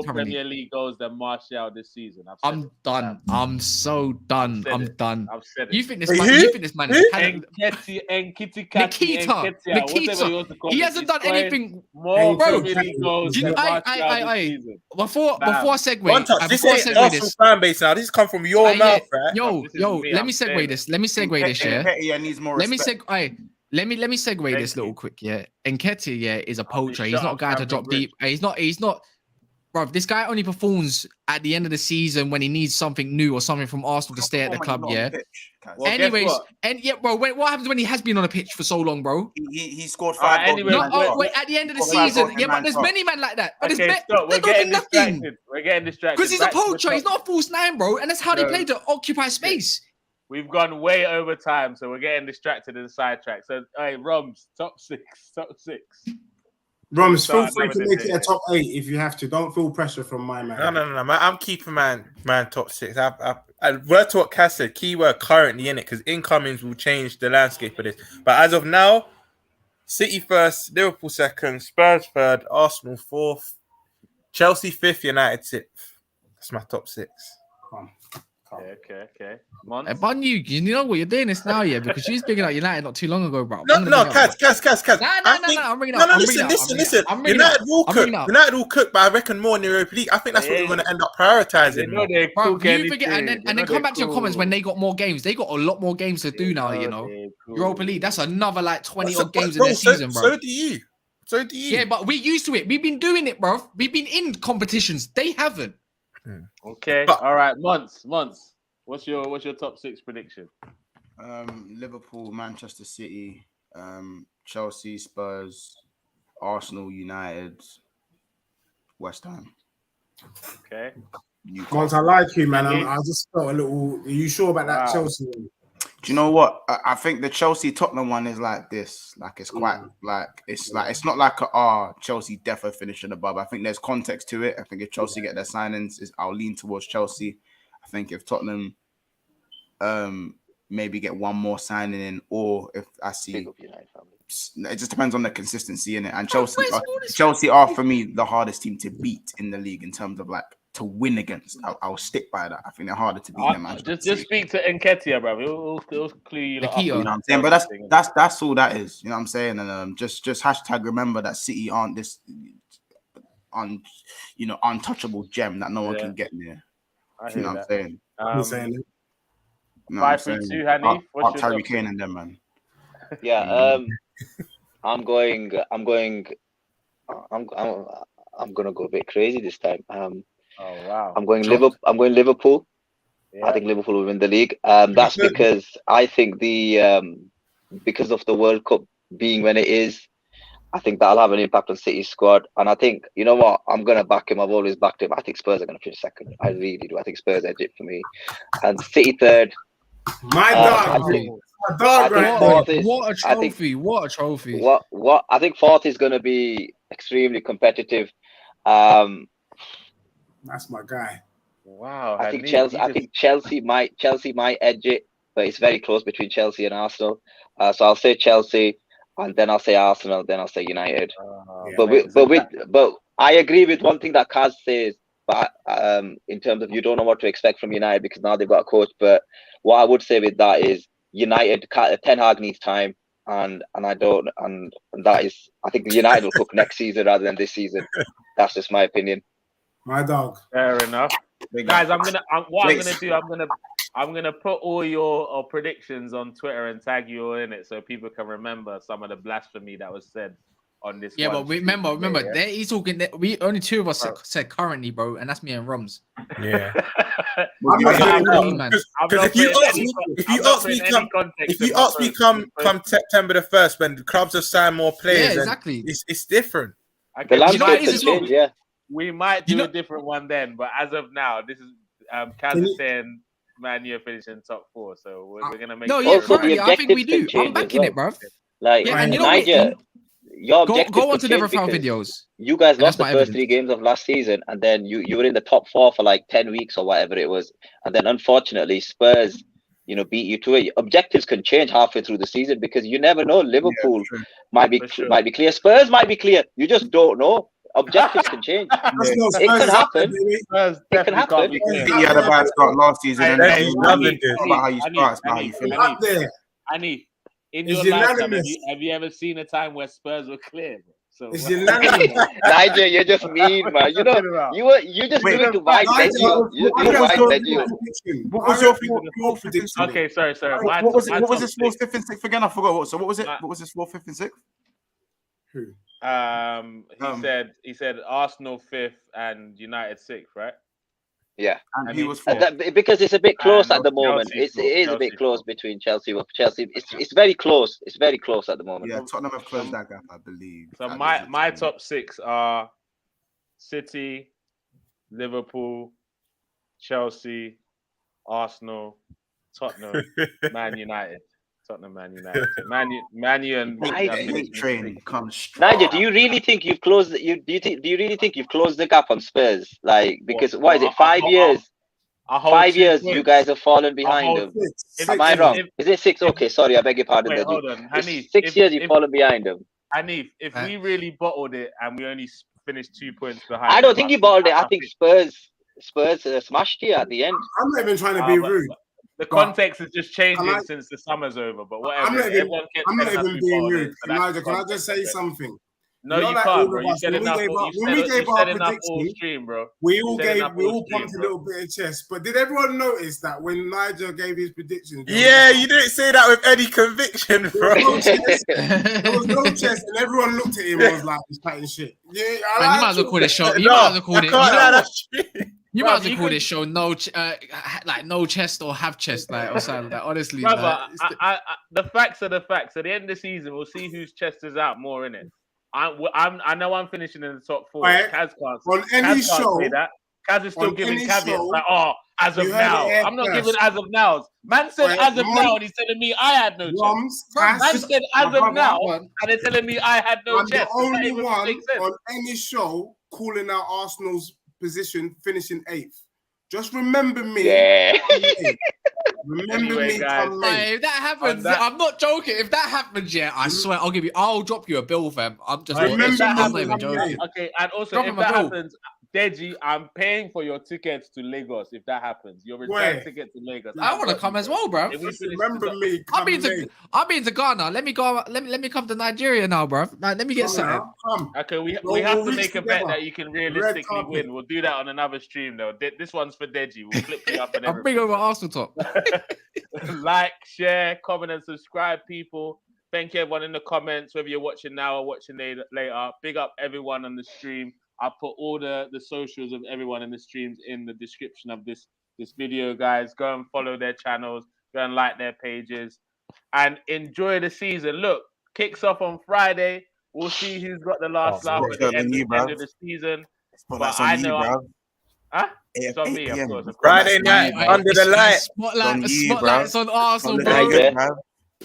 Premier League goals than Martial this season. I'm done. I'm so done. I'm done. I've said it. You think this man is Nikita. He hasn't done anything. More Premier League goals than Martial this season. Before I segue, this ain't Arsenal fan base now. This come from your mouth, right? Yo, let me segue this. Let me segue this. Yeah. Needs more respect. Let me segue this little quick, yeah. Nketiah, is a poacher. He's not a guy to drop deep. He's not, bro. This guy only performs at the end of the season when he needs something new or something from Arsenal to stay at the club, yeah. Anyways, bro. What happens when he has been on a pitch for so long, bro? He scored 5 goals. Wait, at the end of the season, yeah, but there's many men like that. But We're getting distracted. Because he's a poacher. He's not a false nine, bro, and that's how they play to occupy space. We've gone way over time, so we're getting distracted and sidetracked. So, hey, Romz, top six. Romz, feel free to make it a top 8 if you have to. Don't feel pressure from my man. No. I'm keeping man top 6. I word to what Cass said, keyword currently in it, because incomings will change the landscape of this. But as of now, City first, Liverpool second, Spurs third, Arsenal fourth, Chelsea fifth, United 6th. That's my top 6. Okay. Monts? You know what you're doing this now, yeah, because she's picking up United not too long ago, bro. No, Cass. I'm bringing up. Listen. United will cook, but I reckon more in the Europa League. I think that's what we're going to end up prioritizing. You forget, and then come back to your comments when they got more games. They got a lot more games to do now, you know. Europa League, that's another like 20 odd games in their season, bro. So do you. Yeah, but we're used to it. We've been doing it, bro. We've been in competitions. They haven't. Okay, all right, Monts. What's your top 6 prediction? Liverpool, Manchester City, Chelsea, Spurs, Arsenal, United, West Ham. Okay. Monts, I like you, man. I just felt a little. Are you sure about that Chelsea one? Do you know what? I think the Chelsea Tottenham one is like this. Like it's quite it's not like Chelsea defo finishing above. I think there's context to it. I think if Chelsea get their signings, I'll lean towards Chelsea. I think if Tottenham maybe get one more signing in, or if I see it just depends on the consistency in it. And Chelsea are for me the hardest team to beat in the league in terms of like to win against. I'll stick by that. I think they're harder to beat than just speak to Nketiah, bro. He'll clue you up. You know what I'm saying? But that's all that is. You know what I'm saying? And just hashtag remember that City aren't this untouchable gem that no one can get near. You know what I'm saying? 5 3 2, Hanif. What's your Harry Kane and them, man? Yeah, I'm gonna go a bit crazy this time. Oh wow! I'm going Liverpool. Yeah. I think Liverpool will win the league. That's because I think because of the World Cup being when it is, I think that'll have an impact on City's squad. And I think, you know what, I'm going to back him. I've always backed him. I think Spurs are going to finish second. I really do. I think Spurs edge it for me. And City third. My dog. My dog right there. What a trophy. What a trophy. What I think fourth is going to be extremely competitive. That's my guy. Wow. I think Chelsea might edge it, but it's very close between Chelsea and Arsenal. So I'll say Chelsea, and then I'll say Arsenal, then I'll say United. But I agree with one thing that Kaz says, but in terms of you don't know what to expect from United because now they've got a coach. But what I would say with that is United, Ten Hag needs time, and that is, I think United will cook next season rather than this season. That's just my opinion. My dog. Fair enough, guys. I'm gonna put all your predictions on Twitter and tag you all in it so people can remember some of the blasphemy that was said on this. Yeah, but remember, he's talking. We only two of us said currently, bro, and that's me and Romz. Yeah. If you ask me, come September the 1st when the clubs have signed more players, exactly, it's different. The landscape has changed, yeah. We might do a different one then, but as of now, this is Kaz is saying Man U finishing top 4, so we're gonna make. No, yeah, currently, I think we do. I'm backing it, bro. Like, yeah, and you know Niger, your go on to the profile videos. You guys lost the first 3 games of last season, and then you were in the top 4 for like 10 weeks or whatever it was, and then unfortunately Spurs, beat you to it. Objectives can change halfway through the season because you never know. Liverpool might be clear. Spurs might be clear. You just don't know. Objectives can change. It can happen. It can happen. He had a bad start last season. And about how you start, how you finish. Annie, in your lifetime, have you ever seen a time where Spurs were clear? So it's unanimous. Nigel, you're just mean, man. You just doing to white Deji. You just doing white Deji. What was your prediction? Okay, sorry. What was his 4th, 5th, and 6th again? I forgot. So what was it? What was his 4th, 5th, and 6th? Who? He said Arsenal 5th and United 6th, right? Yeah, and he was 4th. because it's a bit close at the moment. It is a bit close between Chelsea. It's very close. It's very close at the moment. Yeah, Tottenham have closed that gap, I believe. So my top 6 are City, Liverpool, Chelsea, Arsenal, Tottenham, Man United. Tottenham, Man United, Man U, and train comes. Nigel, do you really think you've closed? Do you really think you've closed the gap on Spurs? Like, because what is it? 5 years. 5 years, you guys have fallen behind them. Am I wrong? Is it 6? Okay, sorry, I beg your pardon. Wait, hold on. Hanif, 6 years you've fallen behind them. Hanif, if we really bottled it and we only finished 2 points behind, I don't think you bottled it. I think Spurs smashed you at the end. I'm not even trying to be rude. The context is just changing since the summer's over, but whatever. I'm not even being rude. Can I just say something? No, you can't, bro. You said enough. When we gave our prediction, bro. We all pumped a little bit of chest. But did everyone notice that when Nigel gave his predictions? Yeah, you didn't say that with any conviction, bro. There was no chest, and everyone looked at him and was like, "He's chatting shit." Yeah, you might as well call it show. You might as well call it. You might as well call this show no chest or have chest, or something. Like, honestly, brother, the facts are the facts. At the end of the season, we'll see whose chest is out more in it. I know I'm finishing in the top 4. Right. Kaz can't. On any Kaz show, say that. Kaz is still giving caveats show, like, as of now. I'm not giving as of now. Man said as of now, and he's telling me I had no chest. Man said as of now, and they're telling me I had no chest. I'm the only one on any show calling out Arsenal's position finishing 8th. Just remember me. Yeah. Remember me. If that happens, I'm not joking. If that happens, I swear I'll drop you a bill, fam. I'm just not even joking. Okay, and also if that happens, Deji, I'm paying for your tickets to Lagos if that happens. Your return ticket to Lagos. I want to come as well, bro. Remember me. I've been to Ghana. Let me go. Let me come to Nigeria now, bro. Like, let me get something. Okay, we have to make a bet that you can realistically win. We'll do that on another stream though. This one's for Deji. We'll clip you up and everything. I'll bring over Arsenal top. Like, share, comment, and subscribe, people. Thank you everyone in the comments, whether you're watching now or watching later. Big up everyone on the stream. I'll put all the socials of everyone in the streams in the description of this video, guys. Go and follow their channels. Go and like their pages. And enjoy the season. Look, kicks off on Friday. We'll see who's got the last laugh at Spotlight the on you, end bruv. of the season. Spotlight's But I on you, know, bruv. huh? It's on me, of course. Of course. Friday night under the light. Spotlight's on Arsenal, bro.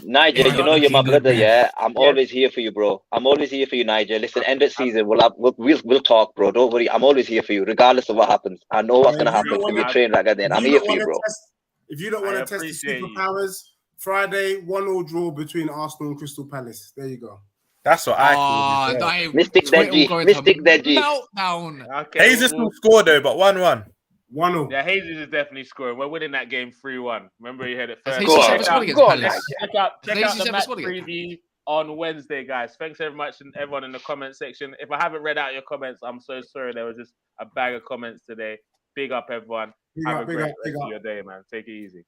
Nigel, you know you're my brother, yeah. I'm always here for you, bro. I'm always here for you, Nigel. Listen, end of season, we'll talk, bro. Don't worry. I'm always here for you, regardless of what happens. I know what's gonna happen. It's gonna be a train wreck at the end. I'm here for you, bro. If you don't want to test the superpowers, Friday 1-1 draw between Arsenal and Crystal Palace. There you go. That's what I call it. Mystic Deji. Meltdown. Okay, Jesus will score though, but 1-1. 1-0. Yeah, Jesus is definitely scoring. We're winning that game 3-1. Remember, he had it first. Check out the match preview on Wednesday, guys. Thanks very much and everyone in the comment section. If I haven't read out your comments, I'm so sorry. There was just a bag of comments today. Big up, everyone. Have a great rest of your day, man. Take it easy.